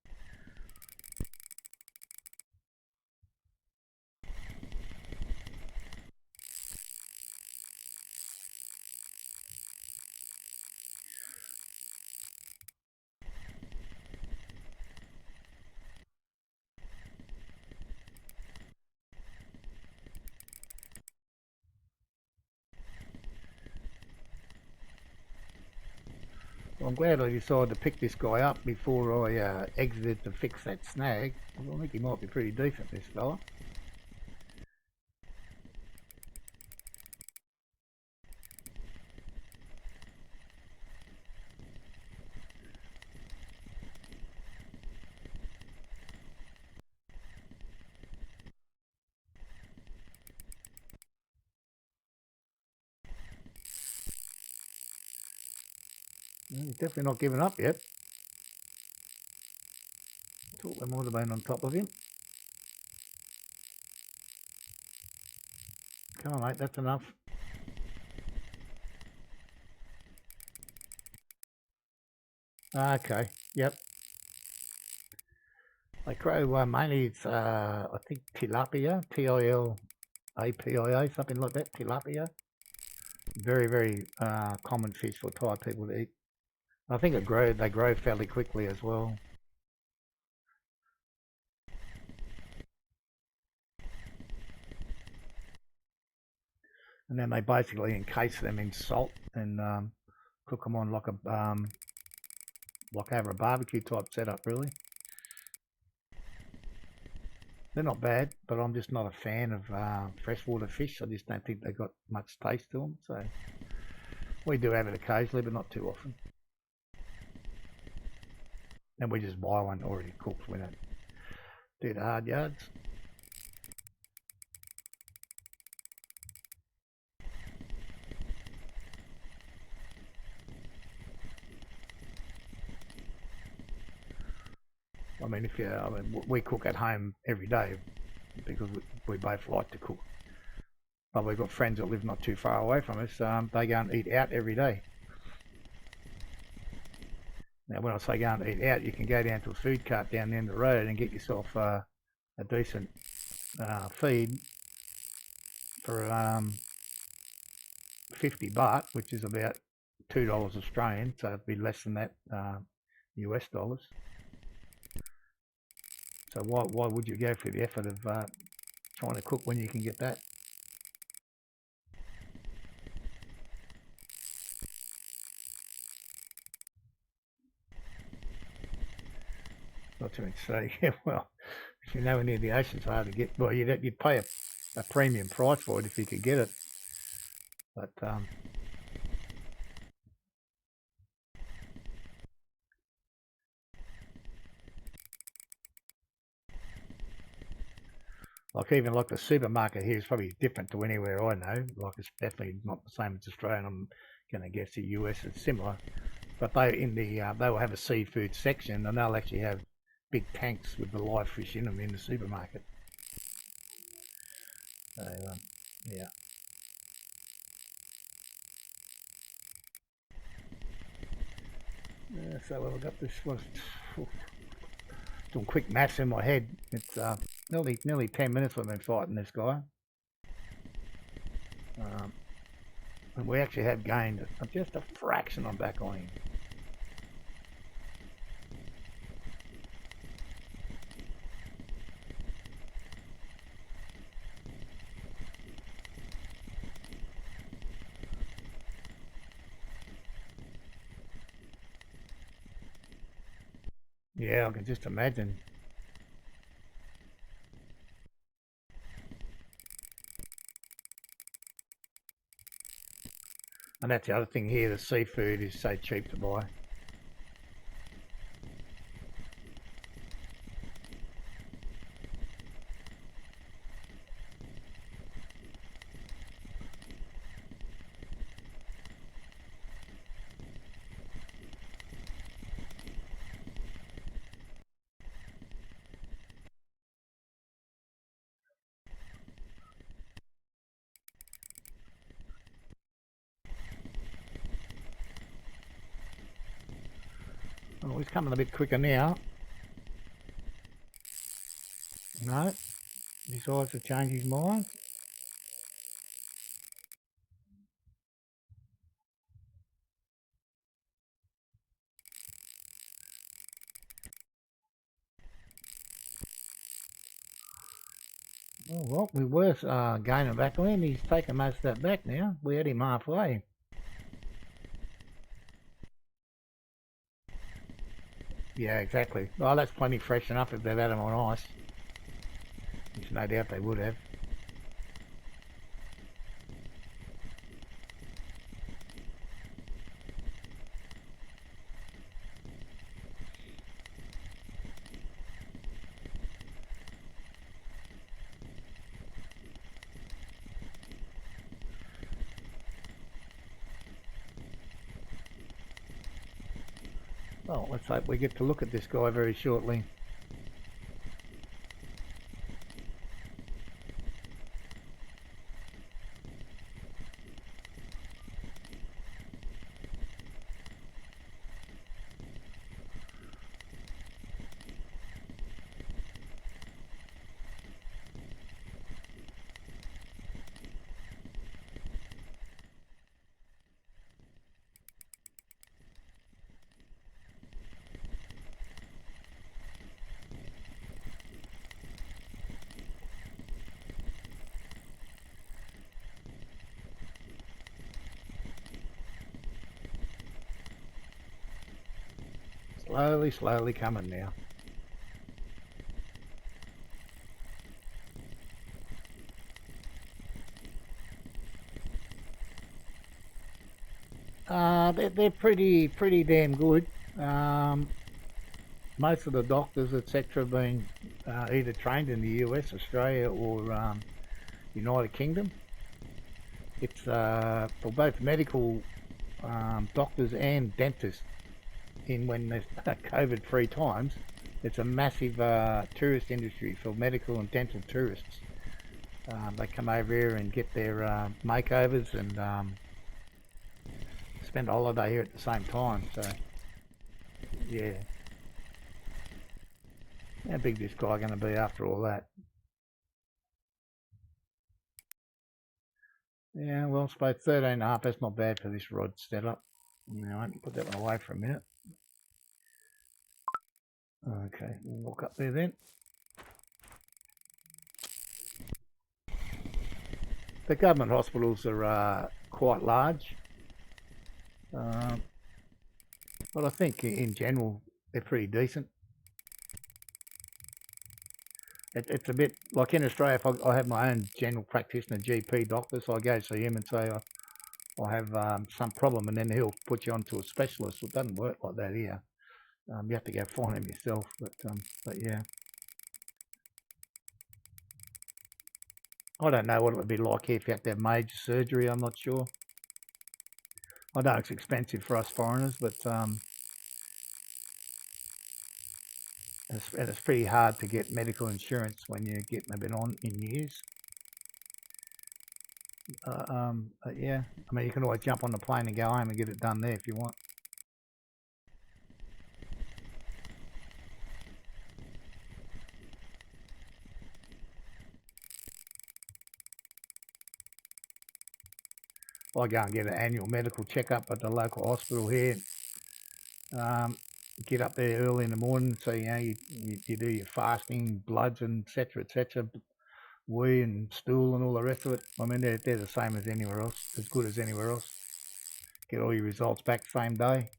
Well, I'm glad I decided to pick this guy up before I exited to fix that snag. I think he might be pretty decent, this fella. He's definitely not giving up yet. Thought they might have been on top of him. Come on, mate, that's enough. Okay, yep. They grow mainly, it's, I think, tilapia, Tilapia, something like that, tilapia. Very, very common fish for Thai people to eat. I think they grow fairly quickly as well. And then they basically encase them in salt and cook them on like over a barbecue type setup, really. They're not bad, but I'm just not a fan of freshwater fish. I just don't think they've got much taste to them. So we do have it occasionally, but not too often. And we just buy one already cooked. We don't do the hard yards. I mean, we cook at home every day because we both like to cook. But we've got friends that live not too far away from us. They go and eat out every day. Now, when I say go and eat out, you can go down to a food cart down the end of the road and get yourself a decent feed for 50 baht, which is about $2 Australian, so it'd be less than that US dollars. So why would you go through the effort of trying to cook when you can get that? Not too much to say. Yeah, well, if you're nowhere near the ocean, it's hard to get. Well, you'd pay a premium price for it if you could get it. But even like the supermarket here is probably different to anywhere I know. Like it's definitely not the same as Australia. I'm going to guess the US is similar, but they will have a seafood section and they'll actually have big tanks with the live fish in them in the supermarket. So yeah. So I've got this. Doing quick maths in my head. It's nearly 10 minutes we've been fighting this guy. And we actually have gained just a fraction on back on him. Yeah, I can just imagine. And that's the other thing here, the seafood is so cheap to buy. Oh, he's coming a bit quicker now. No, he decides to change his mind. Oh, well, we were gaining back on him. He's taken most of that back now. We had him halfway. Yeah, exactly. Well, that's plenty fresh enough if they've had him on ice. There's no doubt they would have. Well, let's hope we get to look at this guy very shortly. Slowly coming now. They're pretty damn good. Most of the doctors, etc., have been either trained in the US, Australia, or United Kingdom. It's for both medical doctors and dentists. In when there's COVID-free times, it's a massive tourist industry for medical and dental tourists. They come over here and get their makeovers and spend a holiday here at the same time. So, yeah. How big this guy going to be after all that? Yeah, well, I suppose 13.5, that's not bad for this rod setup. Now, I can put that one away for a minute. Okay, we'll walk up there then. The government hospitals are quite large. But I think in general, they're pretty decent. It's a bit like in Australia, if I have my own general practitioner, GP doctor, so I go see him and say I have some problem, and then he'll put you onto a specialist. It doesn't work like that here. You have to go find him yourself. But yeah, I don't know what it would be like here if you have to have major surgery. I'm not sure. I know it's expensive for us foreigners, but it's pretty hard to get medical insurance when you get a bit on in years. But yeah, I mean, you can always jump on the plane and go home and get it done there if you want. I go and get an annual medical checkup at the local hospital here. Get up there early in the morning, so you do your fasting, bloods, and etc., wee and stool and all the rest of it. I mean, they're the same as anywhere else, as good as anywhere else. Get all your results back the same day.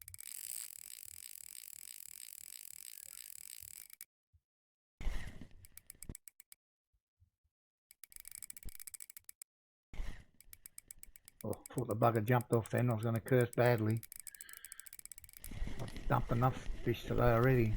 I thought the bugger jumped off then. I was going to curse badly. I've dumped enough fish today already.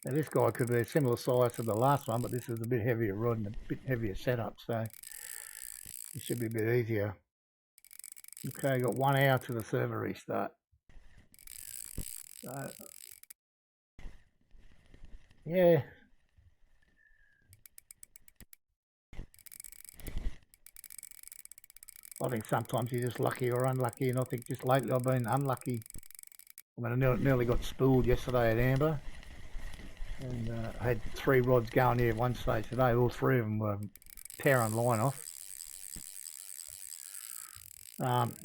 Now this guy could be a similar size to the last one, but this is a bit heavier rod and a bit heavier setup, so it should be a bit easier. Okay, got 1 hour to the server restart. So, yeah. I think sometimes you're just lucky or unlucky, and I think just lately I've been unlucky. I mean, I nearly got spooled yesterday at Amber, and I had 3 rods going here at one stage today. All 3 of them were tearing line off.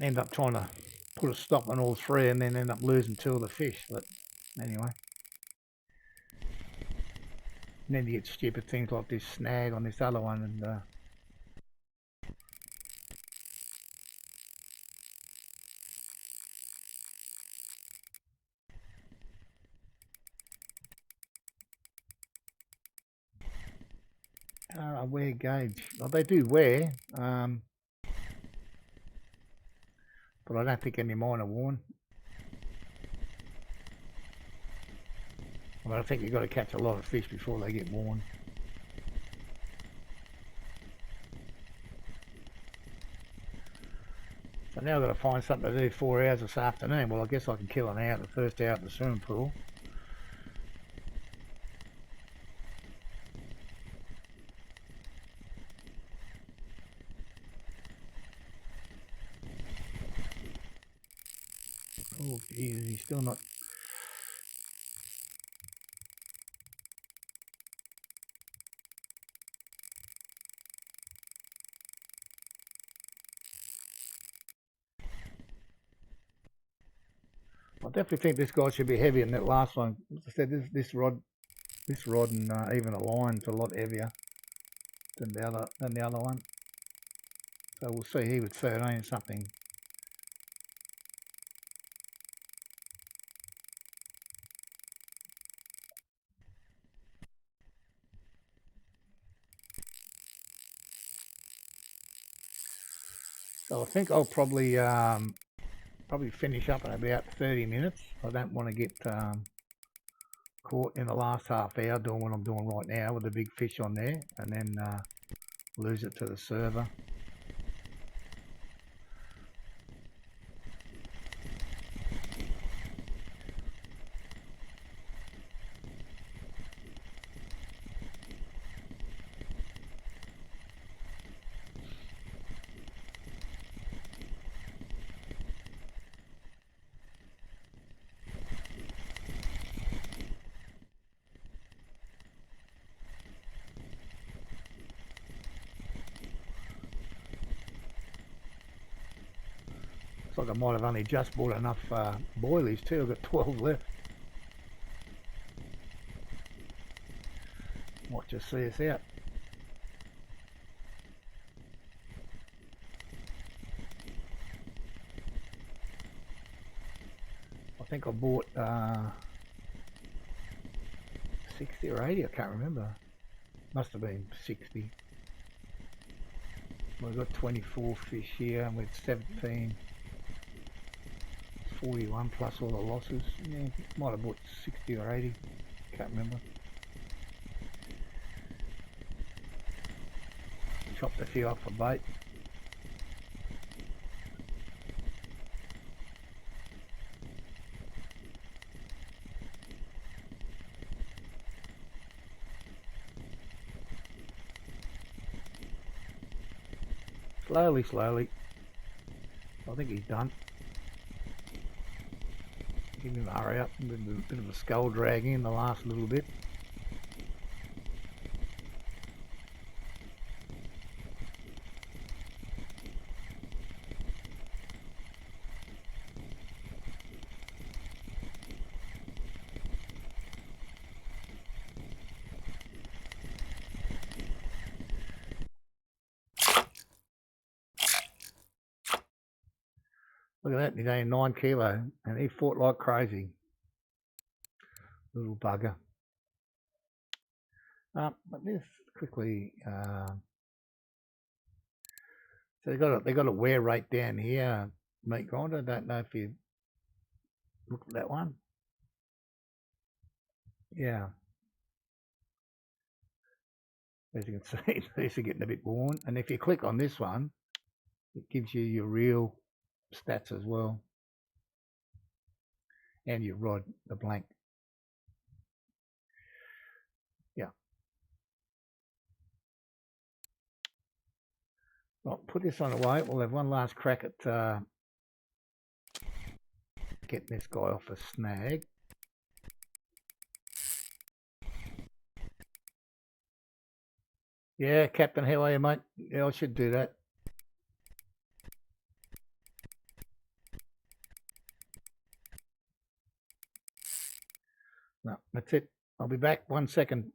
End up trying to put a stop on all 3 and then end up losing 2 of the fish, but anyway. And then you get stupid things like this snag on this other one, and wear gauge. Well, they do wear, but I don't think any of mine are worn. Well, I think you've got to catch a lot of fish before they get worn. So now I've got to find something to do 4 hours this afternoon. Well, I guess I can kill an hour the first hour at the swimming pool. Oh, Jesus, he's still not... I definitely think this guy should be heavier than that last one. As I said, this rod and even the line's a lot heavier than the other one. So we'll see. He was 13 something. So I think I'll probably finish up in about 30 minutes. I don't want to get caught in the last half hour doing what I'm doing right now with the big fish on there, and then lose it to the server. Looks like I might have only just bought enough boilies too. I've got 12 left. Might just see us out. I think I bought 60 or 80, I can't remember. Must have been 60. We've got 24 fish here and with 17. 41 plus all the losses. Yeah, might have bought 60 or 80. Can't remember. Chopped a few up for bait. Slowly. I think he's done. Give him a hurry up. A bit of a skull dragging in the last little bit. Look at that, he's only 9 kilo and he fought like crazy. Little bugger. Let me just quickly. So they got a wear rate down here, meat grinder. I don't know if you looked at that one. Yeah. As you can see, these are getting a bit worn. And if you click on this one, it gives you your real stats as well. And your rod, the blank. Yeah. I'll put this on away. We'll have one last crack at getting this guy off a snag. Yeah, Captain, how are you, mate? Yeah, I should do that. No, that's it. I'll be back 1 second.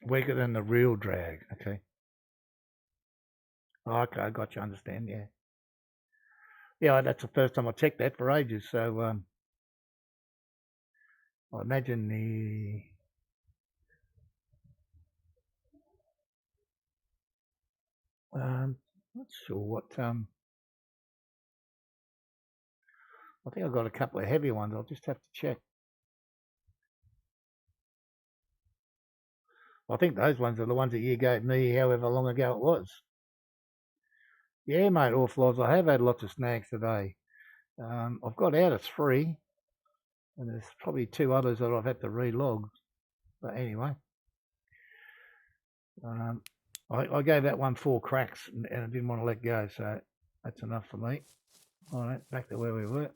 Weaker than the real drag, okay. Oh, okay, I got you, understand, yeah. Yeah, that's the first time I checked that for ages, so I imagine not sure what, I think I've got a couple of heavy ones, I'll just have to check. I think those ones are the ones that you gave me however long ago it was. Yeah, mate, Orphlos, I have had lots of snags today. I've got out of 3, and there's probably 2 others that I've had to relog. But anyway, I gave that one 4 cracks, and I didn't want to let go, so that's enough for me. All right, back to where we were.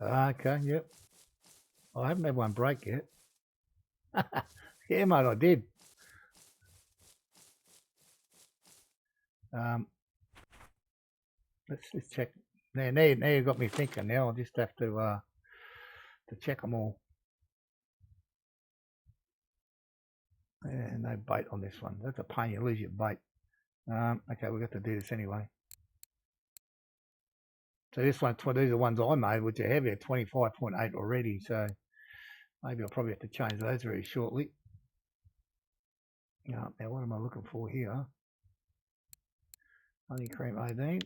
Okay, yep. I haven't had one break yet. Yeah, mate, I did. Let's check. Now you've got me thinking. Now I'll just have to check them all. Yeah, no bait on this one. That's a pain. You lose your bait. Okay, we've got to do this anyway. So this one, these are ones I made, which are heavier, 25.8 already. So maybe I'll probably have to change those very shortly. Now what am I looking for here? Honey cream 18.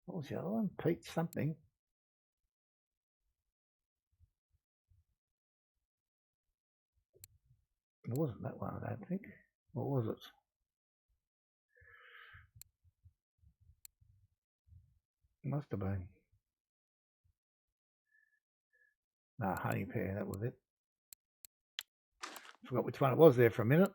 What was the other one? Pete something. It wasn't that one, I don't think. What was it? It must have been. No, honey pear, that was it. Forgot which one it was there for a minute.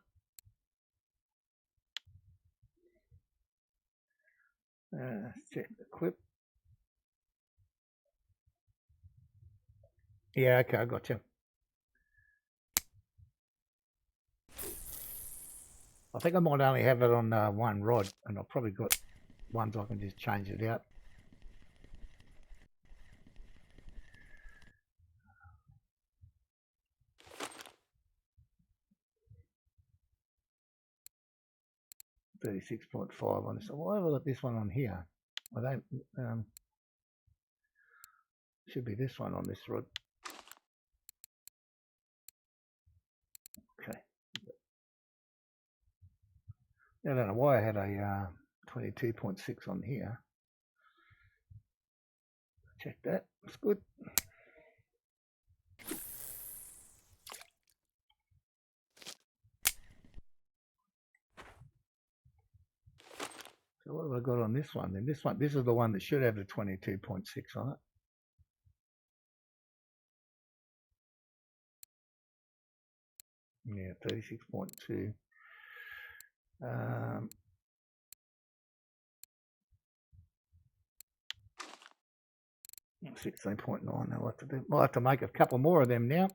Let's check the clip. Yeah, okay, I got you. I think I might only have it on one rod, and I've probably got ones I can just change it out. .36.5 on this. So why have I got this one on here? I don't. Should be this one on this rod. Okay. I don't know why I had a 22.6 on here. Check that. It's good. So what have I got on this one? Then this is the one that should have the 22.6 on it. Yeah, 36.2. 16.9. I'll have to do. I'll have to make a couple more of them now.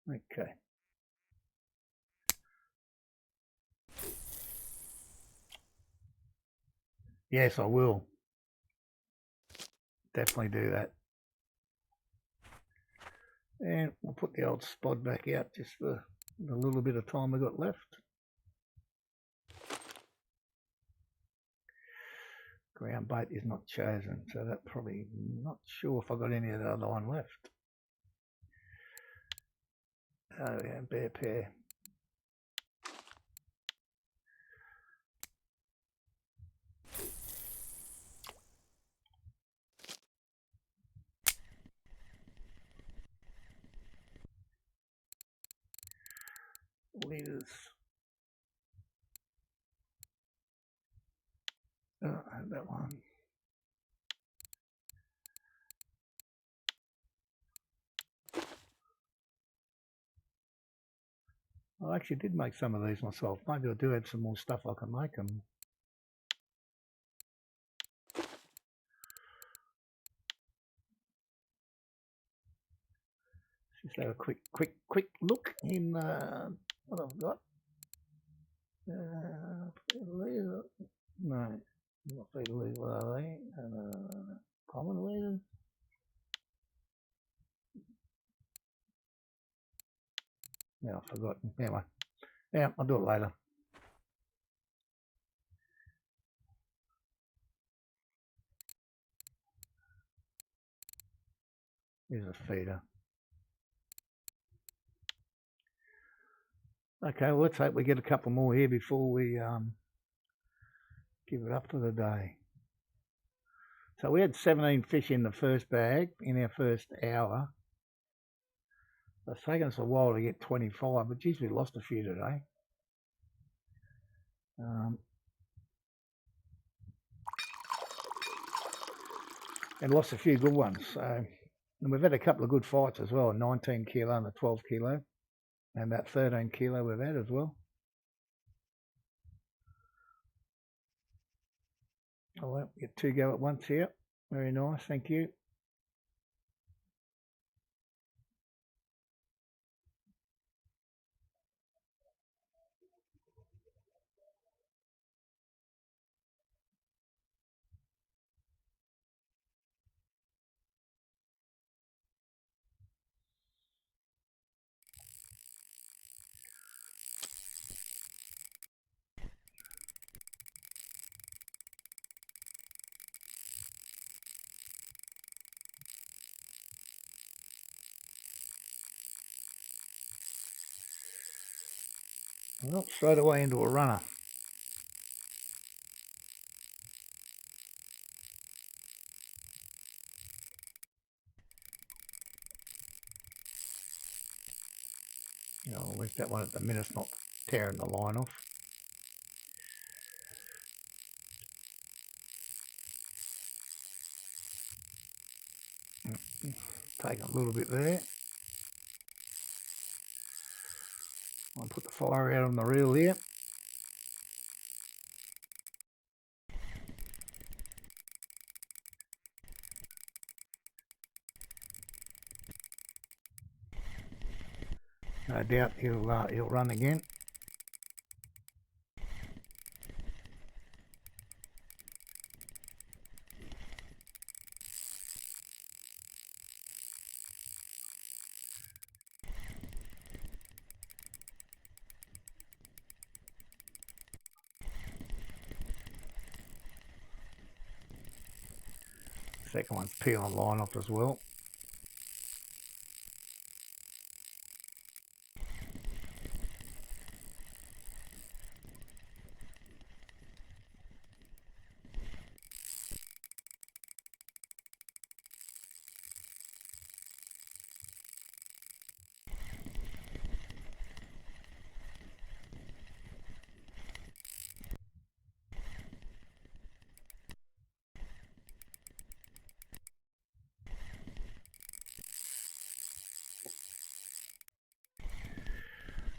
Okay. Yes, I will. Definitely do that. And we'll put the old spod back out just for the little bit of time we got left. Ground bait is not chosen, so that probably not sure if I got any of the other one left. Oh yeah, bear pair. Leaders. Oh, that one. I actually did make some of these myself. Maybe I do have some more stuff I can make them. Just have a quick look in what I've got. No, not feeder lead. What are they? Common leaders. Yeah, I've forgotten. Anyway, yeah, I'll do it later. Here's a feeder. Okay, well, let's hope we get a couple more here before we give it up for the day. So we had 17 fish in the first bag in our first hour. It's taken us a while to get 25, but geez, we lost a few today. And lost a few good ones. So, and we've had a couple of good fights as well, a 19 kilo and a 12 kilo. And about 13 kilo we've had as well. Oh, well, get two go at once here. Very nice, thank you. Well, straight away into a runner. I'll leave that one at the minute, it's not tearing the line off. Take a little bit there. I'll put the fire out on the reel here. No doubt he'll run again. Second one's peeling line off as well.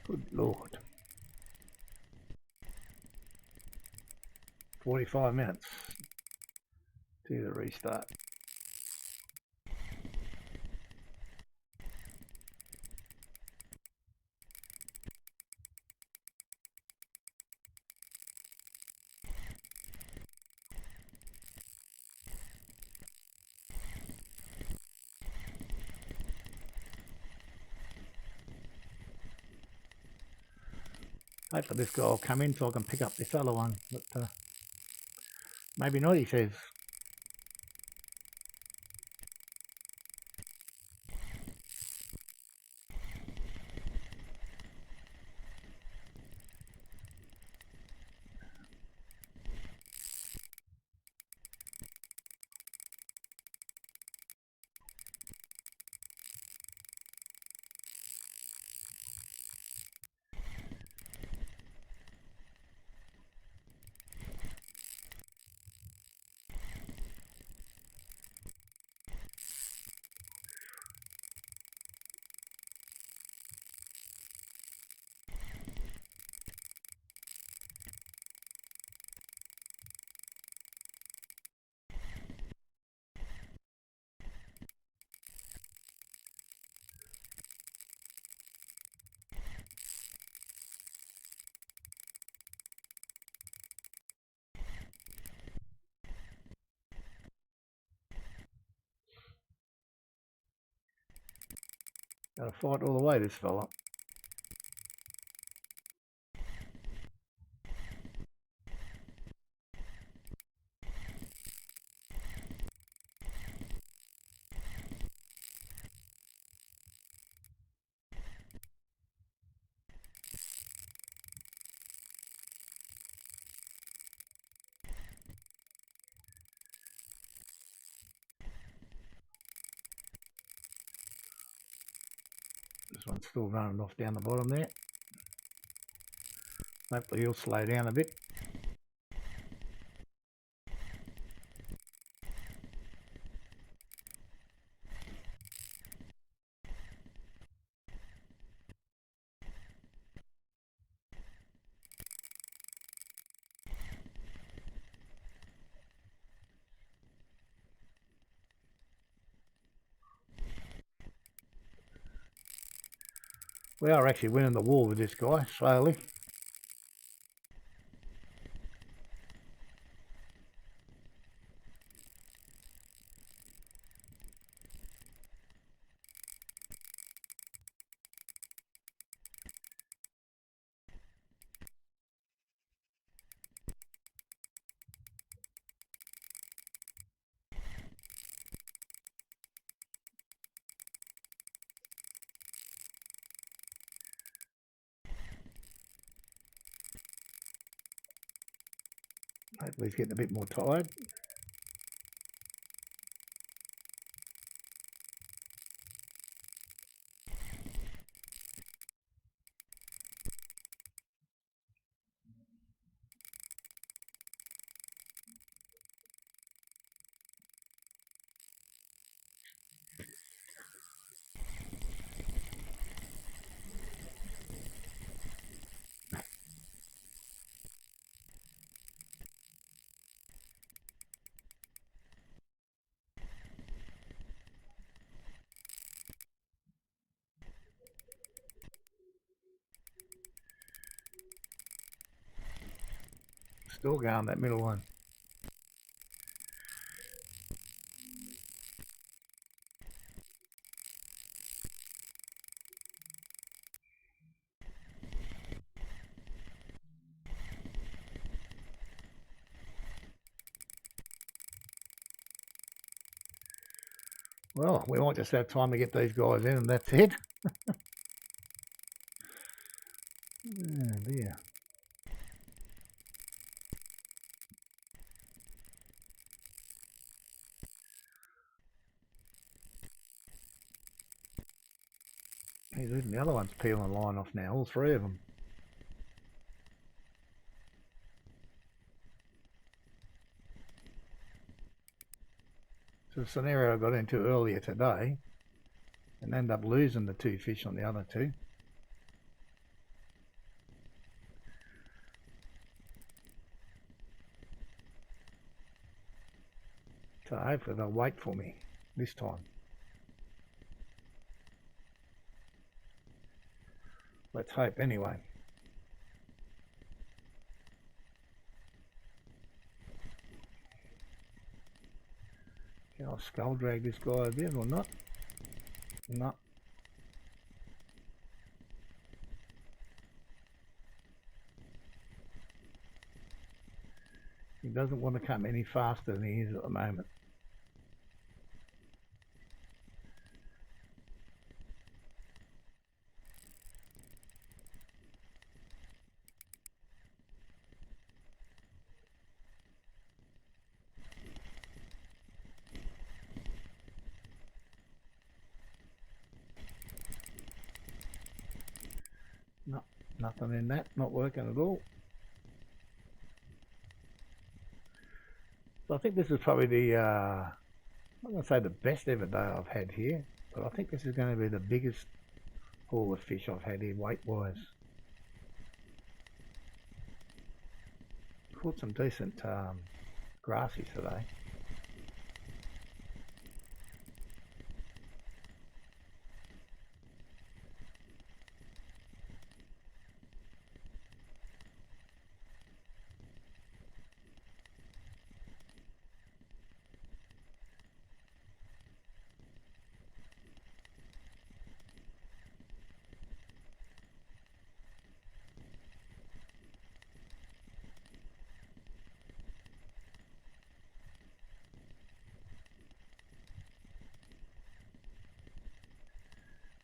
Good Lord. 45 minutes to the restart. Hopefully this guy will come in so I can pick up this other one, but maybe not, he says. Gotta fight all the way, this fella. This one's still running off down the bottom there. Hopefully he'll slow down a bit. We are actually winning the war with this guy, slowly. Hopefully he's getting a bit more tired. Still going that middle one. Well, we might just have time to get these guys in and that's it. Oh dear. Hey, the other one's peeling the line off now, all three of them. So the scenario I got into earlier today and ended up losing the 2 fish on the other 2. So hopefully they'll wait for me this time. Let's hope anyway. Can I skull drag this guy a bit or not? No. He doesn't want to come any faster than he is at the moment. No, nothing in that, not working at all. So I think this is probably the, I'm not going to say the best ever day I've had here, but I think this is going to be the biggest haul of fish I've had here weight-wise. Caught some decent grassies today.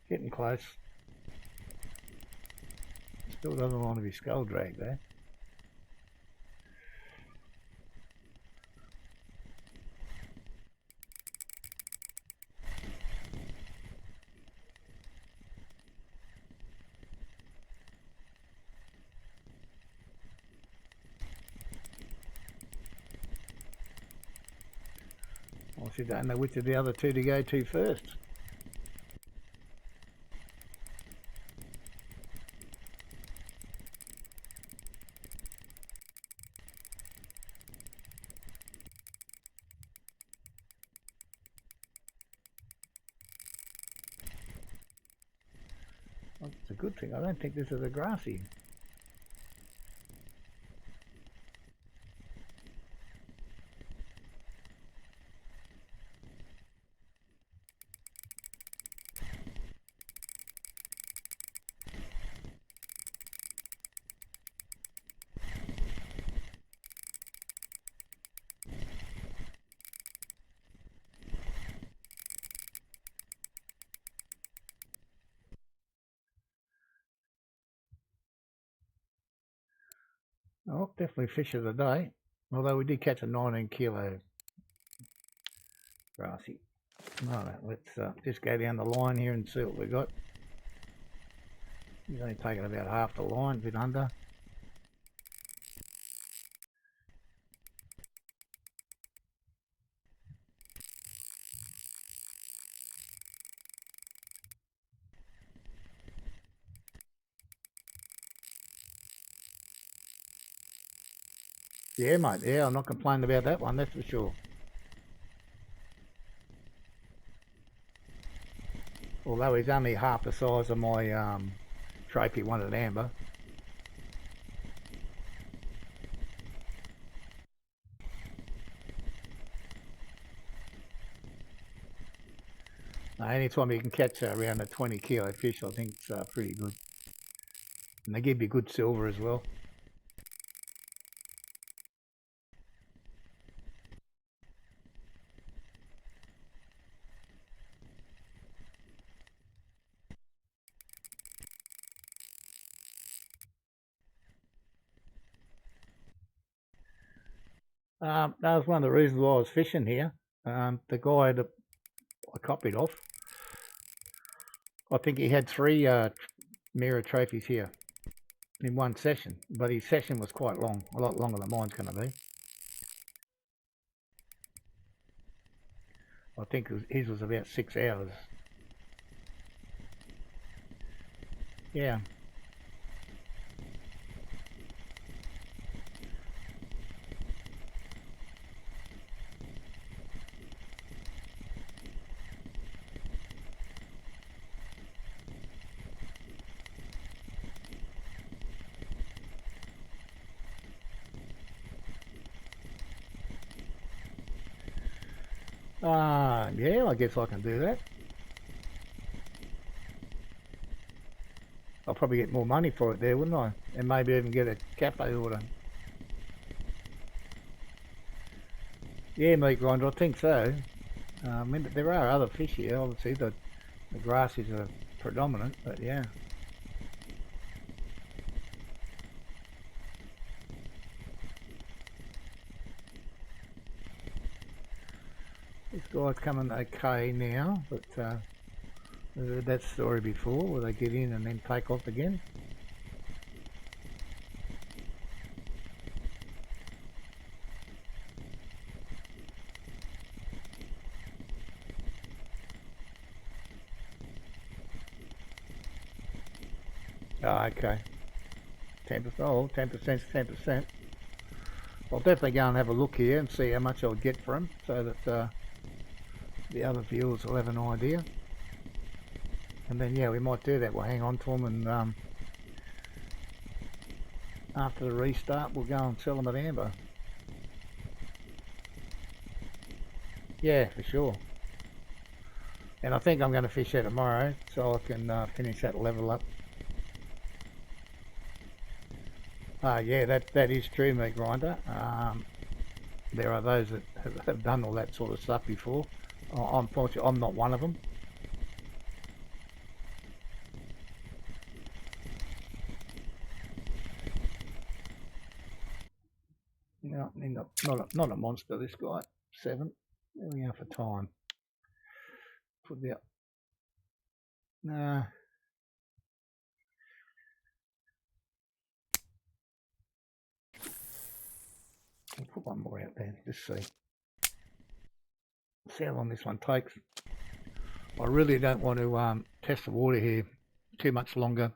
Getting close. Still doesn't want to be skull dragged there. Well, she don't know which of the other 2 to go to first. Well, it's a good thing. I don't think this is a grassy. Oh, definitely fish of the day. Although we did catch a 19 kilo grassy. Alright, let's just go down the line here and see what we got. He's only taken about half the line, a bit under. Yeah, mate. Yeah, I'm not complaining about that one, that's for sure. Although he's only half the size of my trophy one at Amber. Anytime you can catch around a 20 kilo fish, I think it's pretty good. And they give you good silver as well. That was one of the reasons why I was fishing here. The guy that I copied off, I think he had three mirror trophies here in one session, but his session was quite long, a lot longer than mine's going to be. I think his was about 6 hours. Yeah. Yeah, I guess I can do that. I'll probably get more money for it there, wouldn't I? And maybe even get a cafe order. Yeah, meat grinder, I think so. I mean, there are other fish here. Obviously, the grasses are predominant, but yeah. This guy's coming okay now, but we've heard that story before, where they get in and then take off again. Oh, okay. 10%. Oh, 10%'s 10%. I'll definitely go and have a look here and see how much I'll get for them, so that the other viewers will have an idea. And then, yeah, we might do that. We'll hang on to them, and after the restart, we'll go and sell them at Amber. Yeah, for sure. And I think I'm going to fish there tomorrow, so I can finish that level up. Yeah, that is true, meat grinder. There are those that have done all that sort of stuff before. Unfortunately, I'm not one of them. No, not a monster, this guy. 7. There we are for time. Put the... Nah. I'll put one more out there, just see. See how long this one takes. I really don't want to test the water here too much longer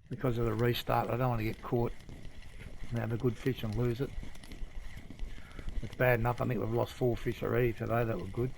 because of the restart. I don't want to get caught and have a good fish and lose it. It's bad enough. I think we've lost 4 fish already today that were good.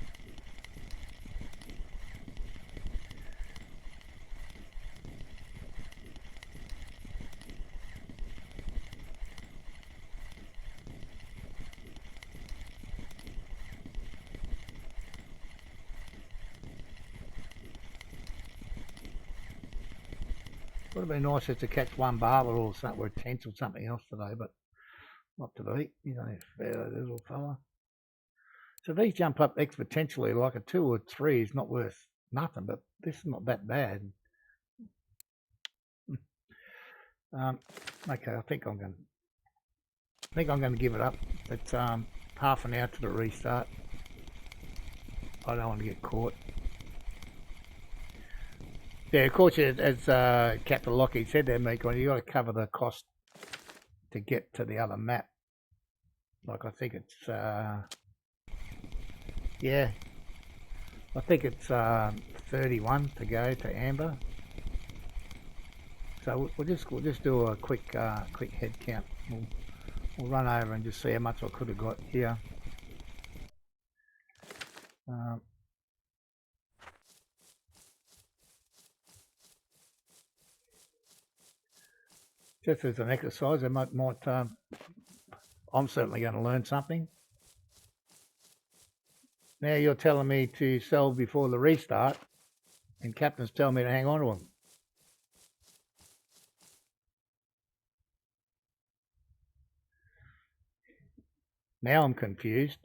Would have been nice just to catch one barber or something, or a tench or something else today, but not to be. He's only a fair little fella. So these jump up exponentially. Like a 2 or 3 is not worth nothing, but this is not that bad. Okay, I think I'm going to give it up. It's half an hour to the restart. I don't want to get caught. Yeah, of course, as Captain Lockie said there, Meekon, you got to cover the cost to get to the other map. Like I think it's yeah, I think it's 31 to go to Amber. So we'll just do a quick head count. We'll run over and just see how much I could have got here. Just as an exercise, I might I'm certainly going to learn something. Now you're telling me to sell before the restart, and Captain's telling me to hang on to them. Now I'm confused.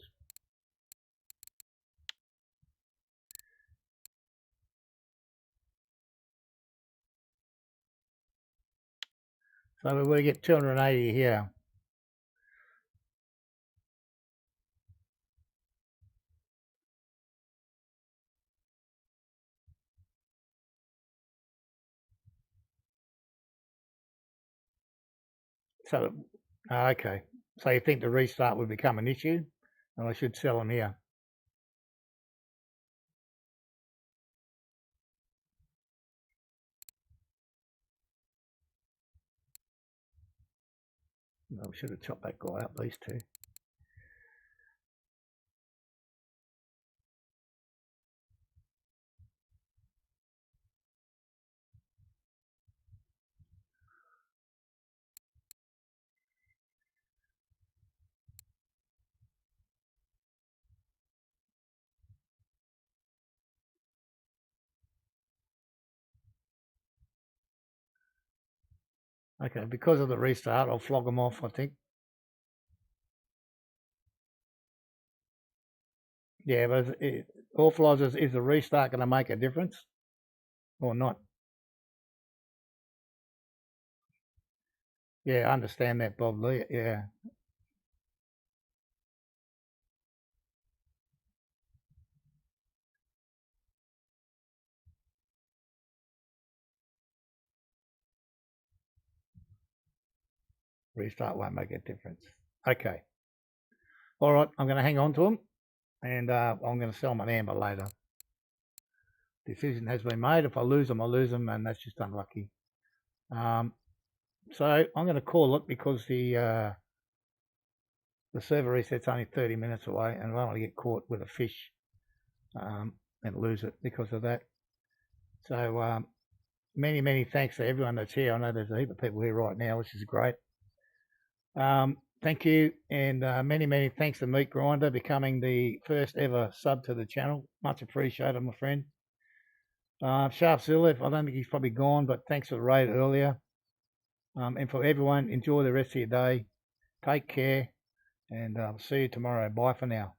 So we're going to get 280 here. So, okay. So you think the restart would become an issue, and I should sell them here? No, we should have chopped that guy up, these two. Okay, because of the restart, I'll flog them off, I think. Yeah, but authorisers, is the restart going to make a difference or not? Yeah, I understand that, Bob Lee. Yeah. Restart won't make a difference. Okay. All right, I'm going to hang on to them, and I'm going to sell them at Amber later. Decision has been made. If I lose them, I lose them, and that's just unlucky. So I'm going to call it because the server reset's only 30 minutes away, and I don't want to get caught with a fish and lose it because of that. So many thanks to everyone that's here. I know there's a heap of people here right now, which is great. Thank you, and many thanks to Meat Grinder becoming the first ever sub to the channel. Much appreciated, my friend. Sharp Zilla, I don't think he's probably gone, but thanks for the raid earlier. And for everyone, enjoy the rest of your day. Take care, and see you tomorrow. Bye for now.